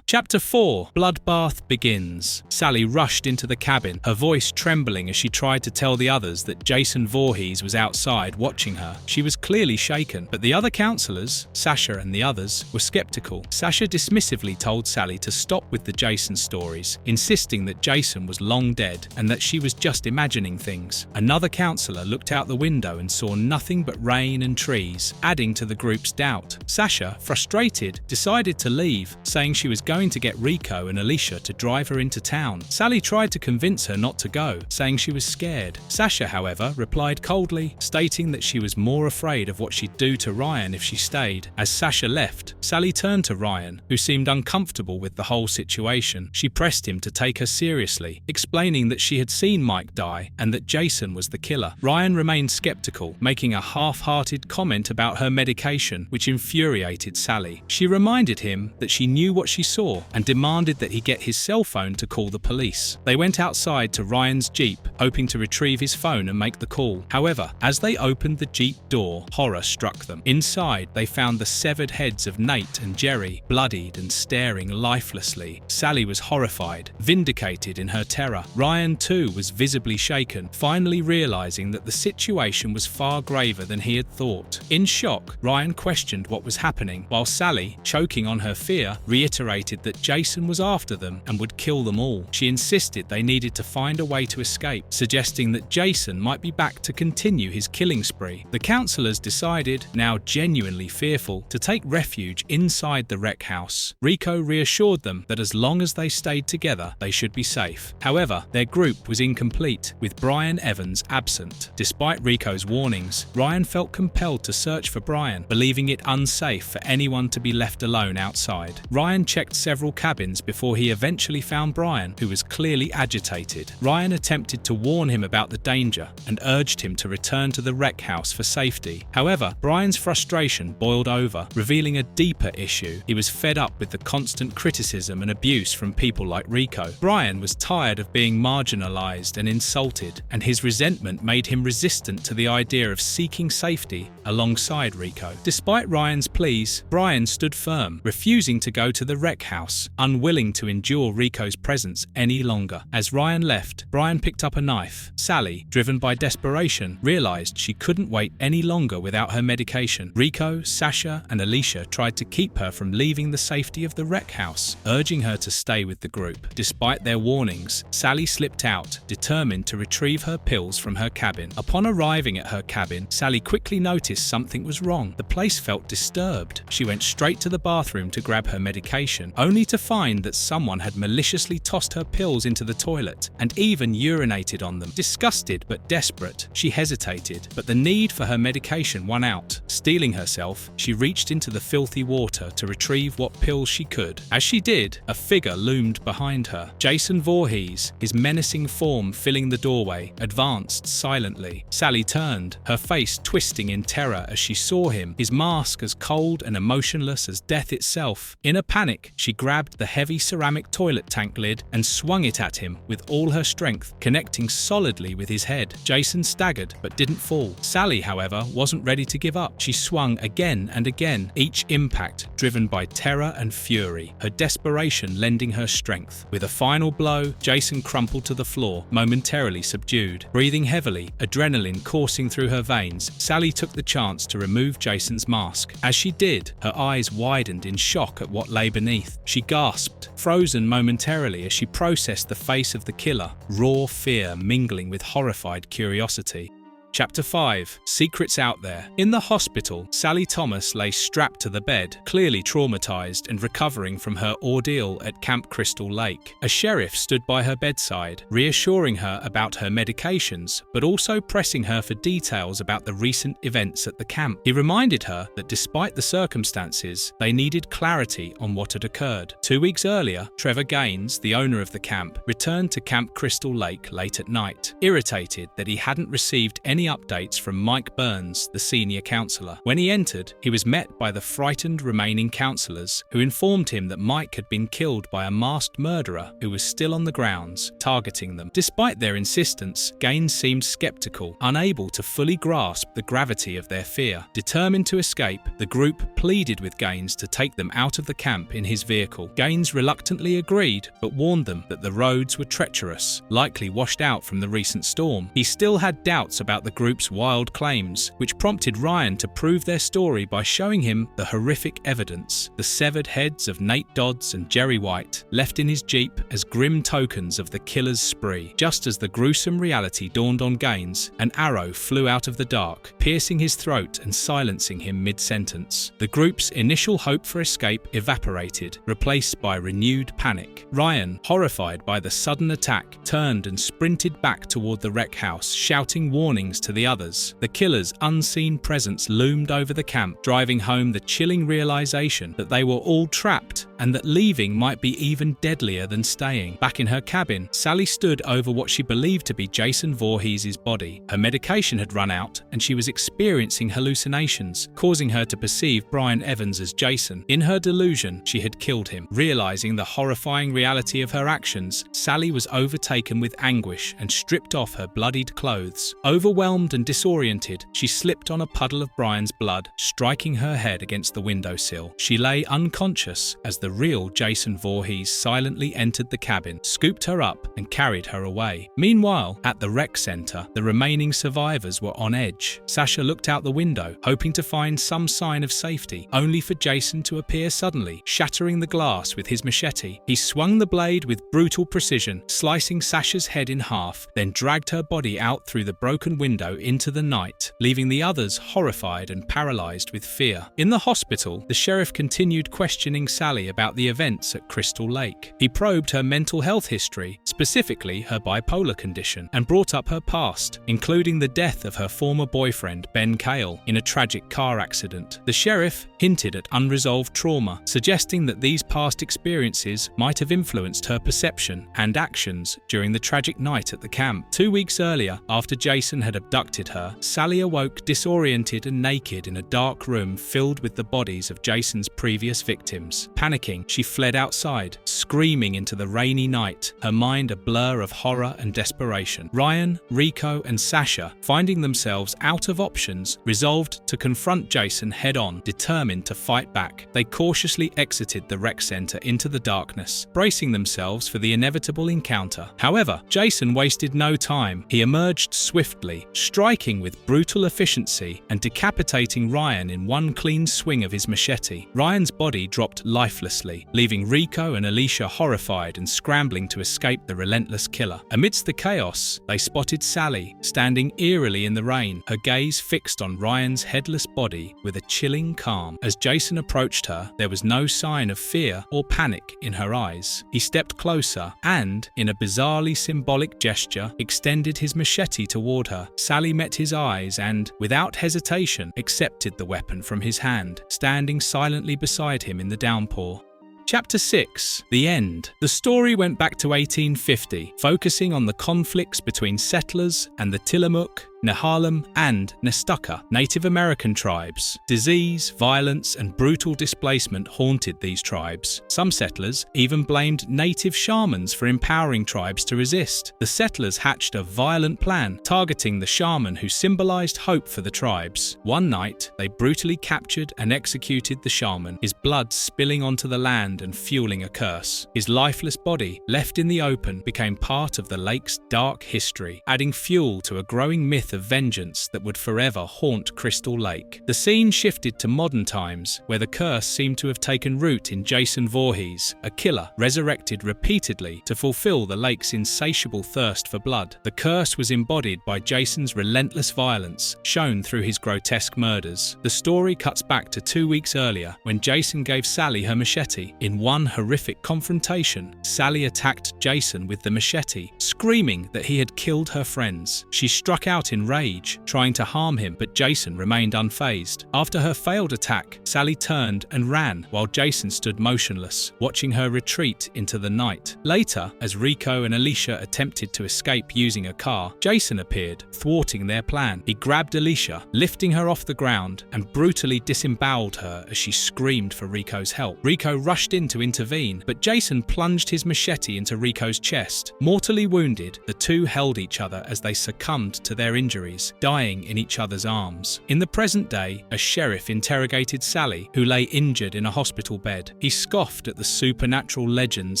Chapter 4. Bloodbath begins. Sally rushed into the cabin, her voice trembling as she tried to tell the others that Jason Voorhees was outside watching her. She was clearly shaken, but the other counselors, Sasha and the others, were skeptical. Sasha dismissively told Sally to stop with the Jason stories, insisting that Jason was long dead and that she was just imagining things. Another counselor looked out the window and saw nothing but rain and trees, adding to the group's doubt. Sasha, frustrated, decided to leave, saying she was going to get Rico and Alicia to drive her into town. Sally tried to convince her not to go, saying she was scared. Sasha, however, replied coldly, stating that she was more afraid of what she'd do to Ryan if she stayed. As Sasha left, Sally turned to Ryan, who seemed uncomfortable with the whole situation. She pressed him to take her seriously, explaining that she had seen Mike die and that Jason was the killer. Ryan remained skeptical, making a half-hearted comment about her medication, which infuriated Sally. She reminded him that she knew what she saw and demanded that he get his cell phone to call the police. They went outside to Ryan's Jeep, hoping to retrieve his phone and make the call. However, as they opened the Jeep door, horror struck them. Inside, they found the severed heads of Nate and Jerry, bloodied and staring lifelessly. Sally was horrified, vindicated in her terror. Ryan, too, was visibly shaken, finally realizing that the situation was far graver than he had thought. In shock, Ryan questioned what was happening, while Sally, choking on her fear, reiterated that Jason was after them and would kill them all. She insisted they needed to find a way to escape, suggesting that Jason might be back to continue his killing spree. The counselors decided, now genuinely fearful, to take refuge inside the wreck house. Rico reassured them that as long as they stayed together, they should be safe. However, their group was incomplete, with Brian Evans absent. Despite Rico's warnings, Ryan felt compelled to search for Brian, believing it unsafe for anyone to be left alone outside. Ryan checked several cabins before he eventually found Brian, who was clearly agitated. Ryan attempted to warn him about the danger and urged him to return to the wreck house for safety. However, Brian's frustration boiled over, revealing a deeper issue. He was fed up with the constant criticism and abuse from people like Rico. Brian was tired of being marginalized and insulted, and his resentment made him resistant to the idea of seeking safety alongside Rico. Despite Ryan's pleas, Brian stood firm, refusing to go to the wreck house, unwilling to endure Rico's presence any longer. As Ryan left, Brian picked up a knife. Sally, driven by desperation, realized she couldn't wait any longer without her medication. Rico, Sasha, and Alicia tried to keep her from leaving the safety of the wreck house, urging her to stay with the group. Despite their warnings, Sally slipped out, determined to retrieve her pills from her cabin. Upon arriving at her cabin, Sally quickly noticed something was wrong. The place felt disturbed. She went straight to the bathroom to grab her medication, only to find that someone had maliciously tossed her pills into the toilet and even urinated on them. Disgusted but desperate, she hesitated, but the need for her medication won out. Steeling herself, she reached into the filthy water to retrieve what pills she could. As she did, a figure loomed behind her. Jason Voorhees, his menacing form filling the doorway, advanced silently. Sally turned, her face twisting in terror terror as she saw him, his mask as cold and emotionless as death itself. In a panic, she grabbed the heavy ceramic toilet tank lid and swung it at him with all her strength, connecting solidly with his head. Jason staggered but didn't fall. Sally, however, wasn't ready to give up. She swung again and again, each impact driven by terror and fury, her desperation lending her strength. With a final blow, Jason crumpled to the floor, momentarily subdued. Breathing heavily, adrenaline coursing through her veins, Sally took the chance to remove Jason's mask. As she did, her eyes widened in shock at what lay beneath. She gasped, frozen momentarily as she processed the face of the killer, raw fear mingling with horrified curiosity. Chapter 5. Secrets Out There. In the hospital, Sally Thomas lay strapped to the bed, clearly traumatized and recovering from her ordeal at Camp Crystal Lake. A sheriff stood by her bedside, reassuring her about her medications, but also pressing her for details about the recent events at the camp. He reminded her that despite the circumstances, they needed clarity on what had occurred. 2 weeks earlier, Trevor Gaines, the owner of the camp, returned to Camp Crystal Lake late at night, irritated that he hadn't received any updates from Mike Burns, the senior counselor. When he entered, he was met by the frightened remaining counselors, who informed him that Mike had been killed by a masked murderer who was still on the grounds, targeting them. Despite their insistence, Gaines seemed skeptical, unable to fully grasp the gravity of their fear. Determined to escape, the group pleaded with Gaines to take them out of the camp in his vehicle. Gaines reluctantly agreed, but warned them that the roads were treacherous, likely washed out from the recent storm. He still had doubts about the group's wild claims, which prompted Ryan to prove their story by showing him the horrific evidence: the severed heads of Nate Dodds and Jerry White, left in his Jeep as grim tokens of the killer's spree. Just as the gruesome reality dawned on Gaines, an arrow flew out of the dark, piercing his throat and silencing him mid-sentence. The group's initial hope for escape evaporated, replaced by renewed panic. Ryan, horrified by the sudden attack, turned and sprinted back toward the wreck house, shouting warnings to the others. The killer's unseen presence loomed over the camp, driving home the chilling realization that they were all trapped and that leaving might be even deadlier than staying. Back in her cabin, Sally stood over what she believed to be Jason Voorhees' body. Her medication had run out and she was experiencing hallucinations, causing her to perceive Brian Evans as Jason. In her delusion, she had killed him. Realizing the horrifying reality of her actions, Sally was overtaken with anguish and stripped off her bloodied clothes. Overwhelmed and disoriented, she slipped on a puddle of Brian's blood, striking her head against the windowsill. She lay unconscious as the real Jason Voorhees silently entered the cabin, scooped her up, and carried her away. Meanwhile, at the rec center, the remaining survivors were on edge. Sasha looked out the window, hoping to find some sign of safety, only for Jason to appear suddenly, shattering the glass with his machete. He swung the blade with brutal precision, slicing Sasha's head in half, then dragged her body out through the broken window into the night, leaving the others horrified and paralyzed with fear. In the hospital, the sheriff continued questioning Sally about the events at Crystal Lake. He probed her mental health history, specifically her bipolar condition, and brought up her past, including the death of her former boyfriend, Ben Cale, in a tragic car accident. The sheriff hinted at unresolved trauma, suggesting that these past experiences might have influenced her perception and actions during the tragic night at the camp. 2 weeks earlier, after Jason had abducted her, Sally awoke disoriented and naked in a dark room filled with the bodies of Jason's previous victims. Panicking, she fled outside, screaming into the rainy night, her mind a blur of horror and desperation. Ryan, Rico, and Sasha, finding themselves out of options, resolved to confront Jason head-on, determined to fight back. They cautiously exited the rec center into the darkness, bracing themselves for the inevitable encounter. However, Jason wasted no time. He emerged swiftly, striking with brutal efficiency and decapitating Ryan in one clean swing of his machete. Ryan's body dropped lifelessly, leaving Rico and Alicia horrified and scrambling to escape the relentless killer. Amidst the chaos, they spotted Sally, standing eerily in the rain, her gaze fixed on Ryan's headless body with a chilling calm. As Jason approached her, there was no sign of fear or panic in her eyes. He stepped closer and, in a bizarrely symbolic gesture, extended his machete toward her. Sally met his eyes and, without hesitation, accepted the weapon from his hand, standing silently beside him in the downpour. Chapter 6. The End. The story went back to 1850, focusing on the conflicts between settlers and the Tillamook Nehalem, and Nestucca, Native American tribes. Disease, violence, and brutal displacement haunted these tribes. Some settlers even blamed native shamans for empowering tribes to resist. The settlers hatched a violent plan, targeting the shaman who symbolized hope for the tribes. One night, they brutally captured and executed the shaman, his blood spilling onto the land and fueling a curse. His lifeless body, left in the open, became part of the lake's dark history, adding fuel to a growing myth of vengeance that would forever haunt Crystal Lake. The scene shifted to modern times, where the curse seemed to have taken root in Jason Voorhees, a killer resurrected repeatedly to fulfill the lake's insatiable thirst for blood. The curse was embodied by Jason's relentless violence, shown through his grotesque murders. The story cuts back to 2 weeks earlier, when Jason gave Sally her machete. In one horrific confrontation, Sally attacked Jason with the machete, screaming that he had killed her friends. She struck out in rage, trying to harm him, but Jason remained unfazed. After her failed attack, Sally turned and ran, while Jason stood motionless, watching her retreat into the night. Later, as Rico and Alicia attempted to escape using a car, Jason appeared, thwarting their plan. He grabbed Alicia, lifting her off the ground, and brutally disemboweled her as she screamed for Rico's help. Rico rushed in to intervene, but Jason plunged his machete into Rico's chest. Mortally wounded, the two held each other as they succumbed to their injuries, dying in each other's arms. In the present day, a sheriff interrogated Sally, who lay injured in a hospital bed. He scoffed at the supernatural legends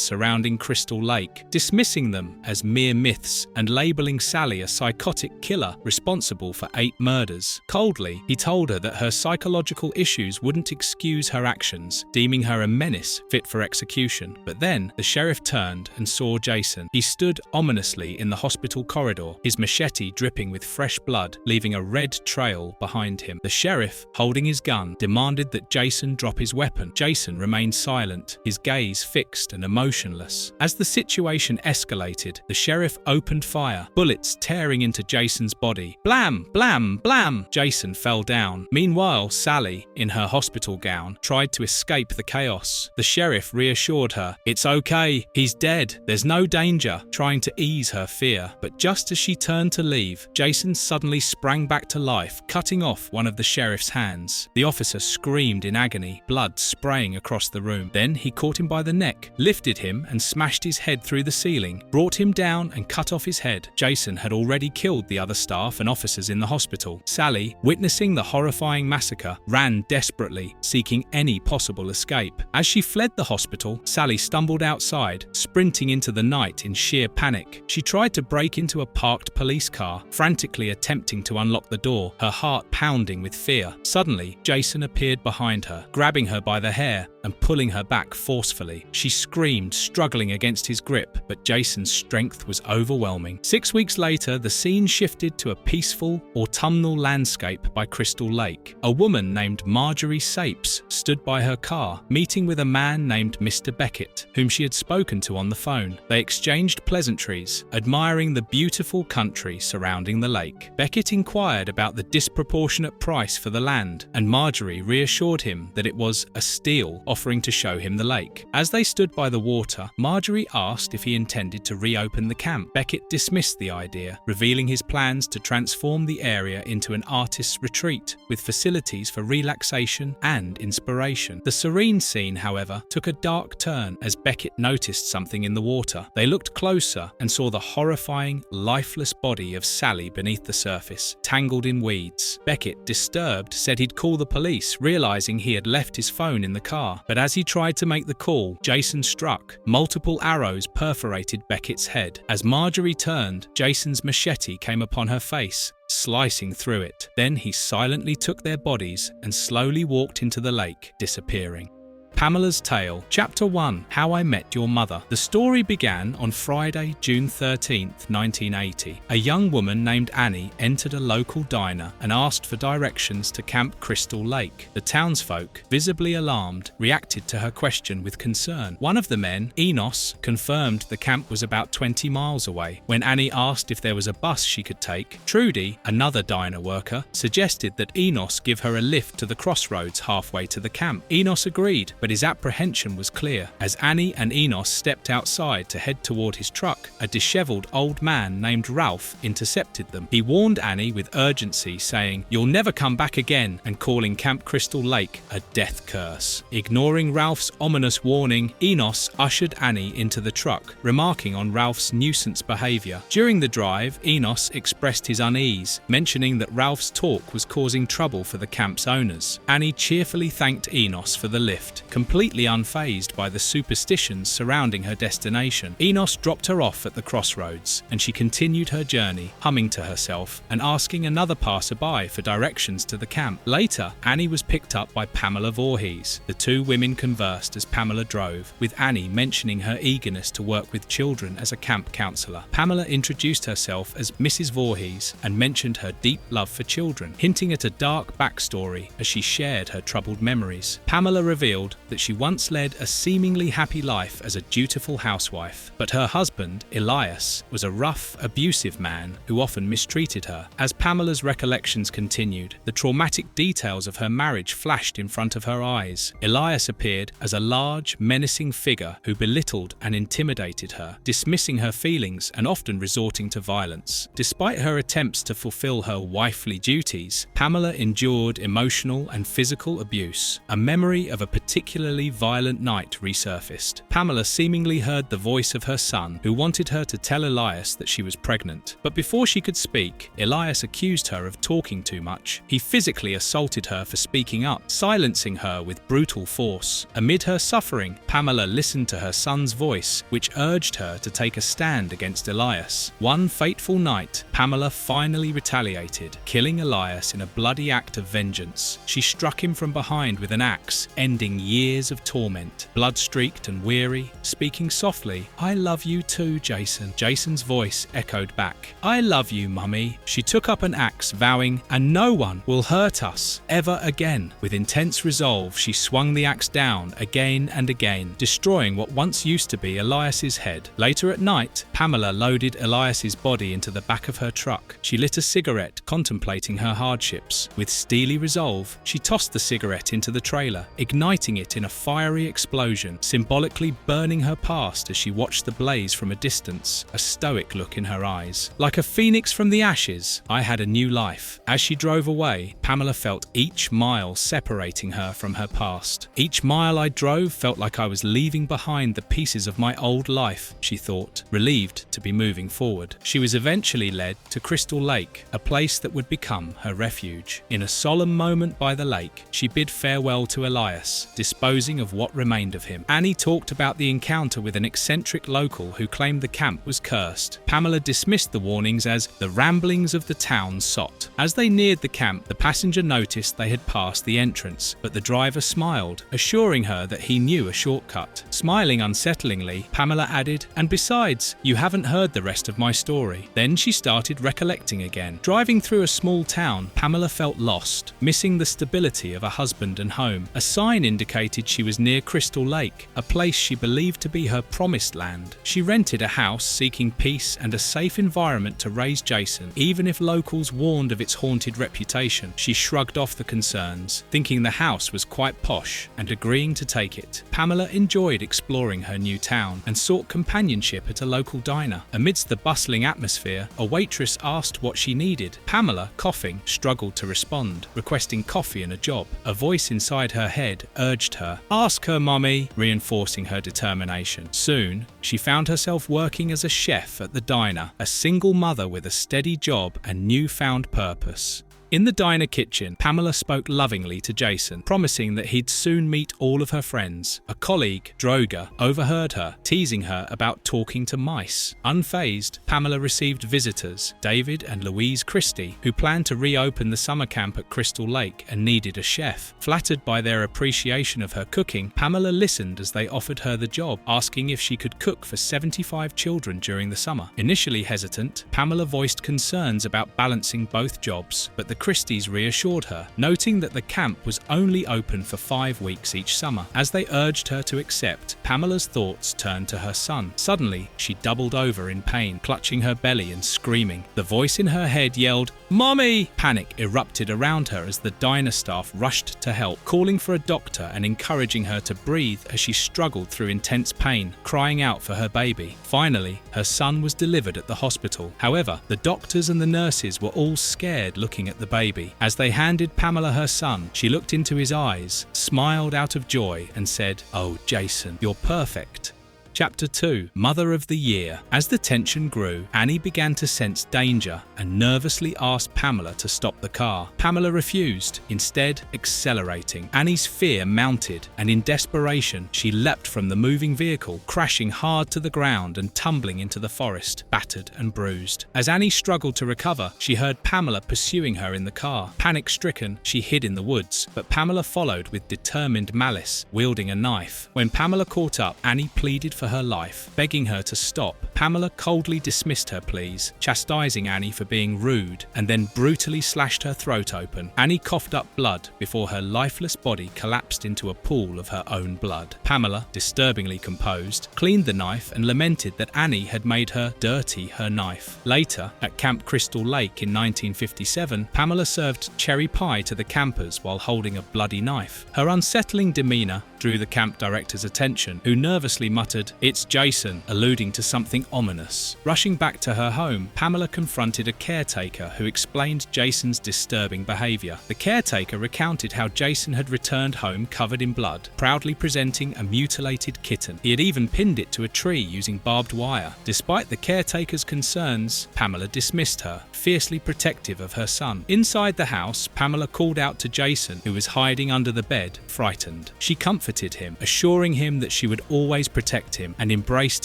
surrounding Crystal Lake, dismissing them as mere myths and labeling Sally a psychotic killer responsible for 8 murders. Coldly, he told her that her psychological issues wouldn't excuse her actions, deeming her a menace fit for execution. But then, the sheriff turned and saw Jason. He stood ominously in the hospital corridor, his machete dripping with fresh blood, leaving a red trail behind him. The sheriff, holding his gun, demanded that Jason drop his weapon. Jason remained silent, his gaze fixed and emotionless. As the situation escalated, the sheriff opened fire, bullets tearing into Jason's body. Blam! Blam! Blam! Jason fell down. Meanwhile, Sally, in her hospital gown, tried to escape the chaos. The sheriff reassured her, "It's okay, he's dead, there's no danger," trying to ease her fear. But just as she turned to leave, Jason suddenly sprang back to life, cutting off one of the sheriff's hands. The officer screamed in agony, blood spraying across the room. Then he caught him by the neck, lifted him and smashed his head through the ceiling, brought him down and cut off his head. Jason had already killed the other staff and officers in the hospital. Sally, witnessing the horrifying massacre, ran desperately, seeking any possible escape. As she fled the hospital, Sally stumbled outside, sprinting into the night in sheer panic. She tried to break into a parked police car, frantically attempting to unlock the door, her heart pounding with fear. Suddenly, Jason appeared behind her, grabbing her by the hair and pulling her back forcefully. She screamed, struggling against his grip, but Jason's strength was overwhelming. 6 weeks later, the scene shifted to a peaceful, autumnal landscape by Crystal Lake. A woman named Marjorie Sapes stood by her car, meeting with a man named Mr. Beckett, whom she had spoken to on the phone. They exchanged pleasantries, admiring the beautiful country surrounding the lake. Beckett inquired about the disproportionate price for the land, and Marjorie reassured him that it was a steal, offering to show him the lake. As they stood by the water, Marjorie asked if he intended to reopen the camp. Beckett dismissed the idea, revealing his plans to transform the area into an artist's retreat, with facilities for relaxation and inspiration. The serene scene, however, took a dark turn as Beckett noticed something in the water. They looked closer and saw the horrifying, lifeless body of Sally beneath the surface, tangled in weeds. Beckett, disturbed, said he'd call the police, realizing he had left his phone in the car. But as he tried to make the call, Jason struck. Multiple arrows perforated Beckett's head. As Marjorie turned, Jason's machete came upon her face, slicing through it. Then he silently took their bodies and slowly walked into the lake, disappearing. Pamela's Tale, Chapter 1, How I Met Your Mother. The story began on Friday, June 13, 1980. A young woman named Annie entered a local diner and asked for directions to Camp Crystal Lake. The townsfolk, visibly alarmed, reacted to her question with concern. One of the men, Enos, confirmed the camp was about 20 miles away. When Annie asked if there was a bus she could take, Trudy, another diner worker, suggested that Enos give her a lift to the crossroads halfway to the camp. Enos agreed, but but his apprehension was clear. As Annie and Enos stepped outside to head toward his truck, a disheveled old man named Ralph intercepted them. He warned Annie with urgency, saying, "You'll never come back again," and calling Camp Crystal Lake a death curse. Ignoring Ralph's ominous warning, Enos ushered Annie into the truck, remarking on Ralph's nuisance behavior. During the drive, Enos expressed his unease, mentioning that Ralph's talk was causing trouble for the camp's owners. Annie cheerfully thanked Enos for the lift, completely unfazed by the superstitions surrounding her destination. Enos dropped her off at the crossroads, and she continued her journey, humming to herself and asking another passerby for directions to the camp. Later, Annie was picked up by Pamela Voorhees. The two women conversed as Pamela drove, with Annie mentioning her eagerness to work with children as a camp counselor. Pamela introduced herself as Mrs. Voorhees and mentioned her deep love for children, hinting at a dark backstory as she shared her troubled memories. Pamela revealed that she once led a seemingly happy life as a dutiful housewife, but her husband, Elias, was a rough, abusive man who often mistreated her. As Pamela's recollections continued, the traumatic details of her marriage flashed in front of her eyes. Elias appeared as a large, menacing figure who belittled and intimidated her, dismissing her feelings and often resorting to violence. Despite her attempts to fulfill her wifely duties, Pamela endured emotional and physical abuse. A memory of a particularly violent night resurfaced. Pamela seemingly heard the voice of her son, who wanted her to tell Elias that she was pregnant. But before she could speak, Elias accused her of talking too much. He physically assaulted her for speaking up, silencing her with brutal force. Amid her suffering, Pamela listened to her son's voice, which urged her to take a stand against Elias. One fateful night, Pamela finally retaliated, killing Elias in a bloody act of vengeance. She struck him from behind with an axe, ending years of torment. Blood-streaked and weary, speaking softly, "I love you too, Jason." Jason's voice echoed back, "I love you, Mummy." She took up an axe, vowing, "And no one will hurt us ever again." With intense resolve, she swung the axe down again and again, destroying what once used to be Elias's head. Later at night, Pamela loaded Elias's body into the back of her truck. She lit a cigarette, contemplating her hardships. With steely resolve, she tossed the cigarette into the trailer, igniting it in a fiery explosion, symbolically burning her past as she watched the blaze from a distance, a stoic look in her eyes. Like a phoenix from the ashes, I had a new life. As she drove away, Pamela felt each mile separating her from her past. Each mile I drove felt like I was leaving behind the pieces of my old life, she thought, relieved to be moving forward. She was eventually led to Crystal Lake, a place that would become her refuge. In a solemn moment by the lake, she bid farewell to Elias, disposing of what remained of him. Annie talked about the encounter with an eccentric local who claimed the camp was cursed. Pamela dismissed the warnings as the ramblings of the town sot. As they neared the camp, the passenger noticed they had passed the entrance, but the driver smiled, assuring her that he knew a shortcut. Smiling unsettlingly, Pamela added, "And besides, you haven't heard the rest of my story." Then she started recollecting again. Driving through a small town, Pamela felt lost, missing the stability of a husband and home. A sign indicated she was near Crystal Lake, a place she believed to be her promised land. She rented a house seeking peace and a safe environment to raise Jason, even if locals warned of its haunted reputation. She shrugged off the concerns, thinking the house was quite posh, and agreeing to take it. Pamela enjoyed exploring her new town and sought companionship at a local diner. Amidst the bustling atmosphere, a waitress asked what she needed. Pamela, coughing, struggled to respond, requesting coffee and a job. A voice inside her head urged her, "Ask her, Mummy," reinforcing her determination. Soon, she found herself working as a chef at the diner, a single mother with a steady job and newfound purpose. In the diner kitchen, Pamela spoke lovingly to Jason, promising that he'd soon meet all of her friends. A colleague, Droga, overheard her, teasing her about talking to mice. Unfazed, Pamela received visitors, David and Louise Christie, who planned to reopen the summer camp at Crystal Lake and needed a chef. Flattered by their appreciation of her cooking, Pamela listened as they offered her the job, asking if she could cook for 75 children during the summer. Initially hesitant, Pamela voiced concerns about balancing both jobs, but the Christies reassured her, noting that the camp was only open for 5 weeks each summer. As they urged her to accept, Pamela's thoughts turned to her son. Suddenly, she doubled over in pain, clutching her belly and screaming. The voice in her head yelled, "Mommy!" Panic erupted around her as the diner staff rushed to help, calling for a doctor and encouraging her to breathe as she struggled through intense pain, crying out for her baby. Finally, her son was delivered at the hospital. However, the doctors and the nurses were all scared looking at the baby. As they handed Pamela her son, she looked into his eyes, smiled out of joy and said, "Oh, Jason, you're perfect." Chapter 2. Mother of the Year. As the tension grew, Annie began to sense danger and nervously asked Pamela to stop the car. Pamela refused, instead accelerating. Annie's fear mounted, and in desperation, she leapt from the moving vehicle, crashing hard to the ground and tumbling into the forest, battered and bruised. As Annie struggled to recover, she heard Pamela pursuing her in the car. Panic-stricken, she hid in the woods, but Pamela followed with determined malice, wielding a knife. When Pamela caught up, Annie pleaded for her life, begging her to stop. Pamela coldly dismissed her pleas, chastising Annie for being rude, and then brutally slashed her throat open. Annie coughed up blood before her lifeless body collapsed into a pool of her own blood. Pamela, disturbingly composed, cleaned the knife and lamented that Annie had made her dirty her knife. Later, at Camp Crystal Lake in 1957, Pamela served cherry pie to the campers while holding a bloody knife. Her unsettling demeanor drew the camp director's attention, who nervously muttered, "It's Jason," alluding to something ominous. Rushing back to her home, Pamela confronted a caretaker who explained Jason's disturbing behavior. The caretaker recounted how Jason had returned home covered in blood, proudly presenting a mutilated kitten. He had even pinned it to a tree using barbed wire. Despite the caretaker's concerns, Pamela dismissed her, fiercely protective of her son. Inside the house, Pamela called out to Jason, who was hiding under the bed, frightened. She comforted him, assuring him that she would always protect him, and embraced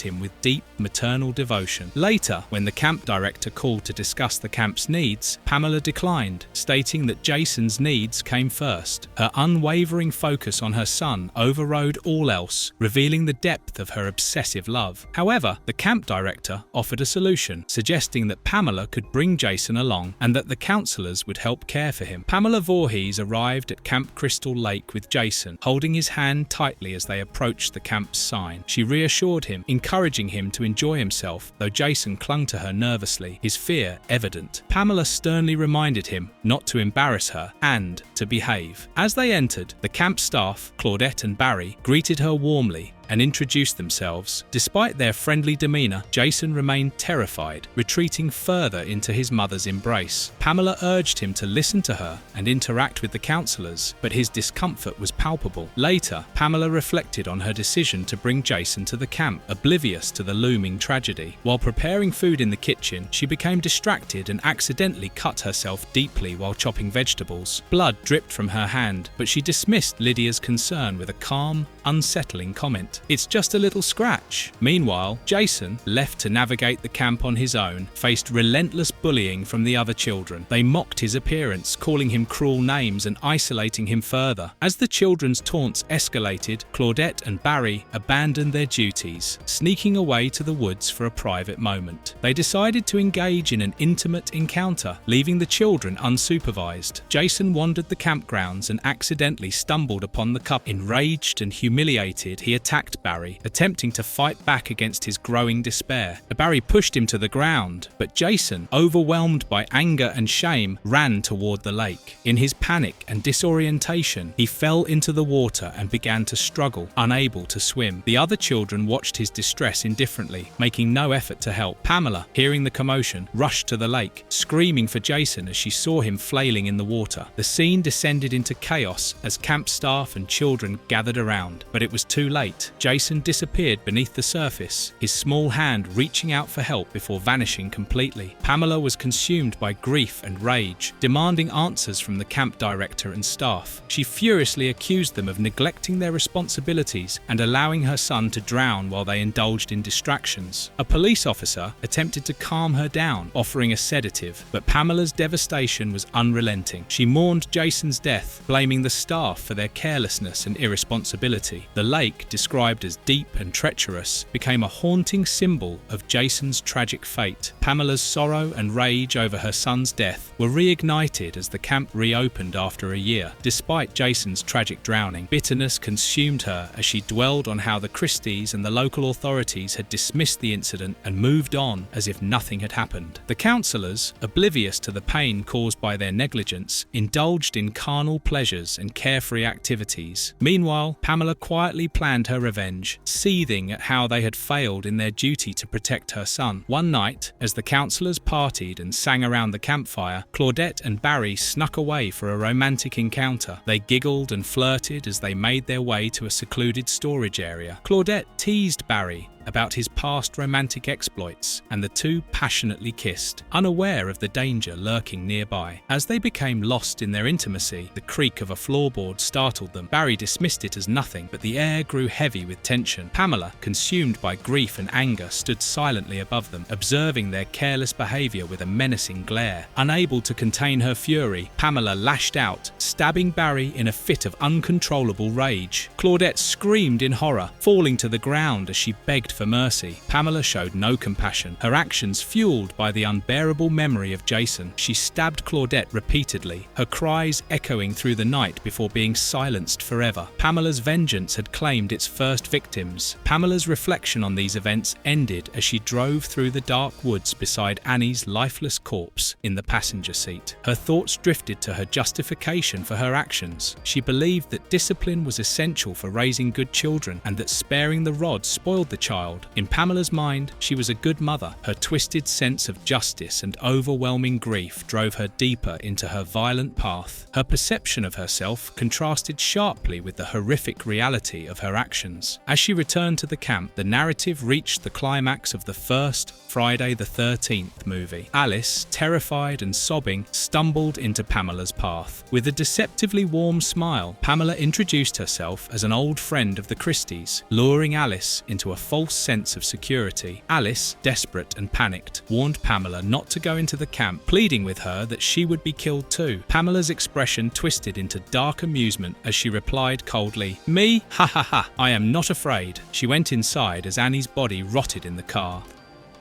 him with deep maternal devotion. Later, when the camp director called to discuss the camp's needs, Pamela declined, stating that Jason's needs came first. Her unwavering focus on her son overrode all else, revealing the depth of her obsessive love. However, the camp director offered a solution, suggesting that Pamela could bring Jason along and that the counselors would help care for him. Pamela Voorhees arrived at Camp Crystal Lake with Jason, holding his hand tightly as they approached the camp's sign. She reassured him, encouraging him to enjoy himself, though Jason clung to her nervously, his fear evident. Pamela sternly reminded him not to embarrass her and to behave. As they entered, the camp staff, Claudette and Barry, greeted her warmly and introduced themselves. Despite their friendly demeanor, Jason remained terrified, retreating further into his mother's embrace. Pamela urged him to listen to her and interact with the counselors, but his discomfort was palpable. Later, Pamela reflected on her decision to bring Jason to the camp, oblivious to the looming tragedy. While preparing food in the kitchen, she became distracted and accidentally cut herself deeply while chopping vegetables. Blood dripped from her hand, but she dismissed Lydia's concern with a calm, unsettling comment. "It's just a little scratch." Meanwhile, Jason, left to navigate the camp on his own, faced relentless bullying from the other children. They mocked his appearance, calling him cruel names and isolating him further. As the children's taunts escalated, Claudette and Barry abandoned their duties, sneaking away to the woods for a private moment. They decided to engage in an intimate encounter, leaving the children unsupervised. Jason wandered the campgrounds and accidentally stumbled upon the couple. Enraged and humiliated, he attacked Barry, attempting to fight back against his growing despair. Barry pushed him to the ground, but Jason, overwhelmed by anger and shame, ran toward the lake. In his panic and disorientation, he fell into the water and began to struggle, unable to swim. The other children watched his distress indifferently, making no effort to help. Pamela, hearing the commotion, rushed to the lake, screaming for Jason as she saw him flailing in the water. The scene descended into chaos as camp staff and children gathered around, but it was too late. Jason disappeared beneath the surface, his small hand reaching out for help before vanishing completely. Pamela was consumed by grief and rage, demanding answers from the camp director and staff. She furiously accused them of neglecting their responsibilities and allowing her son to drown while they indulged in distractions. A police officer attempted to calm her down, offering a sedative, but Pamela's devastation was unrelenting. She mourned Jason's death, blaming the staff for their carelessness and irresponsibility. The lake, described described as deep and treacherous, became a haunting symbol of Jason's tragic fate. Pamela's sorrow and rage over her son's death were reignited as the camp reopened after a year. Despite Jason's tragic drowning, bitterness consumed her as she dwelled on how the Christies and the local authorities had dismissed the incident and moved on as if nothing had happened. The counsellors, oblivious to the pain caused by their negligence, indulged in carnal pleasures and carefree activities. Meanwhile, Pamela quietly planned her revenge, seething at how they had failed in their duty to protect her son. One night, as the counsellors partied and sang around the campfire, Claudette and Barry snuck away for a romantic encounter. They giggled and flirted as they made their way to a secluded storage area. Claudette teased Barry about his past romantic exploits, and the two passionately kissed, unaware of the danger lurking nearby. As they became lost in their intimacy, the creak of a floorboard startled them. Barry dismissed it as nothing, but the air grew heavy with tension. Pamela, consumed by grief and anger, stood silently above them, observing their careless behavior with a menacing glare. Unable to contain her fury, Pamela lashed out, stabbing Barry in a fit of uncontrollable rage. Claudette screamed in horror, falling to the ground as she begged for mercy. Pamela showed no compassion, her actions fueled by the unbearable memory of Jason. She stabbed Claudette repeatedly, her cries echoing through the night before being silenced forever. Pamela's vengeance had claimed its first victims. Pamela's reflection on these events ended as she drove through the dark woods beside Annie's lifeless corpse in the passenger seat. Her thoughts drifted to her justification for her actions. She believed that discipline was essential for raising good children and that sparing the rod spoiled the child. In Pamela's mind, she was a good mother. Her twisted sense of justice and overwhelming grief drove her deeper into her violent path. Her perception of herself contrasted sharply with the horrific reality of her actions. As she returned to the camp, the narrative reached the climax of the first Friday the 13th movie. Alice, terrified and sobbing, stumbled into Pamela's path. With a deceptively warm smile, Pamela introduced herself as an old friend of the Christies, luring Alice into a false sense of security. Alice, desperate and panicked, warned Pamela not to go into the camp, pleading with her that she would be killed too. Pamela's expression twisted into dark amusement as she replied coldly, "Me? Ha ha ha, I am not afraid." She went inside as Annie's body rotted in the car.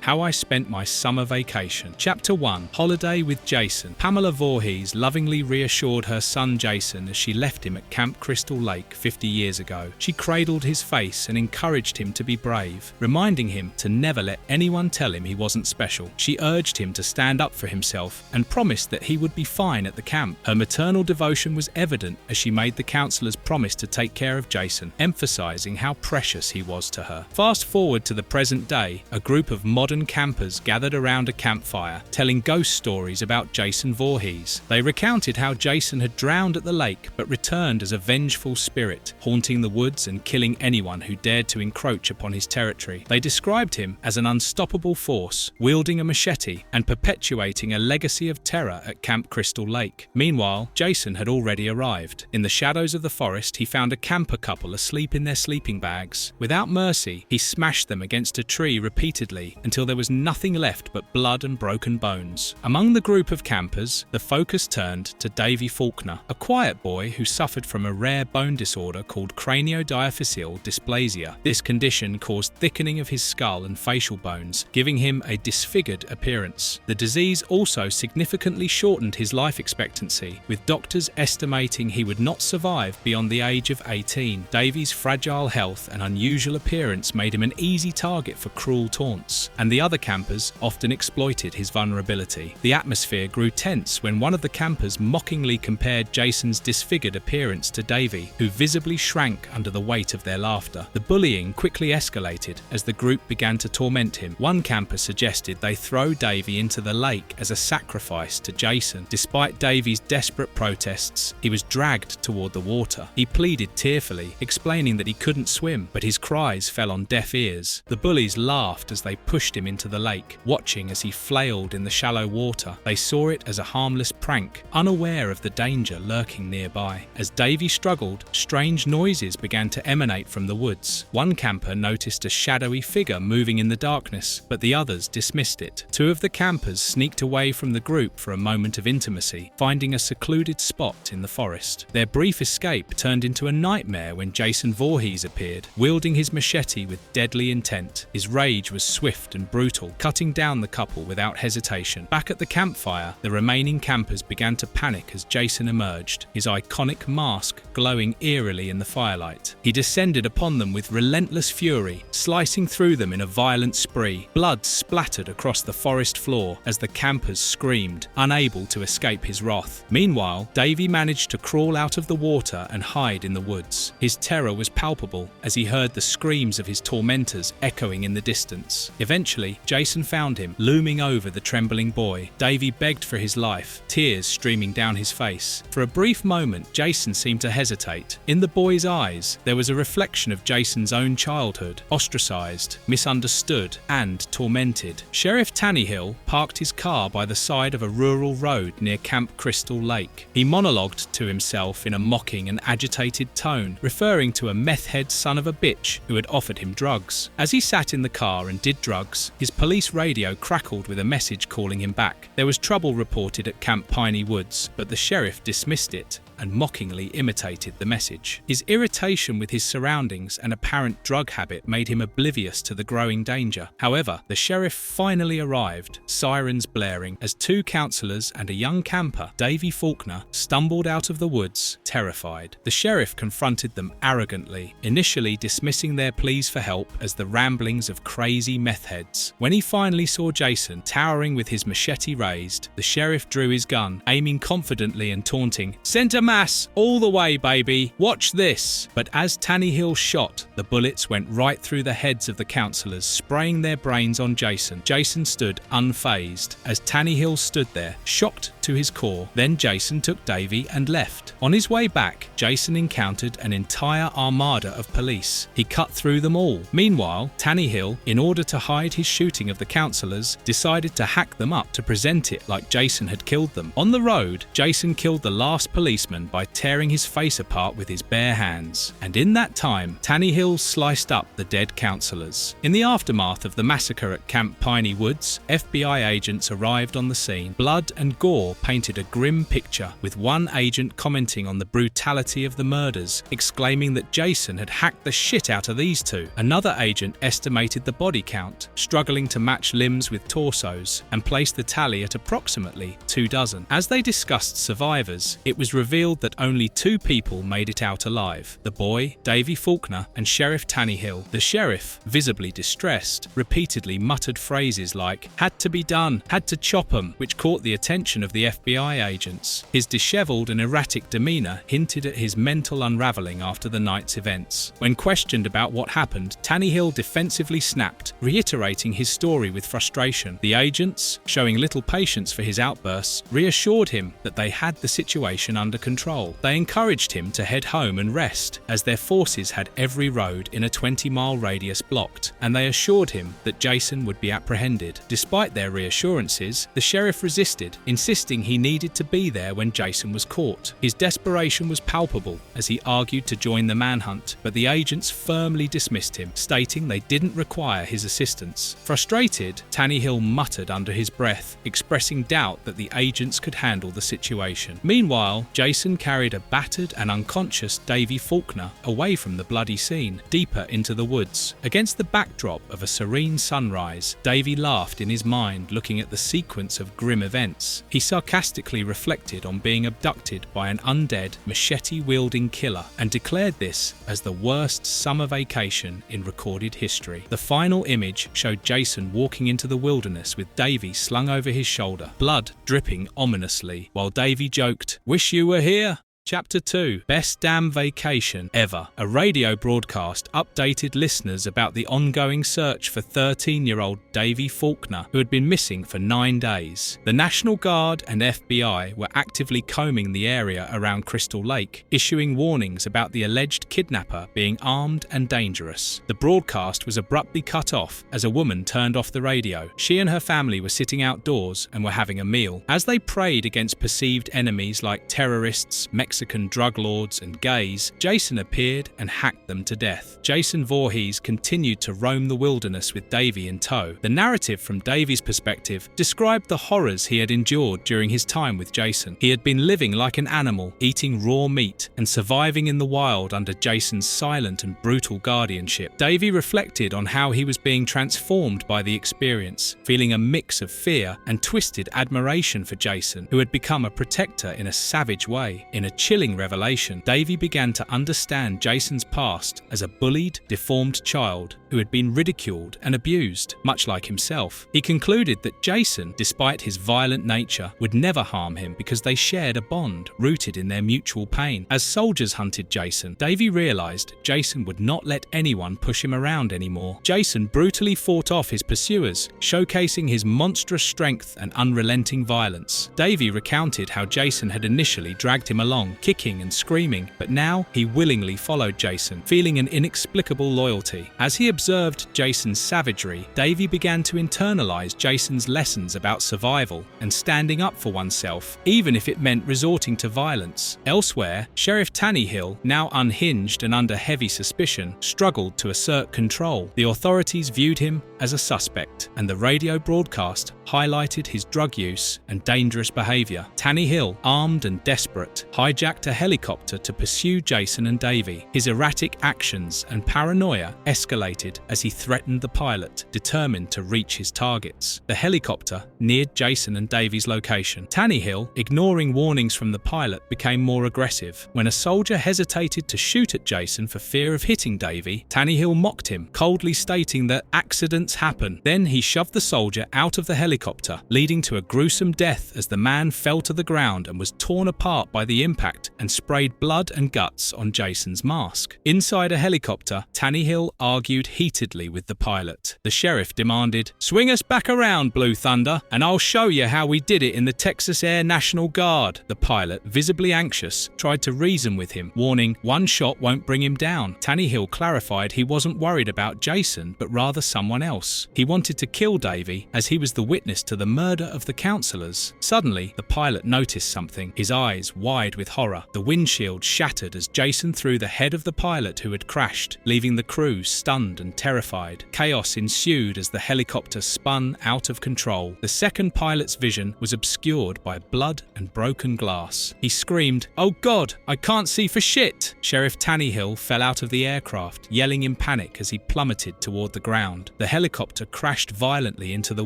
How I Spent My Summer Vacation. Chapter 1. Holiday with Jason. Pamela Voorhees lovingly reassured her son Jason as she left him at Camp Crystal Lake 50 years ago. She cradled his face and encouraged him to be brave, reminding him to never let anyone tell him he wasn't special. She urged him to stand up for himself and promised that he would be fine at the camp. Her maternal devotion was evident as she made the counselors promise to take care of Jason, emphasizing how precious he was to her. Fast forward to the present day, a group of modern campers gathered around a campfire, telling ghost stories about Jason Voorhees. They recounted how Jason had drowned at the lake but returned as a vengeful spirit, haunting the woods and killing anyone who dared to encroach upon his territory. They described him as an unstoppable force, wielding a machete and perpetuating a legacy of terror at Camp Crystal Lake. Meanwhile, Jason had already arrived. In the shadows of the forest, he found a camper couple asleep in their sleeping bags. Without mercy, he smashed them against a tree repeatedly until there was nothing left but blood and broken bones. Among the group of campers, the focus turned to Davy Faulkner, a quiet boy who suffered from a rare bone disorder called craniodiaphyseal dysplasia. This condition caused thickening of his skull and facial bones, giving him a disfigured appearance. The disease also significantly shortened his life expectancy, with doctors estimating he would not survive beyond the age of 18. Davy's fragile health and unusual appearance made him an easy target for cruel taunts, and the other campers often exploited his vulnerability. The atmosphere grew tense when one of the campers mockingly compared Jason's disfigured appearance to Davy, who visibly shrank under the weight of their laughter. The bullying quickly escalated as the group began to torment him. One camper suggested they throw Davy into the lake as a sacrifice to Jason. Despite Davy's desperate protests, he was dragged toward the water. He pleaded tearfully, explaining that he couldn't swim, but his cries fell on deaf ears. The bullies laughed as they pushed him him into the lake, watching as he flailed in the shallow water. They saw it as a harmless prank, unaware of the danger lurking nearby. As Davy struggled, strange noises began to emanate from the woods. One camper noticed a shadowy figure moving in the darkness, but the others dismissed it. Two of the campers sneaked away from the group for a moment of intimacy, finding a secluded spot in the forest. Their brief escape turned into a nightmare when Jason Voorhees appeared, wielding his machete with deadly intent. His rage was swift and brutal, cutting down the couple without hesitation. Back at the campfire, the remaining campers began to panic as Jason emerged, his iconic mask glowing eerily in the firelight. He descended upon them with relentless fury, slicing through them in a violent spree. Blood splattered across the forest floor as the campers screamed, unable to escape his wrath. Meanwhile, Davy managed to crawl out of the water and hide in the woods. His terror was palpable as he heard the screams of his tormentors echoing in the distance. Eventually, Jason found him, looming over the trembling boy. Davy begged for his life, tears streaming down his face. For a brief moment, Jason seemed to hesitate. In the boy's eyes, there was a reflection of Jason's own childhood, ostracized, misunderstood, and tormented. Sheriff Tannehill parked his car by the side of a rural road near Camp Crystal Lake. He monologued to himself in a mocking and agitated tone, referring to a meth-head son of a bitch who had offered him drugs. As he sat in the car and did drugs, his police radio crackled with a message calling him back. There was trouble reported at Camp Piney Woods, but the sheriff dismissed it and mockingly imitated the message. His irritation with his surroundings and apparent drug habit made him oblivious to the growing danger. However, the sheriff finally arrived, sirens blaring, as two counselors and a young camper, Davy Faulkner, stumbled out of the woods, terrified. The sheriff confronted them arrogantly, initially dismissing their pleas for help as the ramblings of crazy meth heads. When he finally saw Jason towering with his machete raised, the sheriff drew his gun, aiming confidently and taunting, "Center mass, all the way, baby. Watch this." But as Tannehill shot, the bullets went right through the heads of the counselors, spraying their brains on Jason. Jason stood unfazed. As Tannehill stood there, shocked to his core, then Jason took Davy and left. On his way back, Jason encountered an entire armada of police. He cut through them all. Meanwhile, Tannehill, in order to hide his shooting of the counselors, decided to hack them up to present it like Jason had killed them. On the road, Jason killed the last policeman by tearing his face apart with his bare hands. And in that time, Tannehill sliced up the dead counselors. In the aftermath of the massacre at Camp Piney Woods, FBI agents arrived on the scene. Blood and gore painted a grim picture, with one agent commenting on the brutality of the murders, exclaiming that Jason had hacked the shit out of these two. Another agent estimated the body count, struggling to match limbs with torsos, and placed the tally at approximately 24. As they discussed survivors, it was revealed that only two people made it out alive: the boy, Davy Faulkner, and Sheriff Tannehill. The sheriff, visibly distressed, repeatedly muttered phrases like, "Had to be done, had to chop 'em," which caught the attention of the FBI agents. His disheveled and erratic demeanor hinted at his mental unraveling after the night's events. When questioned about what happened, Tannehill defensively snapped, reiterating his story with frustration. The agents, showing little patience for his outbursts, reassured him that they had the situation under control. They encouraged him to head home and rest, as their forces had every road in a 20-mile radius blocked, and they assured him that Jason would be apprehended. Despite their reassurances, the sheriff resisted, insisting he needed to be there when Jason was caught. His desperation was palpable as he argued to join the manhunt, but the agents firmly dismissed him, stating they didn't require his assistance. Frustrated, Tannehill muttered under his breath, expressing doubt that the agents could handle the situation. Meanwhile, Jason carried a battered and unconscious Davy Faulkner away from the bloody scene, deeper into the woods. Against the backdrop of a serene sunrise, Davy laughed in his mind, looking at the sequence of grim events. He sarcastically reflected on being abducted by an undead, machete-wielding killer, and declared this as the worst summer vacation in recorded history. The final image showed Jason walking into the wilderness with Davy slung over his shoulder, blood dripping ominously, while Davy joked, "Wish you were here." Chapter 2. Best Damn Vacation Ever. A radio broadcast updated listeners about the ongoing search for 13-year-old Davy Faulkner, who had been missing for 9 days. The National Guard and FBI were actively combing the area around Crystal Lake, issuing warnings about the alleged kidnapper being armed and dangerous. The broadcast was abruptly cut off as a woman turned off the radio. She and her family were sitting outdoors and were having a meal. As they prayed against perceived enemies like terrorists, Mexican drug lords, and gays, Jason appeared and hacked them to death. Jason Voorhees continued to roam the wilderness with Davy in tow. The narrative from Davy's perspective described the horrors he had endured during his time with Jason. He had been living like an animal, eating raw meat, and surviving in the wild under Jason's silent and brutal guardianship. Davy reflected on how he was being transformed by the experience, feeling a mix of fear and twisted admiration for Jason, who had become a protector in a savage way. In a chilling revelation, Davy began to understand Jason's past as a bullied, deformed child who had been ridiculed and abused, much like himself. He concluded that Jason, despite his violent nature, would never harm him because they shared a bond rooted in their mutual pain. As soldiers hunted Jason, Davy realized Jason would not let anyone push him around anymore. Jason brutally fought off his pursuers, showcasing his monstrous strength and unrelenting violence. Davy recounted how Jason had initially dragged him along, kicking and screaming, but now he willingly followed Jason, feeling an inexplicable loyalty. As he observed Jason's savagery, Davy began to internalize Jason's lessons about survival and standing up for oneself, even if it meant resorting to violence. Elsewhere, Sheriff Tannehill, now unhinged and under heavy suspicion, struggled to assert control. The authorities viewed him as a suspect, and the radio broadcast highlighted his drug use and dangerous behavior. Tannehill, armed and desperate, hijacked a helicopter to pursue Jason and Davy. His erratic actions and paranoia escalated as he threatened the pilot, determined to reach his targets. The helicopter neared Jason and Davy's location. Tannehill, ignoring warnings from the pilot, became more aggressive. When a soldier hesitated to shoot at Jason for fear of hitting Davy, Tannehill mocked him, coldly stating that accidents happen. Then he shoved the soldier out of the helicopter, leading to a gruesome death as the man fell to the ground and was torn apart by the impact and sprayed blood and guts on Jason's mask. Inside a helicopter, Tannehill argued heatedly with the pilot. The sheriff demanded, "Swing us back around, Blue Thunder, and I'll show you how we did it in the Texas Air National Guard." The pilot, visibly anxious, tried to reason with him, warning one shot won't bring him down. Tannehill clarified he wasn't worried about Jason, but rather someone else. He wanted to kill Davy as he was the witness to the murder of the counselors. Suddenly, the pilot noticed something, his eyes wide with horror. The windshield shattered as Jason threw the head of the pilot who had crashed, leaving the crew stunned and terrified. Chaos ensued as the helicopter spun out of control. The second pilot's vision was obscured by blood and broken glass. He screamed, "Oh God, I can't see for shit!" Sheriff Tannehill fell out of the aircraft, yelling in panic as he plummeted toward the ground. The helicopter crashed violently into the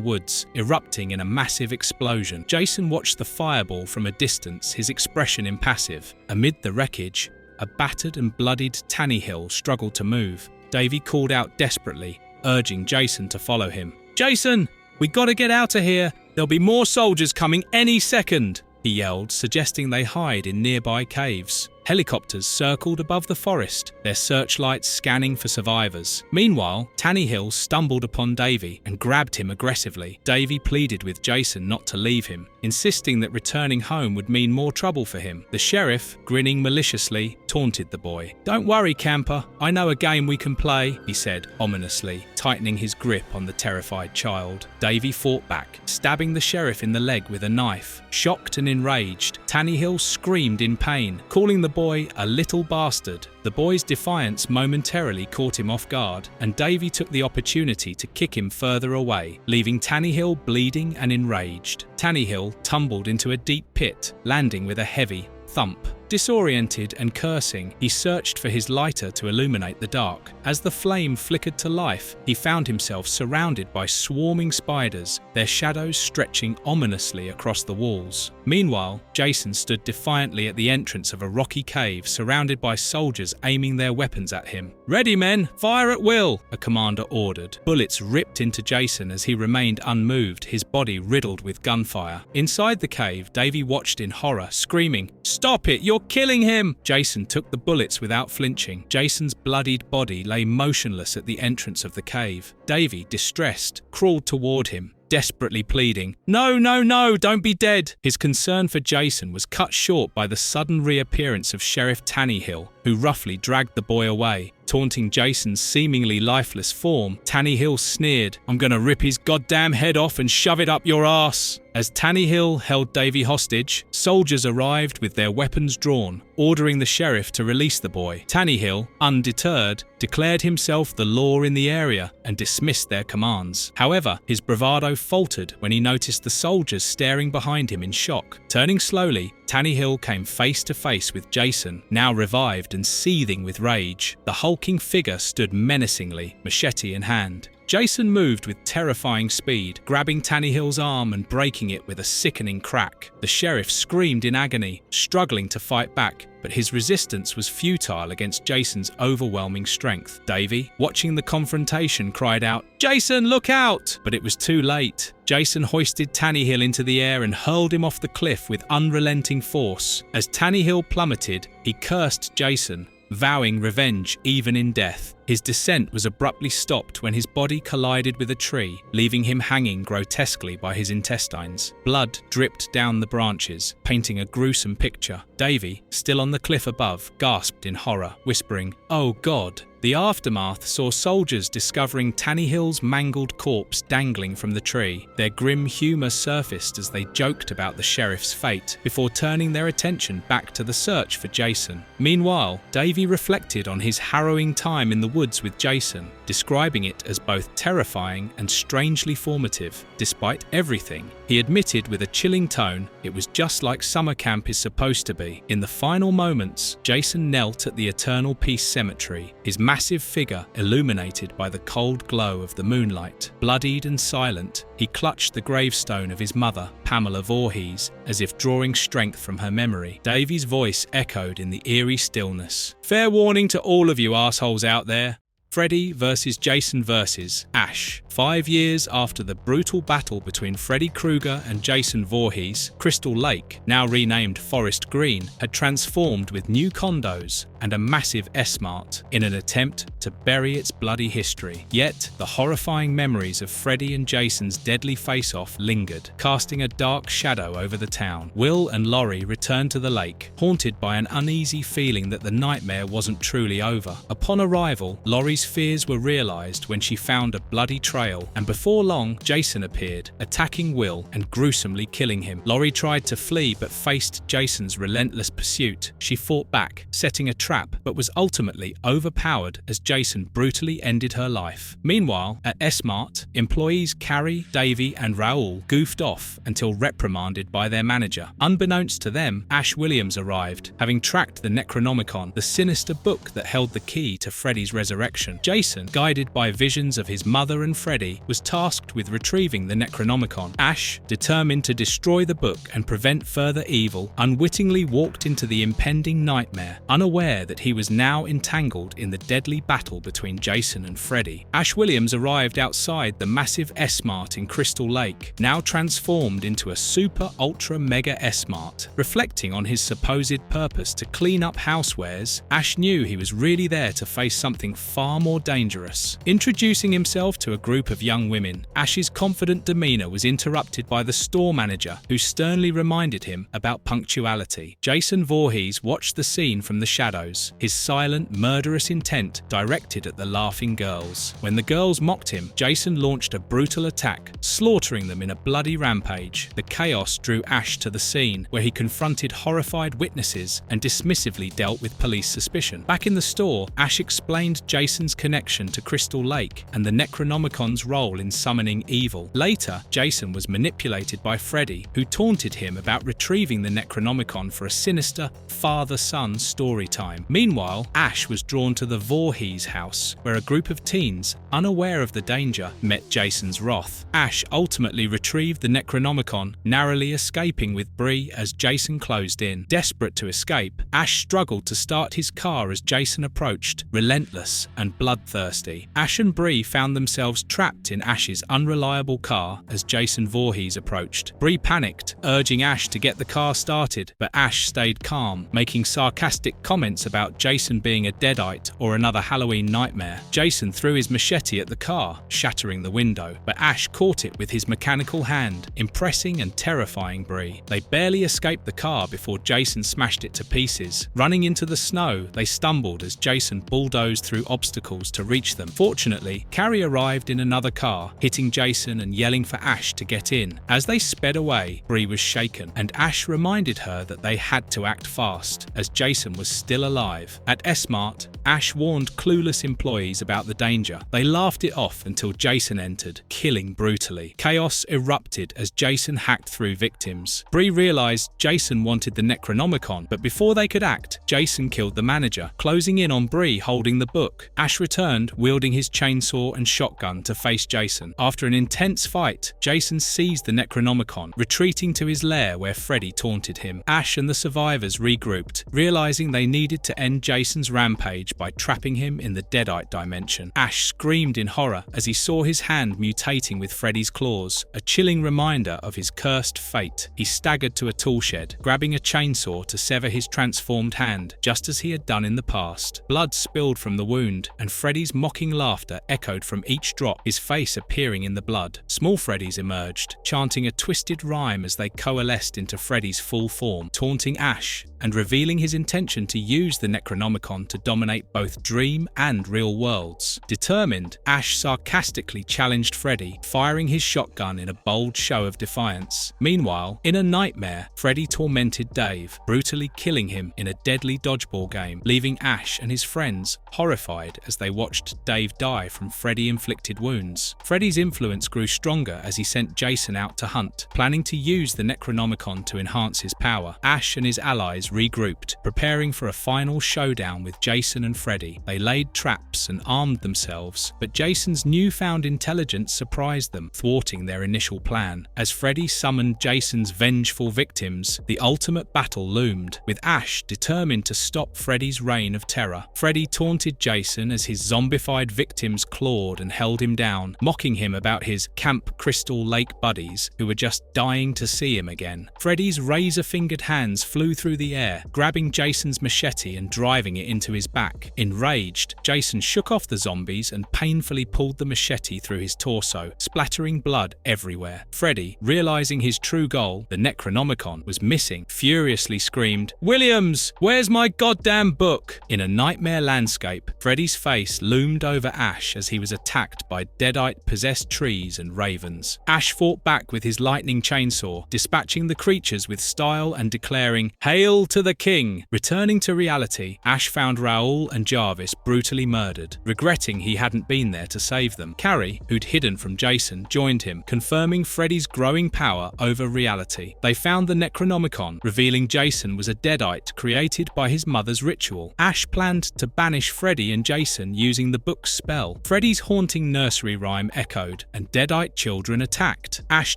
woods, erupting in a massive explosion. Jason watched the fireball from a distance, his expression impassive. Amid the wreckage, a battered and bloodied Tannehill struggled to move. Davy called out desperately, urging Jason to follow him. "Jason, we gotta get out of here. There'll be more soldiers coming any second," he yelled, suggesting they hide in nearby caves. Helicopters circled above the forest, their searchlights scanning for survivors. Meanwhile, Tannehill stumbled upon Davy and grabbed him aggressively. Davy pleaded with Jason not to leave him, insisting that returning home would mean more trouble for him. The sheriff, grinning maliciously, taunted the boy. "Don't worry, camper. I know a game we can play," he said, ominously, tightening his grip on the terrified child. Davy fought back, stabbing the sheriff in the leg with a knife. Shocked and enraged, Tannehill screamed in pain, calling the boy a little bastard. The boy's defiance momentarily caught him off guard, and Davy took the opportunity to kick him further away, leaving Tannehill bleeding and enraged. Tannehill tumbled into a deep pit, landing with a heavy thump. Disoriented and cursing, he searched for his lighter to illuminate the dark. As the flame flickered to life, he found himself surrounded by swarming spiders, their shadows stretching ominously across the walls. Meanwhile, Jason stood defiantly at the entrance of a rocky cave surrounded by soldiers aiming their weapons at him. "Ready, men! Fire at will!" a commander ordered. Bullets ripped into Jason as he remained unmoved, his body riddled with gunfire. Inside the cave, Davy watched in horror, screaming, "Stop it! You're You're killing him!" Jason took the bullets without flinching. Jason's bloodied body lay motionless at the entrance of the cave. Davy, distressed, crawled toward him, desperately pleading, "No, no, no, don't be dead." His concern for Jason was cut short by the sudden reappearance of Sheriff Tannehill, who roughly dragged the boy away. Taunting Jason's seemingly lifeless form, Tannehill sneered, "I'm gonna rip his goddamn head off and shove it up your ass." As Tannehill held Davy hostage, soldiers arrived with their weapons drawn, ordering the sheriff to release the boy. Tannehill, undeterred, declared himself the law in the area and dismissed their commands. However, his bravado faltered when he noticed the soldiers staring behind him in shock. Turning slowly, Tannehill came face to face with Jason, now revived and seething with rage. The hulking figure stood menacingly, machete in hand. Jason moved with terrifying speed, grabbing Tannehill's arm and breaking it with a sickening crack. The sheriff screamed in agony, struggling to fight back, but his resistance was futile against Jason's overwhelming strength. Davy, watching the confrontation, cried out, "Jason, look out!" But it was too late. Jason hoisted Tannehill into the air and hurled him off the cliff with unrelenting force. As Tannehill plummeted, he cursed Jason, vowing revenge even in death. His descent was abruptly stopped when his body collided with a tree, leaving him hanging grotesquely by his intestines. Blood dripped down the branches, painting a gruesome picture. Davy, still on the cliff above, gasped in horror, whispering, "Oh God." The aftermath saw soldiers discovering Tannehill's mangled corpse dangling from the tree. Their grim humour surfaced as they joked about the sheriff's fate, before turning their attention back to the search for Jason. Meanwhile, Davy reflected on his harrowing time in the woods with Jason, describing it as both terrifying and strangely formative. Despite everything, he admitted with a chilling tone, it was just like summer camp is supposed to be. In the final moments, Jason knelt at the Eternal Peace Cemetery, his massive figure illuminated by the cold glow of the moonlight. Bloodied and silent, he clutched the gravestone of his mother, Pamela Voorhees, as if drawing strength from her memory. Davy's voice echoed in the eerie stillness. "Fair warning to all of you assholes out there. Freddy versus Jason versus Ash." 5 years after the brutal battle between Freddy Krueger and Jason Voorhees, Crystal Lake, now renamed Forest Green, had transformed with new condos and a massive S-Mart in an attempt to bury its bloody history. Yet, the horrifying memories of Freddy and Jason's deadly face-off lingered, casting a dark shadow over the town. Will and Laurie returned to the lake, haunted by an uneasy feeling that the nightmare wasn't truly over. Upon arrival, Laurie's fears were realized when she found a bloody trail, and before long, Jason appeared, attacking Will and gruesomely killing him. Laurie tried to flee but faced Jason's relentless pursuit. She fought back, setting a trap, but was ultimately overpowered as Jason brutally ended her life. Meanwhile, at S-Mart, employees Carrie, Davy, and Raoul goofed off until reprimanded by their manager. Unbeknownst to them, Ash Williams arrived, having tracked the Necronomicon, the sinister book that held the key to Freddy's resurrection. Jason, guided by visions of his mother and Freddy, was tasked with retrieving the Necronomicon. Ash, determined to destroy the book and prevent further evil, unwittingly walked into the impending nightmare, unaware that he was now entangled in the deadly battle between Jason and Freddy. Ash Williams arrived outside the massive S-Mart in Crystal Lake, now transformed into a super ultra mega S-Mart. Reflecting on his supposed purpose to clean up housewares, Ash knew he was really there to face something far more dangerous. Introducing himself to a group of young women, Ash's confident demeanor was interrupted by the store manager, who sternly reminded him about punctuality. Jason Voorhees watched the scene from the shadows, his silent, murderous intent directed at the laughing girls. When the girls mocked him, Jason launched a brutal attack, slaughtering them in a bloody rampage. The chaos drew Ash to the scene, where he confronted horrified witnesses and dismissively dealt with police suspicion. Back in the store, Ash explained Jason's connection to Crystal Lake and the Necronomicon's role in summoning evil. Later, Jason was manipulated by Freddy, who taunted him about retrieving the Necronomicon for a sinister father-son story time. Meanwhile, Ash was drawn to the Voorhees house, where a group of teens, unaware of the danger, met Jason's wrath. Ash ultimately retrieved the Necronomicon, narrowly escaping with Bree as Jason closed in. Desperate to escape, Ash struggled to start his car as Jason approached, relentless and bloodthirsty. Ash and Bree found themselves trapped in Ash's unreliable car as Jason Voorhees approached. Bree panicked, urging Ash to get the car started, but Ash stayed calm, making sarcastic comments about Jason being a deadite or another Halloween nightmare. Jason threw his machete at the car, shattering the window, but Ash caught it with his mechanical hand, impressing and terrifying Bree. They barely escaped the car before Jason smashed it to pieces. Running into the snow, they stumbled as Jason bulldozed through obstacles to reach them. Fortunately, Carrie arrived in another car, hitting Jason and yelling for Ash to get in. As they sped away, Bree was shaken, and Ash reminded her that they had to act fast, as Jason was still alive. At S-Mart, Ash warned clueless employees about the danger. They laughed it off until Jason entered, killing brutally. Chaos erupted as Jason hacked through victims. Bree realized Jason wanted the Necronomicon, but before they could act, Jason killed the manager, closing in on Bree holding the book. Ash returned, wielding his chainsaw and shotgun to face Jason. After an intense fight, Jason seized the Necronomicon, retreating to his lair where Freddy taunted him. Ash and the survivors regrouped, realizing they needed to end Jason's rampage by trapping him in the Deadite dimension. Ash screamed in horror as he saw his hand mutating with Freddy's claws, a chilling reminder of his cursed fate. He staggered to a tool shed, grabbing a chainsaw to sever his transformed hand, just as he had done in the past. Blood spilled from the wound, and Freddy's mocking laughter echoed from each drop, his face appearing in the blood. Small Freddys emerged, chanting a twisted rhyme as they coalesced into Freddy's full form, taunting Ash and revealing his intention to use the Necronomicon to dominate both dream and real worlds. Determined, Ash sarcastically challenged Freddy, firing his shotgun in a bold show of defiance. Meanwhile, in a nightmare, Freddy tormented Dave, brutally killing him in a deadly dodgeball game, leaving Ash and his friends horrified as they watched Dave die from Freddy-inflicted wounds. Freddy's influence grew stronger as he sent Jason out to hunt, planning to use the Necronomicon to enhance his power. Ash and his allies regrouped, preparing for a final showdown with Jason and Freddy. They laid traps and armed themselves, but Jason's newfound intelligence surprised them, thwarting their initial plan. As Freddy summoned Jason's vengeful victims, the ultimate battle loomed, with Ash determined to stop Freddy's reign of terror. Freddy taunted Jason as his zombified victims clawed and held him down, mocking him about his Camp Crystal Lake buddies who were just dying to see him again. Freddy's razor-fingered hands flew through the air, grabbing Jason's machete and driving it into his back. Enraged, Jason shook off the zombies and painfully pulled the machete through his torso, splattering blood everywhere. Freddy, realizing his true goal, the Necronomicon, was missing, furiously screamed, "Williams, where's my goddamn book?" In a nightmare landscape, Freddy's face loomed over Ash as he was attacked by deadite-possessed trees and ravens. Ash fought back with his lightning chainsaw, dispatching the creatures with style and declaring, "Hail to the king!" Returning to reality, Ash found Raoul and Jarvis brutally murdered, regretting he hadn't been there to save them. Carrie, who'd hidden from Jason, joined him, confirming Freddy's growing power over reality. They found the Necronomicon, revealing Jason was a deadite created by his mother's ritual. Ash planned to banish Freddy and Jason using the book's spell. Freddy's haunting nursery rhyme echoed, and deadite children attacked. Ash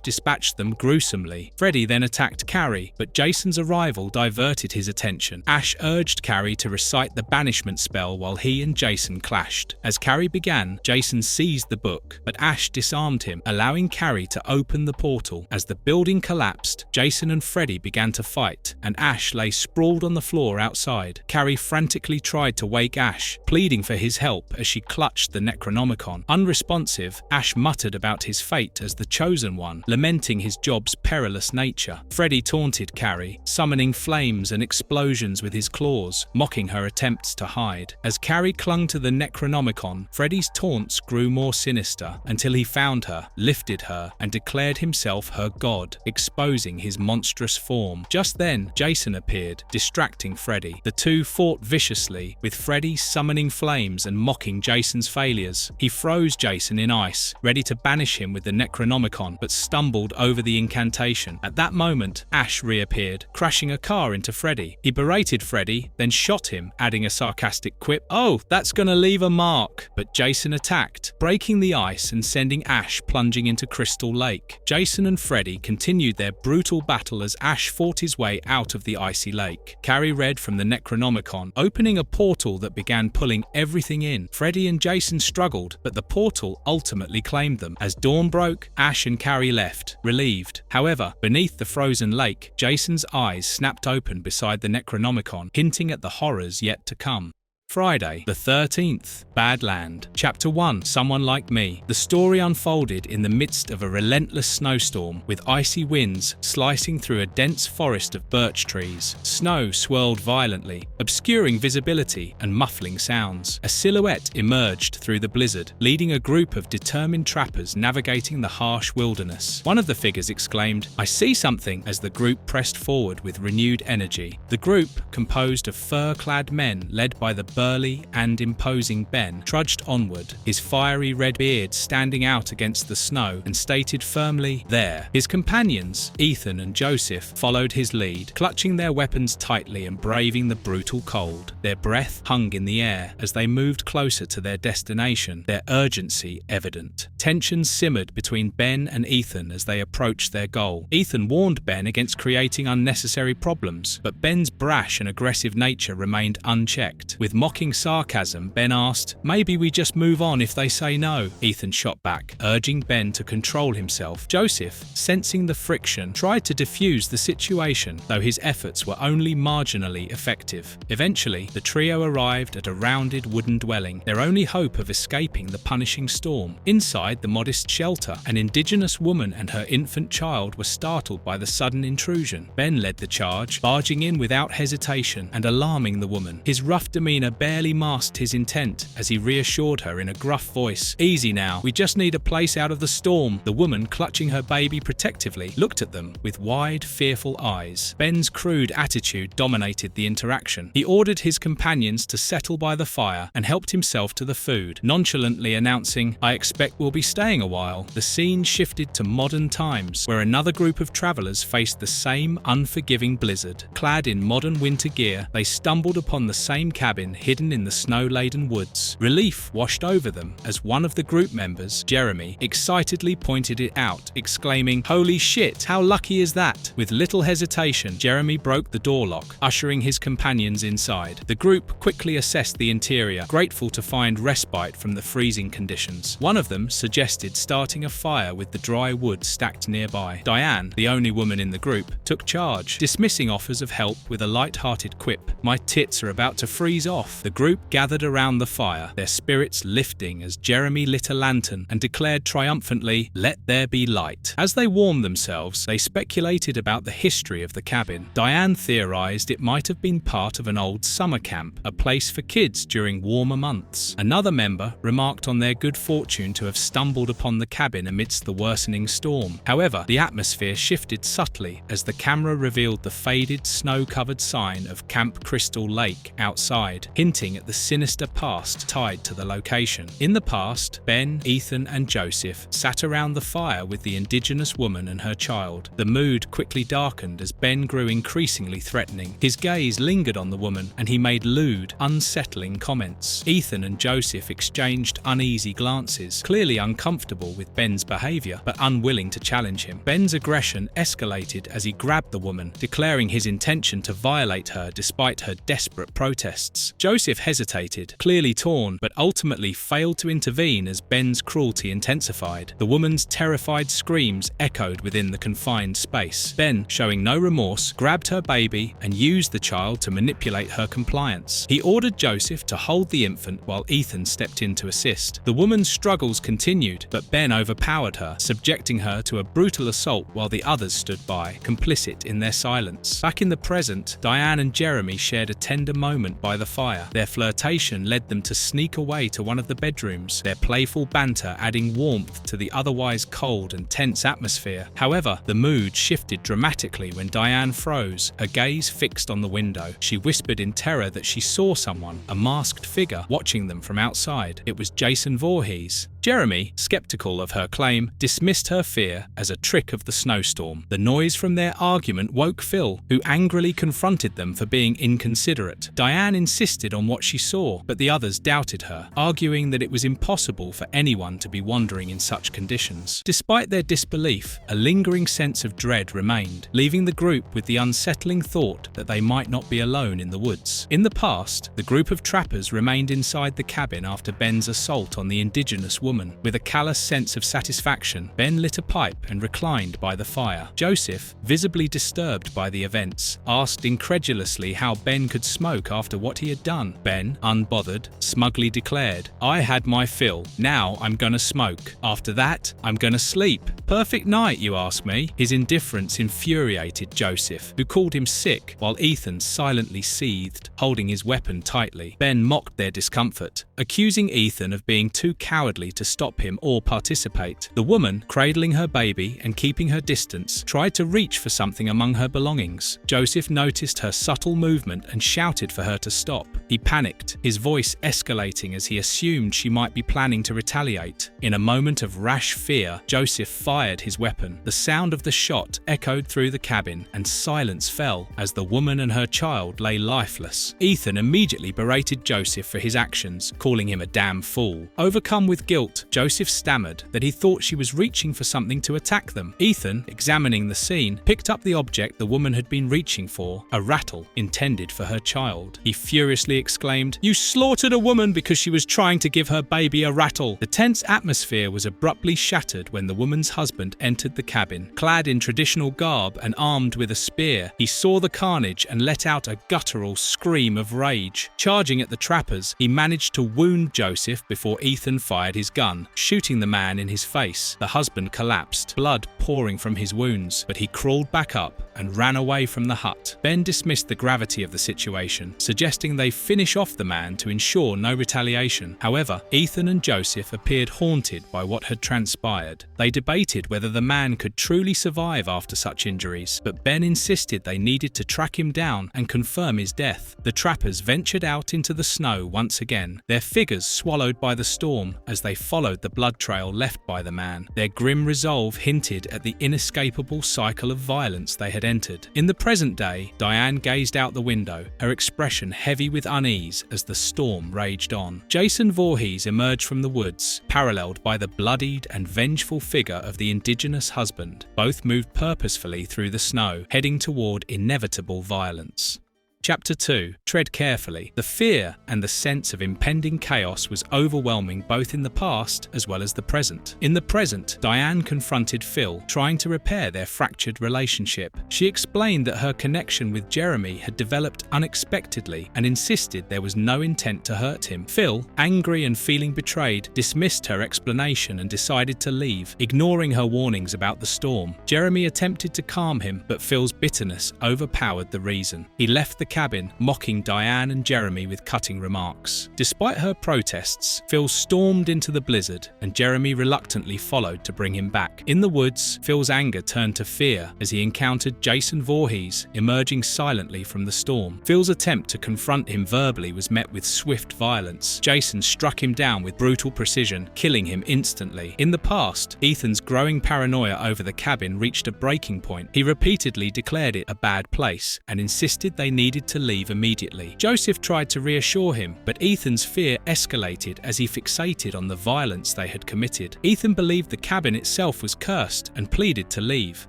dispatched them gruesomely. Freddy then attacked Carrie, but Jason's arrival diverted his attention. Ash urged Carrie to recite the banishment spell while he and Jason clashed. As Carrie began, Jason seized the book, but Ash disarmed him, allowing Carrie to open the portal. As the building collapsed, Jason and Freddy began to fight, and Ash lay sprawled on the floor outside. Carrie frantically tried to wake Ash, pleading for his help as she clutched the Necronomicon. Unresponsive, Ash muttered about his fate as the chosen one, lamenting his job's perilous nature. Freddy taunted Carrie, summoning flames and explosions with his claws, mocking her attempts to hide. As Carrie clung to the Necronomicon, Freddy's taunts grew more sinister until he found her, lifted her, and declared himself her god, exposing his monstrous form. Just then, Jason appeared, distracting Freddy. The two fought viciously, with Freddy summoning flames and mocking Jason's failures. He froze Jason in ice, ready to banish him with the Necronomicon, but stumbled over the incantation. At that moment, Ash reappeared, crashing a car into Freddy. He berated Freddy, then shot him, adding a sarcastic quip, "Oh, that's gonna leave a mark." But Jason attacked, breaking the ice and sending Ash plunging into Crystal Lake. Jason and Freddy continued their brutal battle as Ash fought his way out of the icy lake. Carrie read from the Necronomicon, opening a portal that began pulling everything in. Freddy and Jason struggled, but the portal ultimately claimed them. As dawn broke, Ash and Carrie left, relieved. However, beneath the frozen lake, Jason's eyes snapped open beside the Necronomicon, hinting at the horrors yet to come. Friday, the 13th, Badland. Chapter 1, Someone Like Me. The story unfolded in the midst of a relentless snowstorm, with icy winds slicing through a dense forest of birch trees. Snow swirled violently, obscuring visibility and muffling sounds. A silhouette emerged through the blizzard, leading a group of determined trappers navigating the harsh wilderness. One of the figures exclaimed, "I see something," as the group pressed forward with renewed energy. The group, composed of fur-clad men led by the burly and imposing Ben, trudged onward, his fiery red beard standing out against the snow, and stated firmly, "There." His companions, Ethan and Joseph, followed his lead, clutching their weapons tightly and braving the brutal cold. Their breath hung in the air as they moved closer to their destination, their urgency evident. Tensions simmered between Ben and Ethan as they approached their goal. Ethan warned Ben against creating unnecessary problems, but Ben's brash and aggressive nature remained unchecked. With mocking sarcasm, Ben asked, "Maybe we just move on if they say no." Ethan shot back, urging Ben to control himself. Joseph, sensing the friction, tried to defuse the situation, though his efforts were only marginally effective. Eventually, the trio arrived at a rounded wooden dwelling, their only hope of escaping the punishing storm. Inside the modest shelter, an indigenous woman and her infant child were startled by the sudden intrusion. Ben led the charge, barging in without hesitation and alarming the woman. His rough demeanor barely masked his intent as he reassured her in a gruff voice, "Easy now, we just need a place out of the storm." The woman, clutching her baby protectively, looked at them with wide, fearful eyes. Ben's crude attitude dominated the interaction. He ordered his companions to settle by the fire and helped himself to the food, nonchalantly announcing, "I expect we'll be staying a while." The scene shifted to modern times, where another group of travelers faced the same unforgiving blizzard. Clad in modern winter gear, they stumbled upon the same cabin hidden in the snow-laden woods. Relief washed over them as one of the group members, Jeremy, excitedly pointed it out, exclaiming, "Holy shit, how lucky is that?" With little hesitation, Jeremy broke the door lock, ushering his companions inside. The group quickly assessed the interior, grateful to find respite from the freezing conditions. One of them suggested starting a fire with the dry wood stacked nearby. Diane, the only woman in the group, took charge, dismissing offers of help with a light-hearted quip, "My tits are about to freeze off." The group gathered around the fire, their spirits lifting as Jeremy lit a lantern and declared triumphantly, "Let there be light." As they warmed themselves, they speculated about the history of the cabin. Diane theorized it might have been part of an old summer camp, a place for kids during warmer months. Another member remarked on their good fortune to have stumbled upon the cabin amidst the worsening storm. However, the atmosphere shifted subtly as the camera revealed the faded, snow-covered sign of Camp Crystal Lake outside, hinting at the sinister past tied to the location. In the past, Ben, Ethan, and Joseph sat around the fire with the indigenous woman and her child. The mood quickly darkened as Ben grew increasingly threatening. His gaze lingered on the woman, and he made lewd, unsettling comments. Ethan and Joseph exchanged uneasy glances, clearly uncomfortable with Ben's behavior, but unwilling to challenge him. Ben's aggression escalated as he grabbed the woman, declaring his intention to violate her despite her desperate protests. Joseph hesitated, clearly torn, but ultimately failed to intervene as Ben's cruelty intensified. The woman's terrified screams echoed within the confined space. Ben, showing no remorse, grabbed her baby and used the child to manipulate her compliance. He ordered Joseph to hold the infant while Ethan stepped in to assist. The woman's struggles continued, but Ben overpowered her, subjecting her to a brutal assault while the others stood by, complicit in their silence. Back in the present, Diane and Jeremy shared a tender moment by the fire. Their flirtation led them to sneak away to one of the bedrooms, their playful banter adding warmth to the otherwise cold and tense atmosphere. However, the mood shifted dramatically when Diane froze, her gaze fixed on the window. She whispered in terror that she saw someone, a masked figure, watching them from outside. It was Jason Voorhees. Jeremy, skeptical of her claim, dismissed her fear as a trick of the snowstorm. The noise from their argument woke Phil, who angrily confronted them for being inconsiderate. Diane insisted on what she saw, but the others doubted her, arguing that it was impossible for anyone to be wandering in such conditions. Despite their disbelief, a lingering sense of dread remained, leaving the group with the unsettling thought that they might not be alone in the woods. In the past, the group of trappers remained inside the cabin after Ben's assault on the indigenous woman. With a callous sense of satisfaction, Ben lit a pipe and reclined by the fire. Joseph, visibly disturbed by the events, asked incredulously how Ben could smoke after what he had done. Ben, unbothered, smugly declared, "I had my fill, now I'm gonna smoke. After that, I'm gonna sleep. Perfect night, you ask me?" His indifference infuriated Joseph, who called him sick, while Ethan silently seethed, holding his weapon tightly. Ben mocked their discomfort, accusing Ethan of being too cowardly to stop him or participate. The woman, cradling her baby and keeping her distance, tried to reach for something among her belongings. Joseph noticed her subtle movement and shouted for her to stop. He panicked, his voice escalating as he assumed she might be planning to retaliate. In a moment of rash fear, Joseph fired his weapon. The sound of the shot echoed through the cabin, and silence fell as the woman and her child lay lifeless. Ethan immediately berated Joseph for his actions, calling him a damn fool. Overcome with guilt, Joseph stammered that he thought she was reaching for something to attack them. Ethan, examining the scene, picked up the object the woman had been reaching for, a rattle intended for her child. He furiously exclaimed, "You slaughtered a woman because she was trying to give her baby a rattle." The tense atmosphere was abruptly shattered when the woman's husband entered the cabin. Clad in traditional garb and armed with a spear, he saw the carnage and let out a guttural scream of rage. Charging at the trappers, he managed to wound Joseph before Ethan fired his gun, shooting the man in his face. The husband collapsed, blood pouring from his wounds, but he crawled back up and ran away from the hut. Ben dismissed the gravity of the situation, suggesting they finish off the man to ensure no retaliation. However, Ethan and Joseph appeared haunted by what had transpired. They debated whether the man could truly survive after such injuries, but Ben insisted they needed to track him down and confirm his death. The trappers ventured out into the snow once again, their figures swallowed by the storm as they followed the blood trail left by the man. Their grim resolve hinted at the inescapable cycle of violence they had entered. In the present day, Diane gazed out the window, her expression heavy with unease as the storm raged on. Jason Voorhees emerged from the woods, paralleled by the bloodied and vengeful figure of the indigenous husband. Both moved purposefully through the snow, heading toward inevitable violence. Chapter 2. Tread carefully. The fear and the sense of impending chaos was overwhelming both in the past as well as the present. In the present, Diane confronted Phil, trying to repair their fractured relationship. She explained that her connection with Jeremy had developed unexpectedly and insisted there was no intent to hurt him. Phil, angry and feeling betrayed, dismissed her explanation and decided to leave, ignoring her warnings about the storm. Jeremy attempted to calm him, but Phil's bitterness overpowered the reason. He left the cabin, mocking Diane and Jeremy with cutting remarks. Despite her protests, Phil stormed into the blizzard, and Jeremy reluctantly followed to bring him back. In the woods, Phil's anger turned to fear as he encountered Jason Voorhees, emerging silently from the storm. Phil's attempt to confront him verbally was met with swift violence. Jason struck him down with brutal precision, killing him instantly. In the past, Ethan's growing paranoia over the cabin reached a breaking point. He repeatedly declared it a bad place and insisted they needed to leave immediately. Joseph tried to reassure him, but Ethan's fear escalated as he fixated on the violence they had committed. Ethan believed the cabin itself was cursed and pleaded to leave.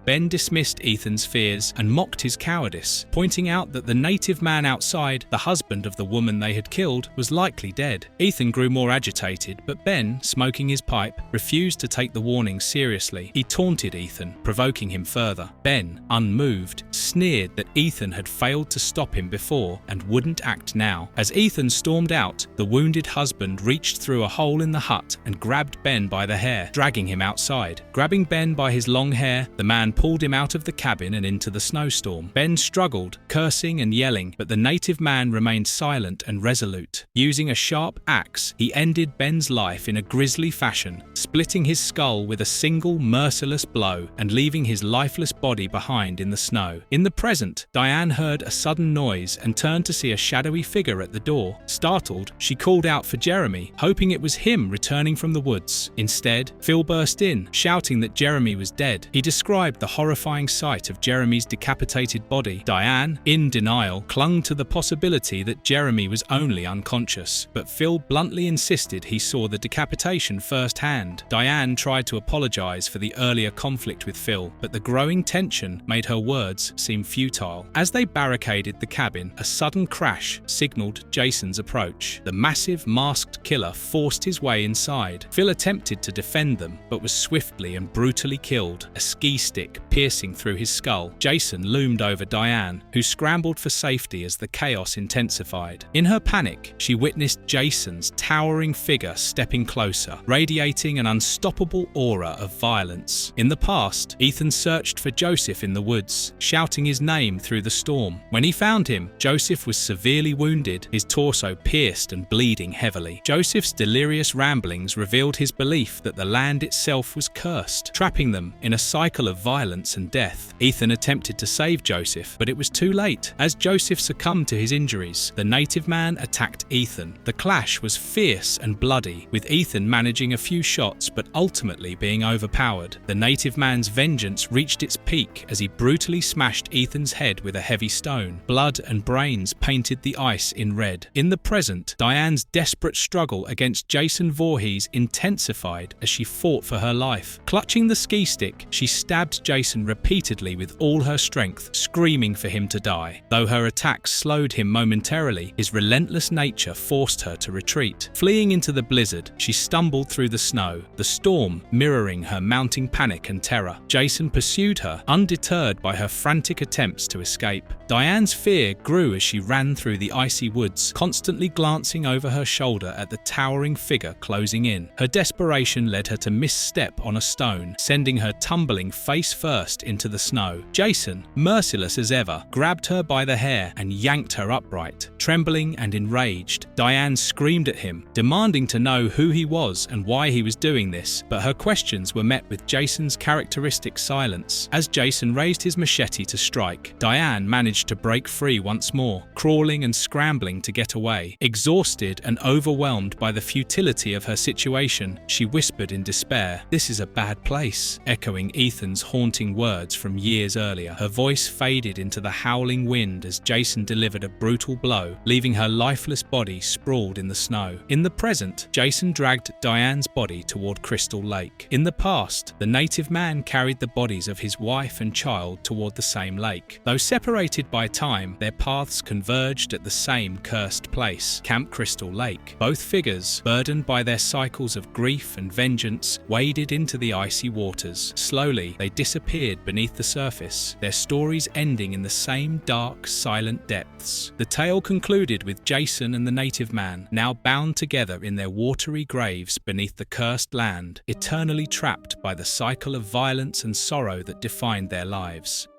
Ben dismissed Ethan's fears and mocked his cowardice, pointing out that the native man outside, the husband of the woman they had killed, was likely dead. Ethan grew more agitated, but Ben, smoking his pipe, refused to take the warning seriously. He taunted Ethan, provoking him further. Ben, unmoved, sneered that Ethan had failed to stop him before and wouldn't act now. As Ethan stormed out, the wounded husband reached through a hole in the hut and grabbed Ben by the hair, dragging him outside. Grabbing Ben by his long hair, the man pulled him out of the cabin and into the snowstorm. Ben struggled, cursing and yelling, but the native man remained silent and resolute. Using a sharp axe, he ended Ben's life in a grisly fashion, splitting his skull with a single merciless blow and leaving his lifeless body behind in the snow. In the present, Diane heard a sudden noise noise and turned to see a shadowy figure at the door. Startled, she called out for Jeremy, hoping it was him returning from the woods. Instead, Phil burst in, shouting that Jeremy was dead. He described the horrifying sight of Jeremy's decapitated body. Diane, in denial, clung to the possibility that Jeremy was only unconscious, but Phil bluntly insisted he saw the decapitation firsthand. Diane tried to apologize for the earlier conflict with Phil, but the growing tension made her words seem futile. As they barricaded the cabin, a sudden crash signaled Jason's approach. The massive masked killer forced his way inside. Phil attempted to defend them, but was swiftly and brutally killed, a ski stick piercing through his skull. Jason loomed over Diane, who scrambled for safety as the chaos intensified. In her panic, she witnessed Jason's towering figure stepping closer, radiating an unstoppable aura of violence. In the past, Ethan searched for Joseph in the woods, shouting his name through the storm. When he found him, Joseph was severely wounded, his torso pierced and bleeding heavily. Joseph's delirious ramblings revealed his belief that the land itself was cursed, trapping them in a cycle of violence and death. Ethan attempted to save Joseph, but it was too late. As Joseph succumbed to his injuries, the native man attacked Ethan. The clash was fierce and bloody, with Ethan managing a few shots but ultimately being overpowered. The native man's vengeance reached its peak as he brutally smashed Ethan's head with a heavy stone. Blood and brains painted the ice in red. In the present, Diane's desperate struggle against Jason Voorhees intensified as she fought for her life. Clutching the ski stick, she stabbed Jason repeatedly with all her strength, screaming for him to die. Though her attacks slowed him momentarily, his relentless nature forced her to retreat. Fleeing into the blizzard, she stumbled through the snow, the storm mirroring her mounting panic and terror. Jason pursued her, undeterred by her frantic attempts to escape. Diane's fear grew as she ran through the icy woods, constantly glancing over her shoulder at the towering figure closing in. Her desperation led her to misstep on a stone, sending her tumbling face first into the snow. Jason, merciless as ever, grabbed her by the hair and yanked her upright. Trembling and enraged, Diane screamed at him, demanding to know who he was and why he was doing this, but her questions were met with Jason's characteristic silence. As Jason raised his machete to strike, Diane managed to break free once more, crawling and scrambling to get away. Exhausted and overwhelmed by the futility of her situation, she whispered in despair, "This is a bad place," echoing Ethan's haunting words from years earlier. Her voice faded into the howling wind as Jason delivered a brutal blow, leaving her lifeless body sprawled in the snow. In the present, Jason dragged Diane's body toward Crystal Lake. In the past, the native man carried the bodies of his wife and child toward the same lake. Though separated by time, their paths converged at the same cursed place, Camp Crystal Lake. Both figures, burdened by their cycles of grief and vengeance, waded into the icy waters. Slowly, they disappeared beneath the surface, their stories ending in the same dark, silent depths. The tale concluded with Jason and the native man, now bound together in their watery graves beneath the cursed land, eternally trapped by the cycle of violence and sorrow that defined their lives.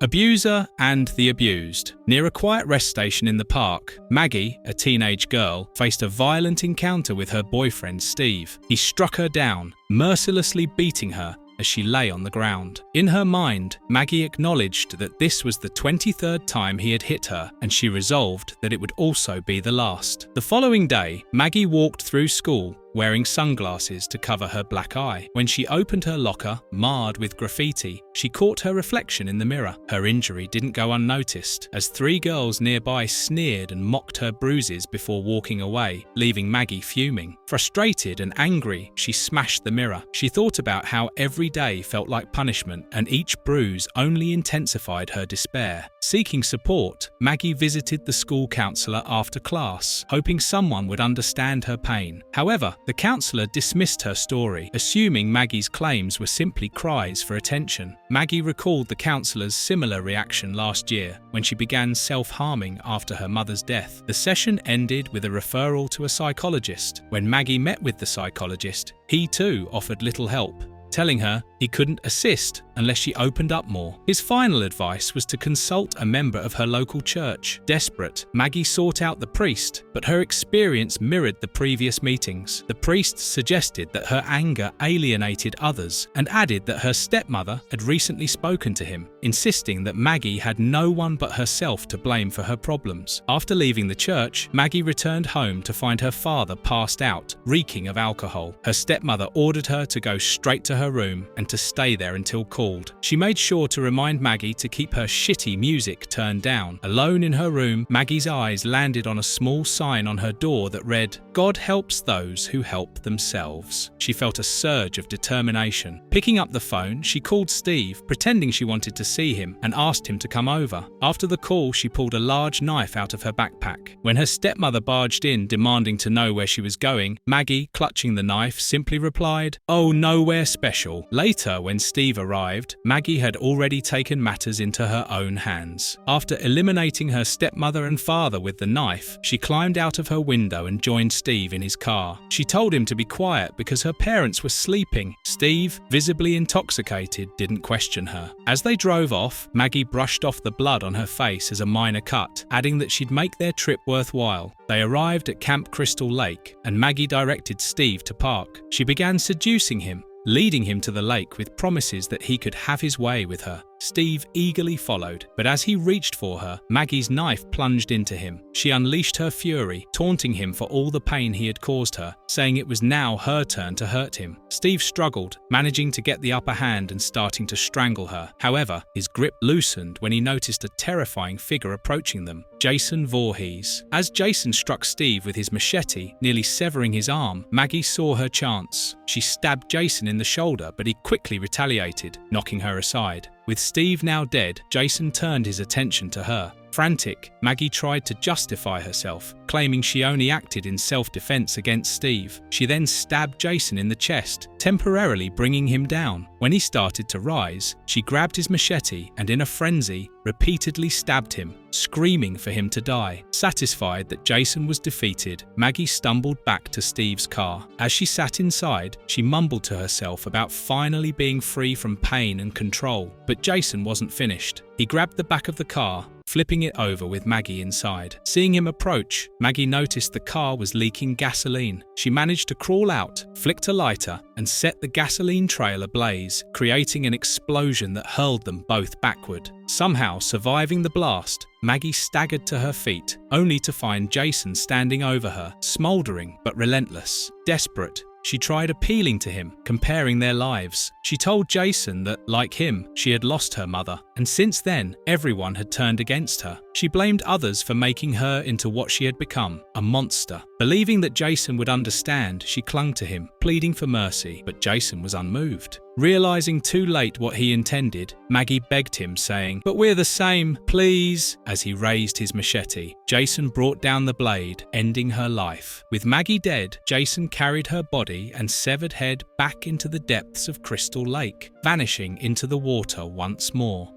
Abuser and the abused. Near a quiet rest station in the park, Maggie, a teenage girl, faced a violent encounter with her boyfriend Steve. He struck her down, mercilessly beating her as she lay on the ground. In her mind, Maggie acknowledged that this was the 23rd time he had hit her, and she resolved that it would also be the last. The following day, Maggie walked through school, wearing sunglasses to cover her black eye. When she opened her locker, marred with graffiti, she caught her reflection in the mirror. Her injury didn't go unnoticed, as 3 girls nearby sneered and mocked her bruises before walking away, leaving Maggie fuming. Frustrated and angry, she smashed the mirror. She thought about how every day felt like punishment, and each bruise only intensified her despair. Seeking support, Maggie visited the school counselor after class, hoping someone would understand her pain. However, the counselor dismissed her story, assuming Maggie's claims were simply cries for attention. Maggie recalled the counselor's similar reaction last year when she began self-harming after her mother's death. The session ended with a referral to a psychologist. When Maggie met with the psychologist, he too offered little help. telling her he couldn't assist unless she opened up more. His final advice was to consult a member of her local church. Desperate, Maggie sought out the priest, but her experience mirrored the previous meetings. The priest suggested that her anger alienated others and added that her stepmother had recently spoken to him, insisting that Maggie had no one but herself to blame for her problems. After leaving the church, Maggie returned home to find her father passed out, reeking of alcohol. Her stepmother ordered her to go straight to her room and to stay there until called. She made sure to remind Maggie to keep her shitty music turned down. Alone in her room, Maggie's eyes landed on a small sign on her door that read, "God helps those who help themselves." She felt a surge of determination. Picking up the phone, she called Steve, pretending she wanted to see him, and asked him to come over. After the call, she pulled a large knife out of her backpack. When her stepmother barged in, demanding to know where she was going, Maggie, clutching the knife, simply replied, "Oh, nowhere special." Later, when Steve arrived, Maggie had already taken matters into her own hands. After eliminating her stepmother and father with the knife, she climbed out of her window and joined Steve in his car. She told him to be quiet because her parents were sleeping. Steve, visibly intoxicated, didn't question her. As they drove off, Maggie brushed off the blood on her face as a minor cut, adding that she'd make their trip worthwhile. They arrived at Camp Crystal Lake, and Maggie directed Steve to park. She began seducing him, leading him to the lake with promises that he could have his way with her. Steve eagerly followed, but as he reached for her, Maggie's knife plunged into him. She unleashed her fury, taunting him for all the pain he had caused her, saying it was now her turn to hurt him. Steve struggled, managing to get the upper hand and starting to strangle her. However, his grip loosened when he noticed a terrifying figure approaching them, Jason Voorhees. As Jason struck Steve with his machete, nearly severing his arm, Maggie saw her chance. She stabbed Jason in the shoulder, but he quickly retaliated, knocking her aside. With Steve now dead, Jason turned his attention to her. Frantic, Maggie tried to justify herself, claiming she only acted in self-defense against Steve. She then stabbed Jason in the chest, temporarily bringing him down. When he started to rise, she grabbed his machete and in a frenzy, repeatedly stabbed him, screaming for him to die. Satisfied that Jason was defeated, Maggie stumbled back to Steve's car. As she sat inside, she mumbled to herself about finally being free from pain and control. But Jason wasn't finished. He grabbed the back of the car, flipping it over with Maggie inside. Seeing him approach, Maggie noticed the car was leaking gasoline. She managed to crawl out, flicked a lighter, and set the gasoline trail ablaze, creating an explosion that hurled them both backward. Somehow surviving the blast, Maggie staggered to her feet, only to find Jason standing over her, smoldering but relentless. Desperate, she tried appealing to him, comparing their lives. She told Jason that, like him, she had lost her mother, and since then, everyone had turned against her. She blamed others for making her into what she had become, a monster. Believing that Jason would understand, she clung to him, pleading for mercy, but Jason was unmoved. Realizing too late what he intended, Maggie begged him, saying, "But we're the same, please." As he raised his machete, Jason brought down the blade, ending her life. With Maggie dead, Jason carried her body and severed head back into the depths of Crystal Lake, vanishing into the water once more.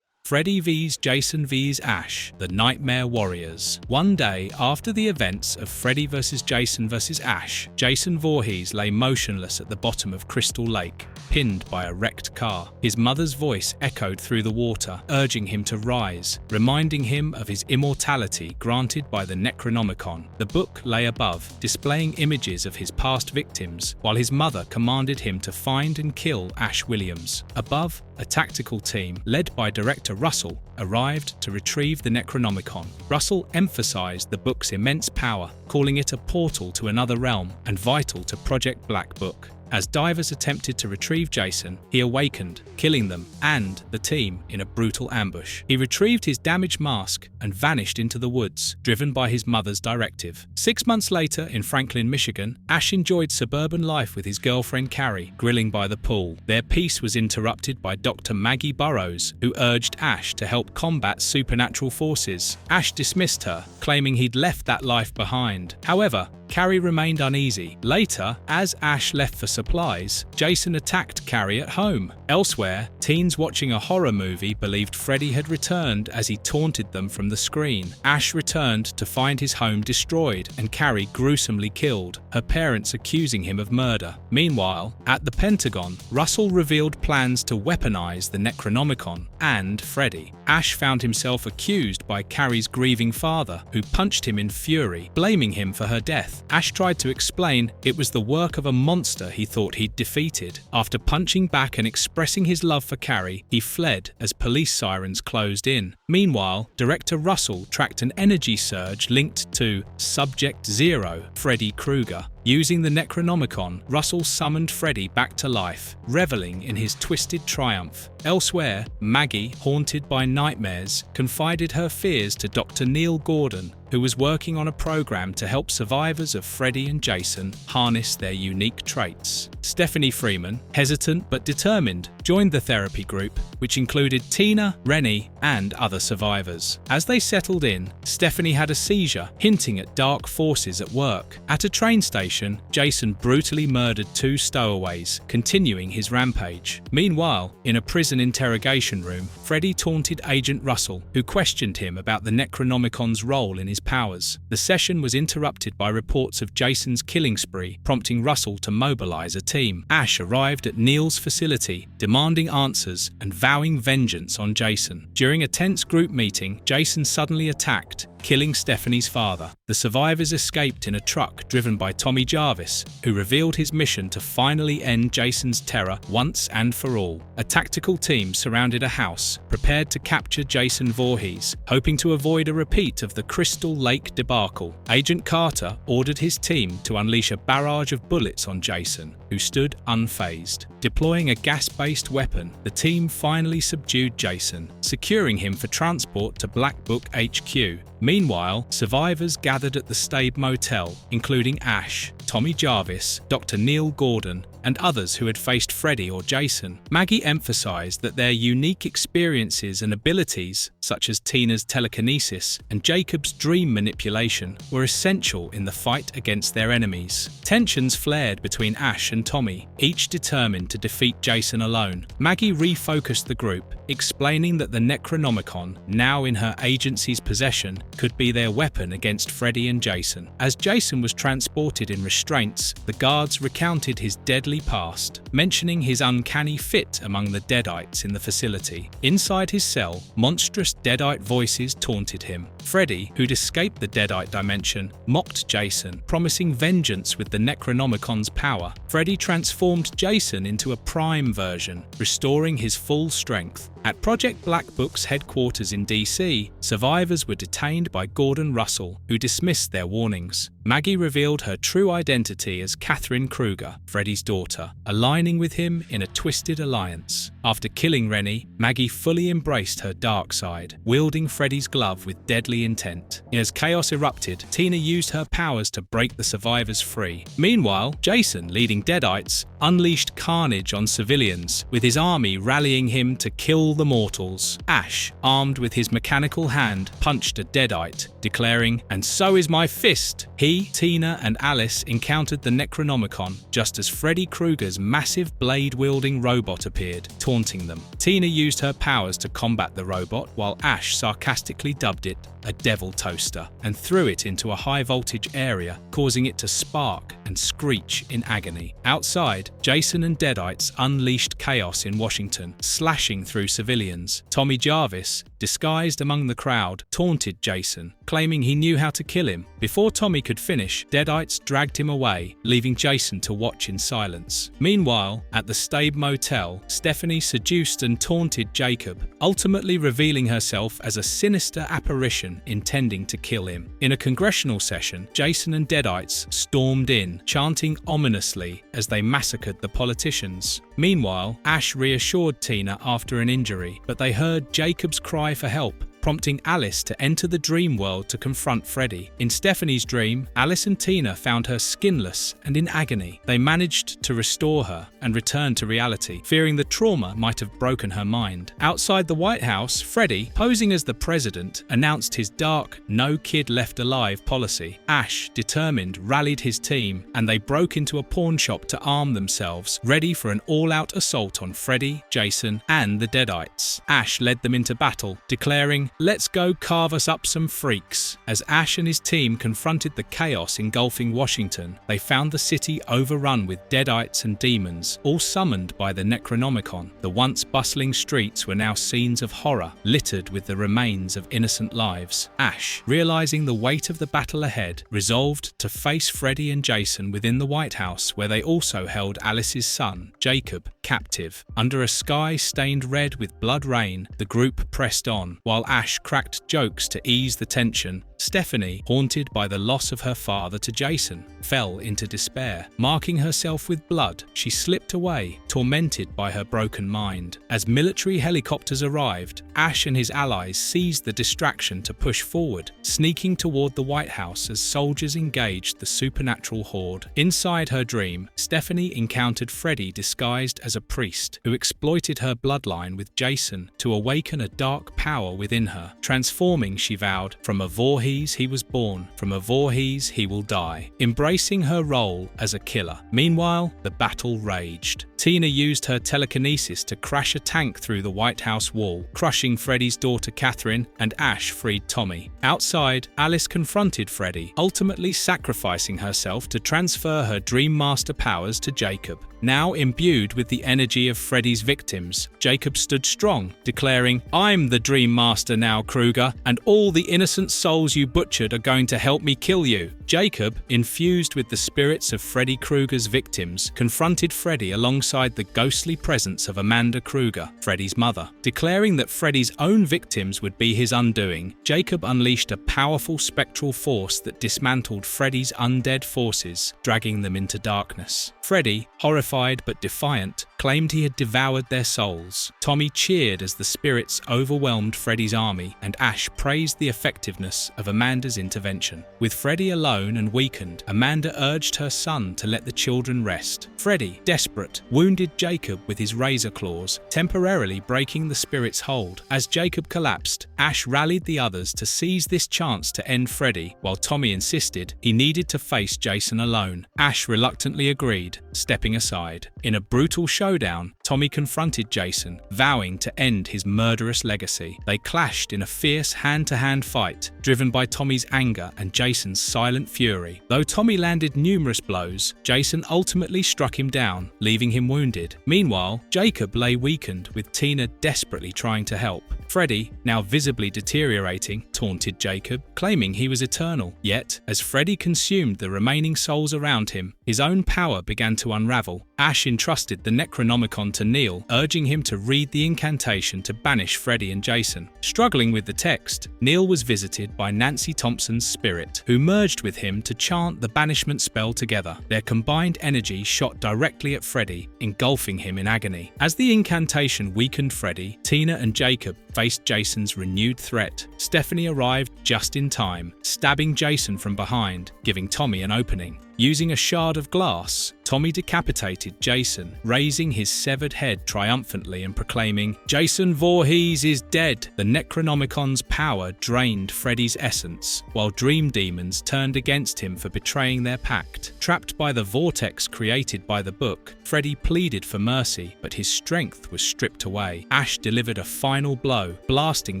Freddy vs Jason vs Ash, the Nightmare Warriors. One day after the events of Freddy vs Jason vs Ash, Jason Voorhees lay motionless at the bottom of Crystal Lake, pinned by a wrecked car. His mother's voice echoed through the water, urging him to rise, reminding him of his immortality granted by the Necronomicon. The book lay above, displaying images of his past victims, while his mother commanded him to find and kill Ash Williams. Above, a tactical team, led by director Russell, arrived to retrieve the Necronomicon. Russell emphasized the book's immense power, calling it a portal to another realm and vital to Project Black Book. As divers attempted to retrieve Jason, he awakened, killing them and the team in a brutal ambush. He retrieved his damaged mask and vanished into the woods, driven by his mother's directive. 6 months later, in Franklin, Michigan, Ash enjoyed suburban life with his girlfriend Carrie, grilling by the pool. Their peace was interrupted by Dr. Maggie Burrows, who urged Ash to help combat supernatural forces. Ash dismissed her, claiming he'd left that life behind. However, Carrie remained uneasy. Later, as Ash left for supplies, Jason attacked Carrie at home. Elsewhere, teens watching a horror movie believed Freddy had returned as he taunted them from the screen. Ash returned to find his home destroyed and Carrie gruesomely killed, her parents accusing him of murder. Meanwhile, at the Pentagon, Russell revealed plans to weaponize the Necronomicon and Freddy. Ash found himself accused by Carrie's grieving father, who punched him in fury, blaming him for her death. Ash tried to explain it was the work of a monster he thought he'd defeated. After punching back and expressing his love for Carrie, he fled as police sirens closed in. Meanwhile, director Russell tracked an energy surge linked to Subject Zero, Freddy Krueger. Using the Necronomicon, Russell summoned Freddy back to life, reveling in his twisted triumph. Elsewhere, Maggie, haunted by nightmares, confided her fears to Dr. Neil Gordon, who was working on a program to help survivors of Freddy and Jason harness their unique traits. Stephanie Freeman, hesitant but determined, joined the therapy group, which included Tina, Rennie, and other survivors. As they settled in, Stephanie had a seizure, hinting at dark forces at work. At a train station, Jason brutally murdered 2 stowaways, continuing his rampage. Meanwhile, in a prison interrogation room, Freddy taunted Agent Russell, who questioned him about the Necronomicon's role in his powers. The session was interrupted by reports of Jason's killing spree, prompting Russell to mobilize a team. Ash arrived at Neil's facility, demanding answers and vowing vengeance on Jason. During a tense group meeting, Jason suddenly attacked, killing Stephanie's father. The survivors escaped in a truck driven by Tommy Jarvis, who revealed his mission to finally end Jason's terror once and for all. A tactical team surrounded a house, prepared to capture Jason Voorhees, hoping to avoid a repeat of the Crystal Lake debacle. Agent Carter ordered his team to unleash a barrage of bullets on Jason, who stood unfazed. Deploying a gas-based weapon, the team finally subdued Jason, securing him for transport to Black Book HQ. Meanwhile, survivors gathered at the Stabe Motel, including Ash, Tommy Jarvis, Dr. Neil Gordon, and others who had faced Freddy or Jason. Maggie emphasized that their unique experiences and abilities, such as Tina's telekinesis and Jacob's dream manipulation, were essential in the fight against their enemies. Tensions flared between Ash and Tommy, each determined to defeat Jason alone. Maggie refocused the group, explaining that the Necronomicon, now in her agency's possession, could be their weapon against Freddy and Jason. As Jason was transported in restraints, the guards recounted his deadly past, mentioning his uncanny fit among the Deadites in the facility. Inside his cell, monstrous Deadite voices taunted him. Freddy, who'd escaped the Deadite dimension, mocked Jason, promising vengeance with the Necronomicon's power. Freddy transformed Jason into a prime version, restoring his full strength. At Project Black Book's headquarters in DC, survivors were detained by Gordon Russell, who dismissed their warnings. Maggie revealed her true identity as Catherine Krueger, Freddy's daughter, aligning with him in a twisted alliance. After killing Rennie, Maggie fully embraced her dark side, wielding Freddy's glove with deadly intent. As chaos erupted, Tina used her powers to break the survivors free. Meanwhile, Jason, leading Deadites, unleashed carnage on civilians, with his army rallying him to kill the mortals. Ash, armed with his mechanical hand, punched a Deadite, declaring, "And so is my fist." He, Tina, and Alice encountered the Necronomicon just as Freddy Krueger's massive blade-wielding robot appeared, taunting them. Tina used her powers to combat the robot, while Ash sarcastically dubbed it a devil toaster and threw it into a high-voltage area, causing it to spark and screech in agony. Outside, Jason and Deadites unleashed chaos in Washington, slashing through civilians. Tommy Jarvis, disguised among the crowd, taunted Jason, claiming he knew how to kill him. Before Tommy could finish, Deadites dragged him away, leaving Jason to watch in silence. Meanwhile, at the Stabe Motel, Stephanie seduced and taunted Jacob, ultimately revealing herself as a sinister apparition intending to kill him. In a congressional session, Jason and Deadites stormed in, chanting ominously as they massacred the politicians. Meanwhile, Ash reassured Tina after an injury, but they heard Jacob's cry for help, prompting Alice to enter the dream world to confront Freddy. In Stephanie's dream, Alice and Tina found her skinless and in agony. They managed to restore her and return to reality, fearing the trauma might have broken her mind. Outside the White House, Freddy, posing as the president, announced his dark, no kid left alive policy. Ash, determined, rallied his team, and they broke into a pawn shop to arm themselves, ready for an all-out assault on Freddy, Jason, and the Deadites. Ash led them into battle, declaring, "Let's go carve us up some freaks." As Ash and his team confronted the chaos engulfing Washington, they found the city overrun with Deadites and demons, all summoned by the Necronomicon. The once bustling streets were now scenes of horror, littered with the remains of innocent lives. Ash, realizing the weight of the battle ahead, resolved to face Freddy and Jason within the White House, where they also held Alice's son, Jacob, captive. Under a sky stained red with blood rain, the group pressed on. While Ash cracked jokes to ease the tension, Stephanie, haunted by the loss of her father to Jason, fell into despair. Marking herself with blood, she slipped away, tormented by her broken mind. As military helicopters arrived, Ash and his allies seized the distraction to push forward, sneaking toward the White House as soldiers engaged the supernatural horde. Inside her dream, Stephanie encountered Freddy disguised as a priest, who exploited her bloodline with Jason to awaken a dark power within her. Transforming, she vowed, from a Voorhees he was born, from a Voorhees he will die, embracing her role as a killer. Meanwhile, the battle raged. Tina used her telekinesis to crash a tank through the White House wall, crushing Freddy's daughter Catherine, and Ash freed Tommy. Outside, Alice confronted Freddy, ultimately sacrificing herself to transfer her Dream Master powers to Jacob. Now imbued with the energy of Freddy's victims, Jacob stood strong, declaring, "I'm the Dream Master now, Krueger, and all the innocent souls you butchered are going to help me kill you." Jacob, infused with the spirits of Freddy Krueger's victims, confronted Freddy alongside the ghostly presence of Amanda Krueger, Freddy's mother. Declaring that Freddy's own victims would be his undoing, Jacob unleashed a powerful spectral force that dismantled Freddy's undead forces, dragging them into darkness. Freddy, horrified but defiant, claimed he had devoured their souls. Tommy cheered as the spirits overwhelmed Freddy's army, and Ash praised the effectiveness of Amanda's intervention. With Freddy alone and weakened, Amanda urged her son to let the children rest. Freddy, desperate, wounded Jacob with his razor claws, temporarily breaking the spirit's hold. As Jacob collapsed, Ash rallied the others to seize this chance to end Freddy, while Tommy insisted he needed to face Jason alone. Ash reluctantly agreed, stepping aside. In a brutal showdown, Tommy confronted Jason, vowing to end his murderous legacy. They clashed in a fierce hand-to-hand fight, driven by Tommy's anger and Jason's silent fury. Though Tommy landed numerous blows, Jason ultimately struck him down, leaving him wounded. Meanwhile, Jacob lay weakened, with Tina desperately trying to help. Freddy, now visibly deteriorating, taunted Jacob, claiming he was eternal. Yet, as Freddy consumed the remaining souls around him, his own power began to unravel. Ash entrusted the Necronomicon to Neil, urging him to read the incantation to banish Freddy and Jason. Struggling with the text, Neil was visited by Nancy Thompson's spirit, who merged with him to chant the banishment spell together. Their combined energy shot directly at Freddy, engulfing him in agony. As the incantation weakened Freddy, Tina and Jacob faced Jason's renewed threat. Stephanie arrived just in time, stabbing Jason from behind, giving Tommy an opening. Using a shard of glass, Tommy decapitated Jason, raising his severed head triumphantly and proclaiming, "Jason Voorhees is dead!" The Necronomicon's power drained Freddy's essence, while dream demons turned against him for betraying their pact. Trapped by the vortex created by the book, Freddy pleaded for mercy, but his strength was stripped away. Ash delivered a final blow, blasting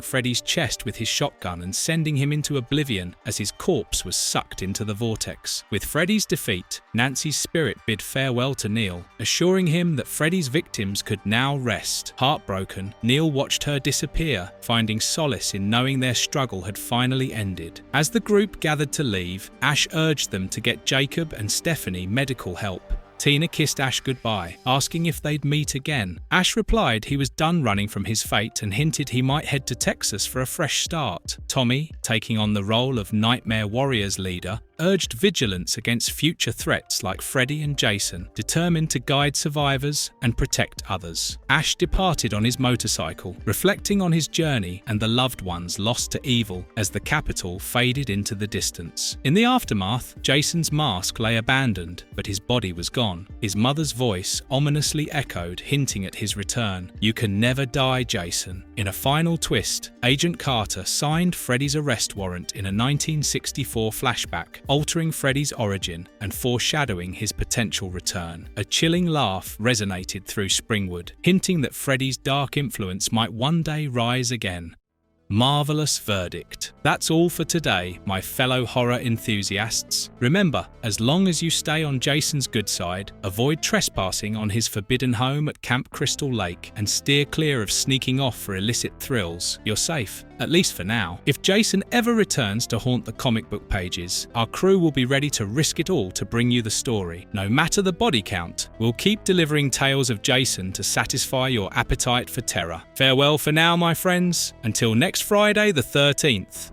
Freddy's chest with his shotgun and sending him into oblivion as his corpse was sucked into the vortex. With Freddy's defeat, Nancy's spirit bid farewell to Neil, assuring him that Freddy's victims could now rest. Heartbroken, Neil watched her disappear, finding solace in knowing their struggle had finally ended. As the group gathered to leave, Ash urged them to get Jacob and Stephanie medical help. Tina kissed Ash goodbye, asking if they'd meet again. Ash replied he was done running from his fate and hinted he might head to Texas for a fresh start. Tommy, taking on the role of Nightmare Warriors leader, urged vigilance against future threats like Freddy and Jason, determined to guide survivors and protect others. Ash departed on his motorcycle, reflecting on his journey and the loved ones lost to evil as the capital faded into the distance. In the aftermath, Jason's mask lay abandoned, but his body was gone. His mother's voice ominously echoed, hinting at his return. "You can never die, Jason." In a final twist, Agent Carter signed Freddy's arrest warrant in a 1964 flashback, altering Freddy's origin and foreshadowing his potential return. A chilling laugh resonated through Springwood, hinting that Freddy's dark influence might one day rise again. Marvelous verdict. That's all for today, my fellow horror enthusiasts. Remember, as long as you stay on Jason's good side, avoid trespassing on his forbidden home at Camp Crystal Lake, and steer clear of sneaking off for illicit thrills, you're safe. At least for now. If Jason ever returns to haunt the comic book pages, our crew will be ready to risk it all to bring you the story. No matter the body count, we'll keep delivering tales of Jason to satisfy your appetite for terror. Farewell for now, my friends. Until next Friday the 13th.